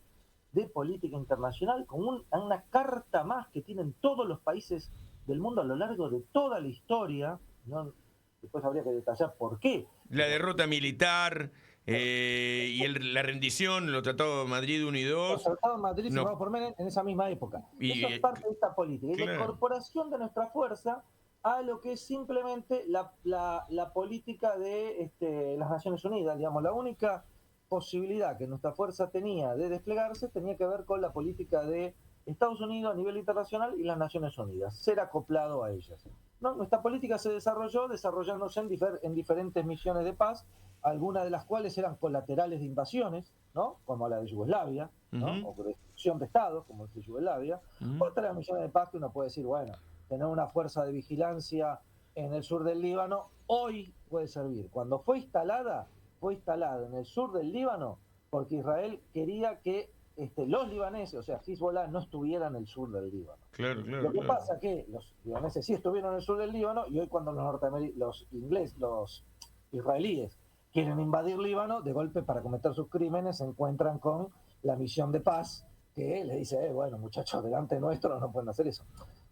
de política internacional, como una carta más que tienen todos los países del mundo a lo largo de toda la historia, ¿no? Después habría que detallar por qué. La derrota militar y la rendición, los tratados de Madrid 1 y 2. Los tratados de Madrid no, firmados por Menem en esa misma época. Y, eso es parte de esta política. Y claro. la incorporación de nuestra fuerza a lo que es simplemente la política de las Naciones Unidas. Digamos, la única posibilidad que nuestra fuerza tenía de desplegarse tenía que ver con la política de Estados Unidos a nivel internacional y las Naciones Unidas, ser acoplado a ellas. ¿No? Nuestra política se desarrolló desarrollándose en diferentes misiones de paz, algunas de las cuales eran colaterales de invasiones, ¿no? Como la de Yugoslavia, ¿no? O de destrucción de estados, como es de Yugoslavia. Otras misiones de paz que uno puede decir, bueno, tener una fuerza de vigilancia en el sur del Líbano hoy puede servir. Cuando fue instalada en el sur del Líbano porque Israel quería que los libaneses, o sea, Hezbollah, no estuvieran en el sur del Líbano. Claro, Lo que pasa es que los libaneses sí estuvieron en el sur del Líbano y hoy cuando los israelíes quieren invadir Líbano, de golpe para cometer sus crímenes se encuentran con la misión de paz que le dice, bueno, muchachos, delante nuestro no pueden hacer eso.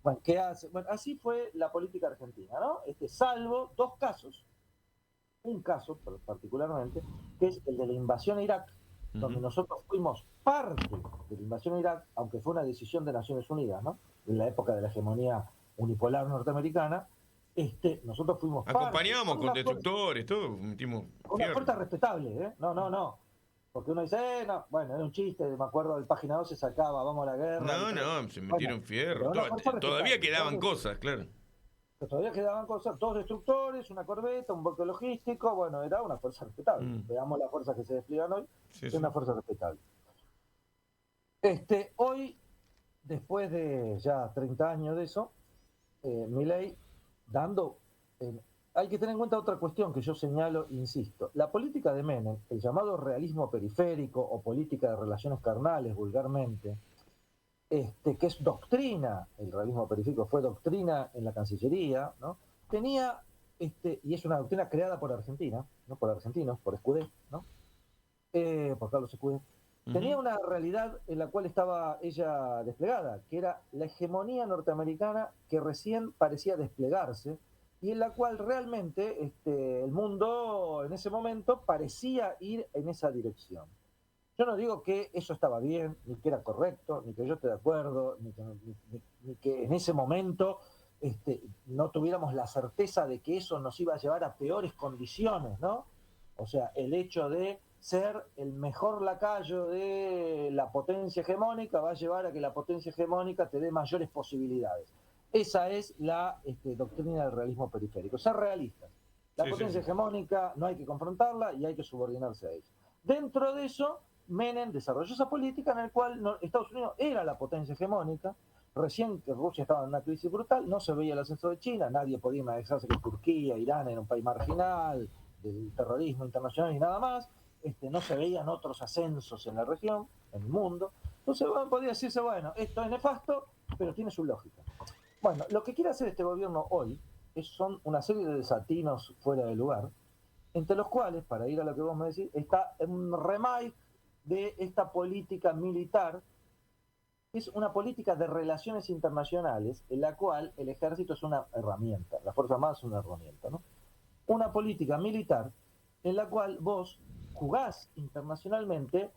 Bueno, ¿qué hace? Bueno, así fue la política argentina, ¿no? Salvo dos casos, un caso particularmente, que es el de la invasión a Irak, donde nosotros fuimos parte de la invasión a Irak, aunque fue una decisión de Naciones Unidas, ¿no? En la época de la hegemonía unipolar norteamericana, nosotros fuimos parte. Acompañamos con destructores, todo, metimos una fuerza respetable, ¿eh? No. Porque uno dice, no, bueno, era un chiste, me acuerdo del Página 12 sacaba, vamos a la guerra. No, se metieron fierro. Todavía quedaban cosas, claro. Todavía quedaban cosas, dos destructores, una corbeta, un buque logístico, bueno, era una fuerza respetable. Veamos las fuerzas que se despliegan hoy, es una fuerza respetable. Hoy, después de ya 30 años de eso, Milei dando... hay que tener en cuenta otra cuestión que yo señalo, insisto. La política de Menem, el llamado realismo periférico o política de relaciones carnales, vulgarmente, que es doctrina, el realismo periférico fue doctrina en la Cancillería, ¿no? Tenía, y es una doctrina creada por Argentina, ¿no? Por argentinos, por Escudé, ¿no? Por Carlos Escudé. Tenía una realidad en la cual estaba ella desplegada, que era la hegemonía norteamericana que recién parecía desplegarse, y en la cual realmente el mundo en ese momento parecía ir en esa dirección. Yo no digo que eso estaba bien, ni que era correcto, ni que yo esté de acuerdo, ni que en ese momento no tuviéramos la certeza de que eso nos iba a llevar a peores condiciones, ¿no? O sea, el hecho de ser el mejor lacayo de la potencia hegemónica va a llevar a que la potencia hegemónica te dé mayores posibilidades. Esa es la doctrina del realismo periférico, ser realistas. La potencia hegemónica no hay que confrontarla y hay que subordinarse a ella. Dentro de eso, Menem desarrolló esa política en la cual Estados Unidos era la potencia hegemónica. Recién que Rusia estaba en una crisis brutal, no se veía el ascenso de China, nadie podía imaginarse que Turquía, Irán era un país marginal, del terrorismo internacional y nada más. No se veían otros ascensos en la región, en el mundo. Entonces, bueno, podía decirse, bueno, esto es nefasto, pero tiene su lógica. Bueno, lo que quiere hacer este gobierno hoy son una serie de desatinos fuera de lugar, entre los cuales, para ir a lo que vos me decís, está un remake de esta política militar, que es una política de relaciones internacionales, en la cual el ejército es una herramienta, la Fuerza Armada es una herramienta, ¿no? Una política militar en la cual vos jugás internacionalmente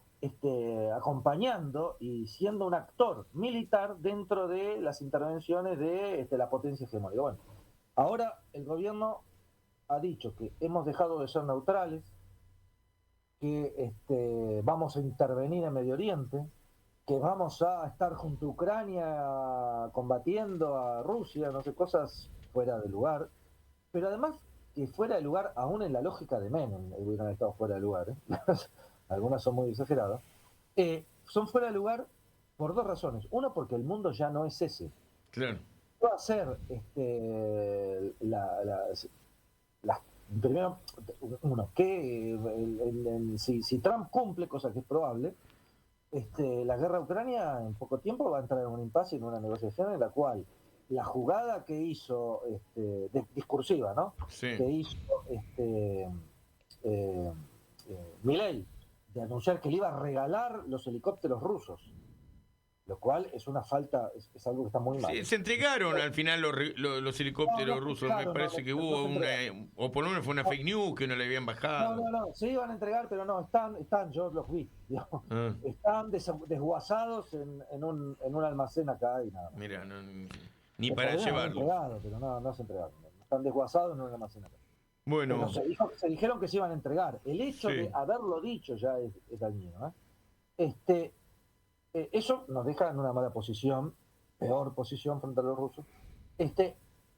acompañando y siendo un actor militar dentro de las intervenciones de la potencia hegemónica. Bueno, ahora el gobierno ha dicho que hemos dejado de ser neutrales, que vamos a intervenir en Medio Oriente, que vamos a estar junto a Ucrania combatiendo a Rusia, no sé, cosas fuera de lugar, pero además que fuera de lugar aún en la lógica de Menem hubieran estado fuera de lugar, algunas son muy exageradas, son fuera de lugar por dos razones. Uno, porque el mundo ya no es ese. Claro. Va a ser primero, uno, que si Trump cumple, cosa que es probable, la guerra de Ucrania en poco tiempo va a entrar en un impasse, en una negociación en la cual la jugada que hizo, discursiva, ¿no? Sí. Que hizo Milei, de anunciar que le iba a regalar los helicópteros rusos, lo cual es una falta, es algo que está muy mal. Sí, se entregaron al final los helicópteros rusos, me parece que hubo o por lo menos fue una fake news que no le habían bajado. No, se iban a entregar, pero no, están yo los vi, digamos, están desguazados en un almacén acá y nada más. Mira, ni para llevarlo. Pero no se entregaron, están desguazados en un almacén acá. Bueno. Pero se dijeron que se iban a entregar. El hecho de haberlo dicho ya es dañino, eso nos deja en una mala posición, peor posición frente a los rusos.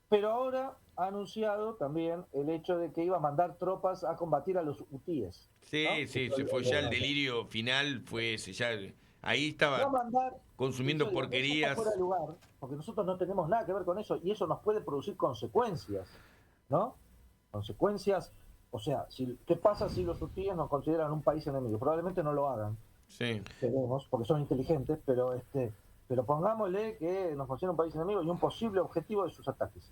Pero ahora ha anunciado también el hecho de que iba a mandar tropas a combatir a los hutíes. Sí, ¿no? se fue ya el delirio final, fue ese, ya ahí estaba consumiendo porquerías. Fuera de lugar, porque nosotros no tenemos nada que ver con eso y eso nos puede producir consecuencias, ¿no? Consecuencias, o sea, ¿qué pasa si los hutíes nos consideran un país enemigo? Probablemente no lo hagan. Sí. Tenemos, porque son inteligentes, pero pongámosle que nos considera un país enemigo y un posible objetivo de sus ataques.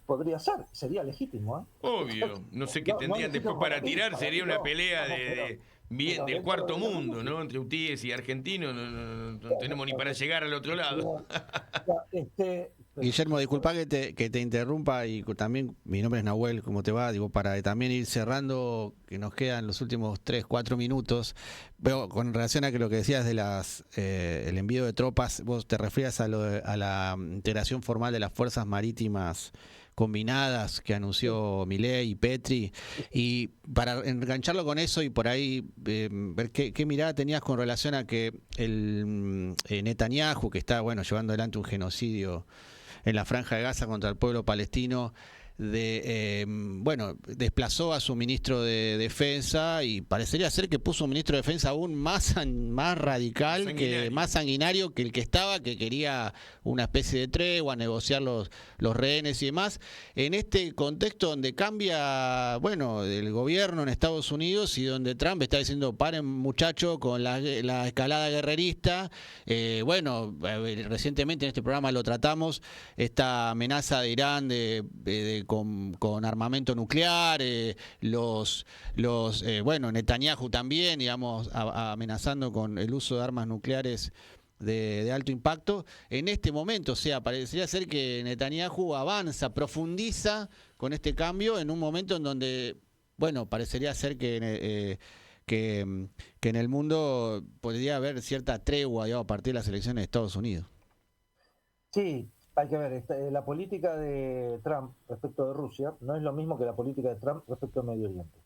Podría ser, sería legítimo, Obvio, no sé qué tendrían después para tirar, sería una pelea del cuarto mundo, ¿no? Entre hutíes y argentinos, no tenemos ni para llegar al otro lado. Guillermo, disculpa que te interrumpa y también mi nombre es Nahuel, ¿cómo te va? Digo, para también ir cerrando, que nos quedan los últimos 3-4 minutos, pero con relación a que lo que decías de el envío de tropas, vos te referías a la integración formal de las fuerzas marítimas combinadas que anunció Milei y Petri, y para engancharlo con eso y por ahí ver qué mirada tenías con relación a que el Netanyahu, que está llevando adelante un genocidio en la Franja de Gaza contra el pueblo palestino, desplazó a su ministro de Defensa y parecería ser que puso un ministro de Defensa aún más radical, más sanguinario que el que estaba, que quería una especie de tregua, negociar los rehenes y demás, en este contexto donde cambia, el gobierno en Estados Unidos y donde Trump está diciendo, paren muchachos con la escalada guerrerista. Recientemente en este programa lo tratamos, esta amenaza de Irán con armamento nuclear, Netanyahu también, digamos, amenazando con el uso de armas nucleares de alto impacto. En este momento, parecería ser que Netanyahu avanza, profundiza con este cambio en un momento en donde, parecería ser que en el mundo podría haber cierta tregua, digamos, a partir de las elecciones de Estados Unidos. Sí. Hay que ver, la política de Trump respecto de Rusia no es lo mismo que la política de Trump respecto al Medio Oriente.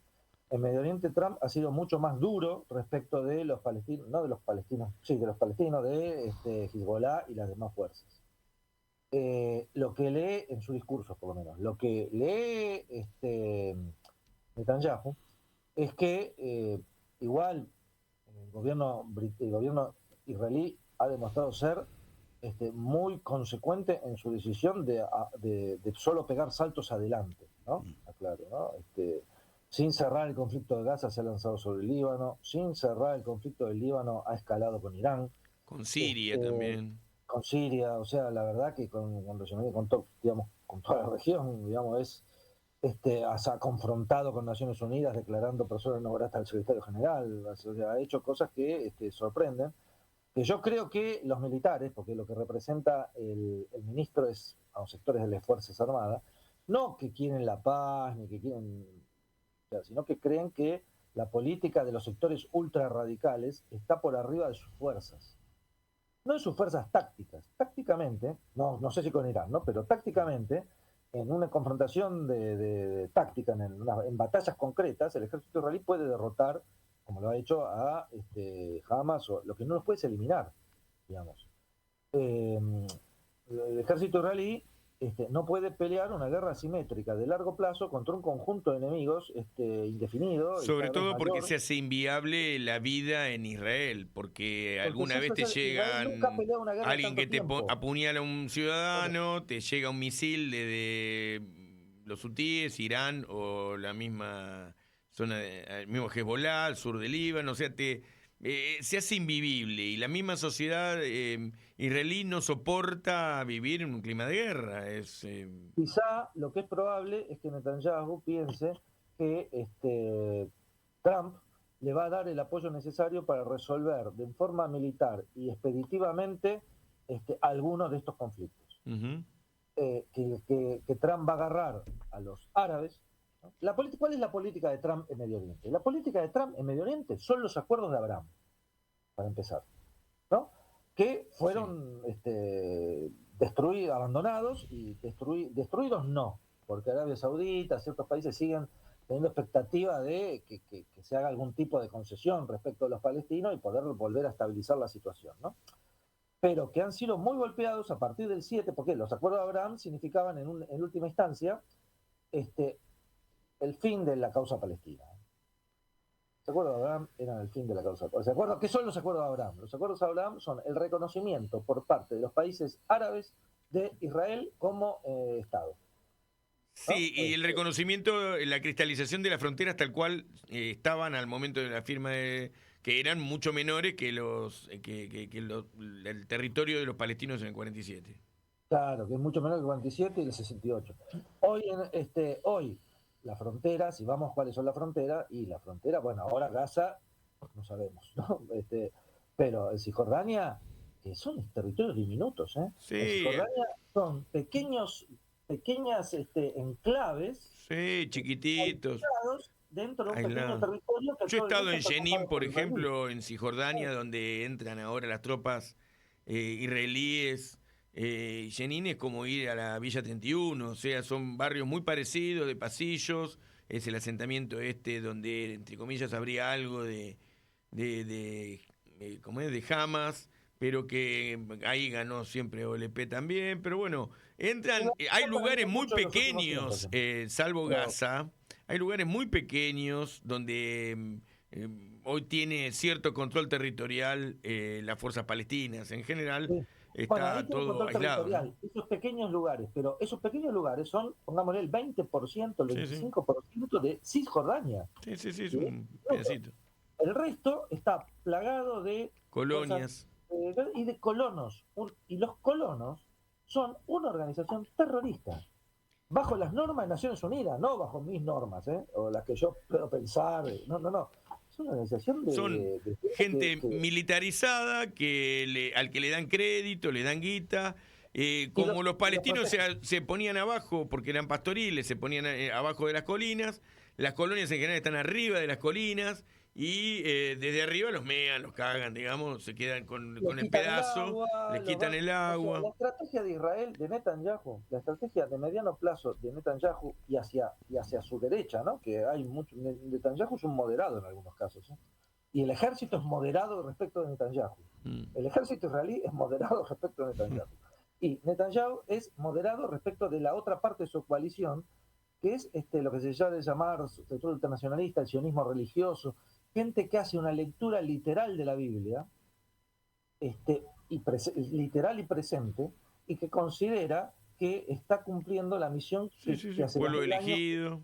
En Medio Oriente Trump ha sido mucho más duro respecto de los palestinos, de los palestinos, de Hezbollah y las demás fuerzas. lo que lee en su discurso, por lo menos, lo que lee Netanyahu, es que igual el gobierno israelí ha demostrado ser muy consecuente en su decisión de solo pegar saltos adelante, ¿no? Claro, ¿no? Sin cerrar el conflicto de Gaza se ha lanzado sobre el Líbano, sin cerrar el conflicto del Líbano ha escalado con Irán. Con Siria también. Con Siria, o sea, la verdad que digamos, con toda la región, digamos, se ha confrontado con Naciones Unidas declarando persona no grata al secretario general, o sea, ha hecho cosas que sorprenden, que yo creo que los militares, porque lo que representa el ministro es a los sectores de las Fuerzas Armadas, no que quieren la paz, ni que quieren, o sea, sino que creen que la política de los sectores ultra radicales está por arriba de sus fuerzas. No de sus fuerzas tácticas. Tácticamente, no sé si con Irán, ¿no? Pero tácticamente, en una confrontación de táctica, en batallas concretas, el ejército israelí puede derrotar, como lo ha hecho a Hamas, o lo que no los puede es eliminar, digamos. El ejército israelí no puede pelear una guerra asimétrica de largo plazo contra un conjunto de enemigos indefinido. Sobre todo porque se hace inviable la vida en Israel, porque alguna vez te llegan alguien que te apuñala a un ciudadano, te llega un misil desde los hutíes, Irán o la misma zona, el mismo Hezbollah, al sur del Líbano, o sea, se hace invivible y la misma sociedad israelí no soporta vivir en un clima de guerra. Quizá lo que es probable es que Netanyahu piense que Trump le va a dar el apoyo necesario para resolver de forma militar y expeditivamente algunos de estos conflictos. Uh-huh. Que Trump va a agarrar a los árabes. ¿No? ¿Cuál es la política de Trump en Medio Oriente? La política de Trump en Medio Oriente son los acuerdos de Abraham, para empezar, ¿no? Que fueron destruidos, abandonados y destruidos no, porque Arabia Saudita, ciertos países siguen teniendo expectativa de que se haga algún tipo de concesión respecto a los palestinos y poder volver a estabilizar la situación, ¿no? Pero que han sido muy golpeados a partir del 7, porque los acuerdos de Abraham significaban en última instancia el fin de la causa palestina. Los acuerdos de Abraham eran el fin de la causa palestina. ¿Qué son los acuerdos de Abraham? Los acuerdos de Abraham son el reconocimiento por parte de los países árabes de Israel como Estado. Sí, ¿no? Y el reconocimiento, la cristalización de las fronteras tal cual estaban al momento de la firma que eran mucho menores que el territorio de los palestinos en el 47. Claro, que es mucho menor que el 47 y el 68. Hoy la frontera, si vamos cuáles son las fronteras, y la frontera, bueno, ahora Gaza, no sabemos, ¿no? Pero en Cisjordania son territorios diminutos, ¿eh? Sí. En Cisjordania son pequeñas enclaves. Sí, chiquititos. Dentro de un pequeño territorio. Yo he estado en Jenin, por ejemplo, en Cisjordania, donde entran ahora las tropas israelíes. Jenin es como ir a la Villa 31, o sea, son barrios muy parecidos, de pasillos, es el asentamiento donde, entre comillas, habría algo de Hamas, pero que ahí ganó siempre OLP también, pero bueno, entran, hay lugares muy pequeños, salvo Gaza, hay lugares muy pequeños donde hoy tiene cierto control territorial las fuerzas palestinas, en general. Sí. Está todo aislado, ¿no? Esos pequeños lugares, pero esos pequeños lugares son, pongámosle, el 20%, el 25% de Cisjordania. Sí, es un pedacito. El resto está plagado de colonias y de colonos. Y los colonos son una organización terrorista, bajo las normas de Naciones Unidas, no bajo mis normas, o las que yo puedo pensar. No. Es una organización de gente militarizada al que le dan crédito, le dan guita. Como los palestinos se ponían abajo, porque eran pastoriles, se ponían abajo de las colinas. Las colonias en general están arriba de las colinas y desde arriba los mean, los cagan, digamos, se quedan con el pedazo, les quitan el agua. La estrategia de Israel, de Netanyahu, la estrategia de mediano plazo de Netanyahu y hacia su derecha, ¿no? Que hay mucho. Netanyahu es un moderado en algunos casos, ¿eh? Y el ejército es moderado respecto de Netanyahu. El ejército israelí es moderado respecto de Netanyahu. Y Netanyahu es moderado respecto de la otra parte de su coalición, que es lo que se llama llamar sector ultranacionalista, el sionismo religioso, gente que hace una lectura literal de la Biblia, literal y presente, y que considera que está cumpliendo la misión que hace pueblo 2000 años elegido.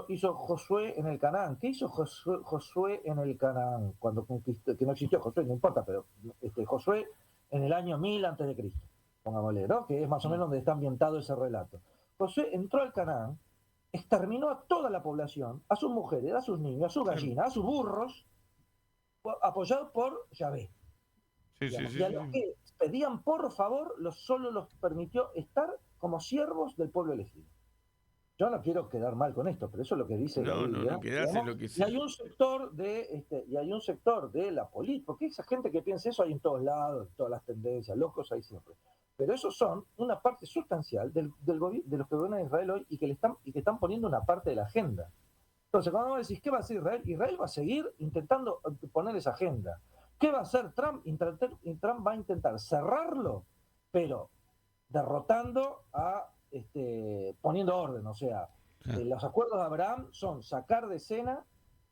hizo Josué en el Canaán. ¿Qué hizo Josué en el Canaán cuando conquistó? Que no existió Josué, no importa, pero Josué en el año 1000 antes de Cristo, pongámosle, ¿no? Que es más o menos donde está ambientado ese relato. Josué entró al Canaán, exterminó a toda la población, a sus mujeres, a sus niños, a sus gallinas, a sus burros, apoyado por Yahvé. Y a los que pedían por favor, solo los permitió estar como siervos del pueblo elegido. Yo no quiero quedar mal con esto, pero eso es lo que dice la Biblia. No quedarse lo que y hay un sector de la política, porque esa gente que piensa eso hay en todos lados, en todas las tendencias, locos hay siempre. Pero esos son una parte sustancial de los que gobiernan Israel hoy y que están poniendo una parte de la agenda. Entonces, cuando vos decís, ¿qué va a hacer Israel? Israel va a seguir intentando poner esa agenda. ¿Qué va a hacer Trump? Trump va a intentar cerrarlo, pero derrotando poniendo orden. O sea, los acuerdos de Abraham son sacar de escena,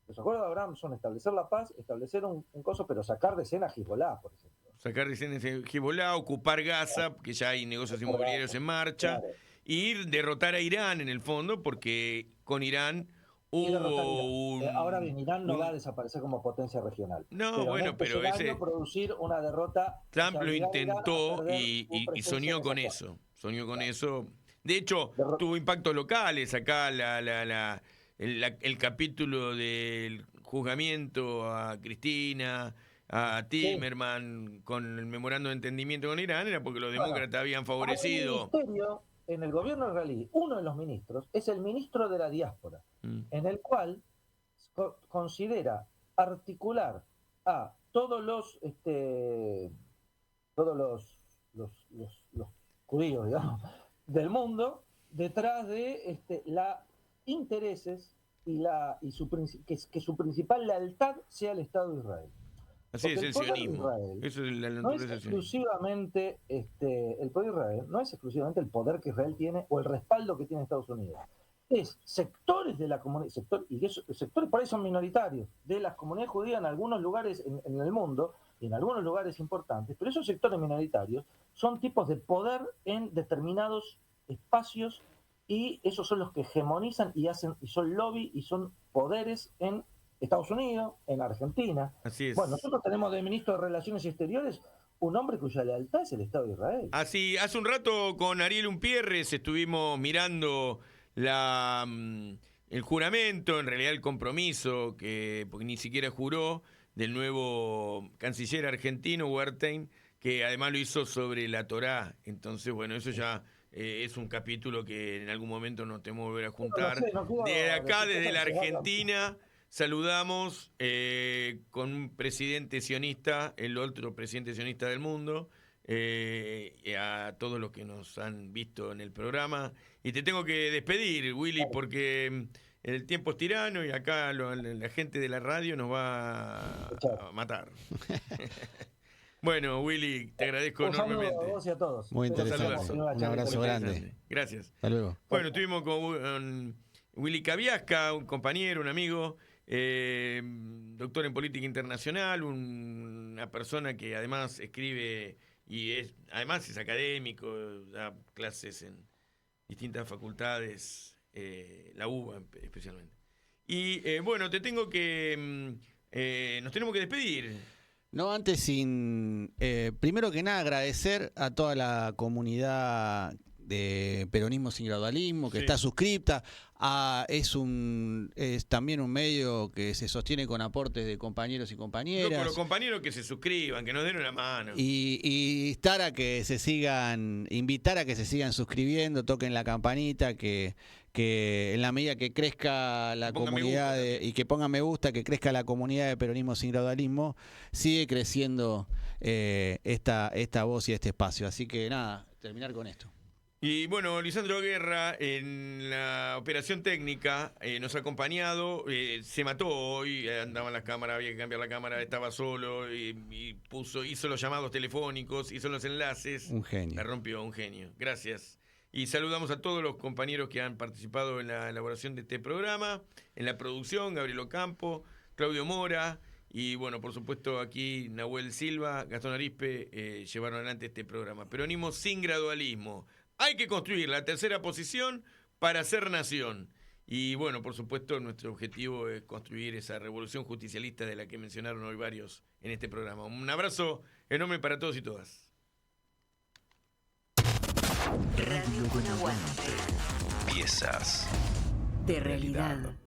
los acuerdos de Abraham son establecer la paz, establecer un coso, pero sacar de escena a Hezbollah, por ejemplo. Sacar de escena a Hezbollah, ocupar Gaza, que ya hay negocios inmobiliarios en marcha, y derrotar a Irán en el fondo, porque con Irán hubo ahora bien, Irán no va a desaparecer como potencia regional. No, pero ese producir una derrota. Trump lo intentó y soñó con eso. Soñó con eso. De hecho, tuvo impactos locales. Acá el capítulo del juzgamiento a Cristina, a Timerman, con el memorando de entendimiento con Irán, era porque los demócratas habían favorecido. En el gobierno israelí, uno de los ministros es el ministro de la diáspora, en el cual considera articular a todos los judíos, digamos, del mundo detrás de los intereses que su principal lealtad sea el Estado de Israel. Así es el sionismo. Eso es la no es exclusivamente el poder de Israel, no es exclusivamente el poder que Israel tiene o el respaldo que tiene Estados Unidos. Es sectores de la comunidad, sectores por ahí son minoritarios, de las comunidades judías en algunos lugares en el mundo y en algunos lugares importantes, pero esos sectores minoritarios son tipos de poder en determinados espacios y esos son los que hegemonizan y son lobby y son poderes en Estados Unidos, en Argentina. Así es. Bueno, nosotros tenemos de ministro de Relaciones Exteriores un hombre cuya lealtad es el Estado de Israel. Así, hace un rato con Ariel Umpierres estuvimos mirando el juramento, en realidad el compromiso, porque ni siquiera juró, del nuevo canciller argentino, Wertheim, que además lo hizo sobre la Torá. Entonces, bueno, eso ya es un capítulo que en algún momento nos tenemos que volver a juntar. Desde acá, desde la Argentina, saludamos con un presidente sionista, el otro presidente sionista del mundo, a todos los que nos han visto en el programa. Y te tengo que despedir, Willy, porque el tiempo es tirano y acá la gente de la radio nos va a matar. Bueno, Willy, te agradezco enormemente. Saludo a vos y a todos. Muy interesante. Un abrazo grande. Gracias. Hasta luego. Bueno, estuvimos con Willy Cabiasca, un compañero, un amigo, doctor en política internacional, una persona que además escribe y además es académico, da clases en distintas facultades, la UBA especialmente. Y bueno, nos tenemos que despedir. No, antes primero que nada agradecer a toda la comunidad de Peronismo Sin Gradualismo que está suscripta. Es también un medio que se sostiene con aportes de compañeros y compañeras. Con los compañeros que se suscriban, que nos den una mano. Y invitar a que se sigan suscribiendo, toquen la campanita, que en la medida que crezca la comunidad y que pongan me gusta, que crezca la comunidad de Peronismo Sin Gradualismo, sigue creciendo esta voz y este espacio. Así que nada, terminar con esto. Y bueno, Lisandro Guerra en la operación técnica nos ha acompañado, se mató hoy, andaban las cámaras, había que cambiar la cámara, estaba solo y hizo los llamados telefónicos, hizo los enlaces. Un genio. La rompió, un genio. Gracias. Y saludamos a todos los compañeros que han participado en la elaboración de este programa, en la producción, Gabriel Ocampo, Claudio Mora. Y bueno, por supuesto aquí Nahuel Silva, Gastón Arispe llevaron adelante este programa. Peronismo sin gradualismo. Hay que construir la tercera posición para ser nación. Y bueno, por supuesto nuestro objetivo es construir esa revolución justicialista de la que mencionaron hoy varios en este programa. Un abrazo enorme para todos y todas. Radio con Aguante. Piezas De realidad.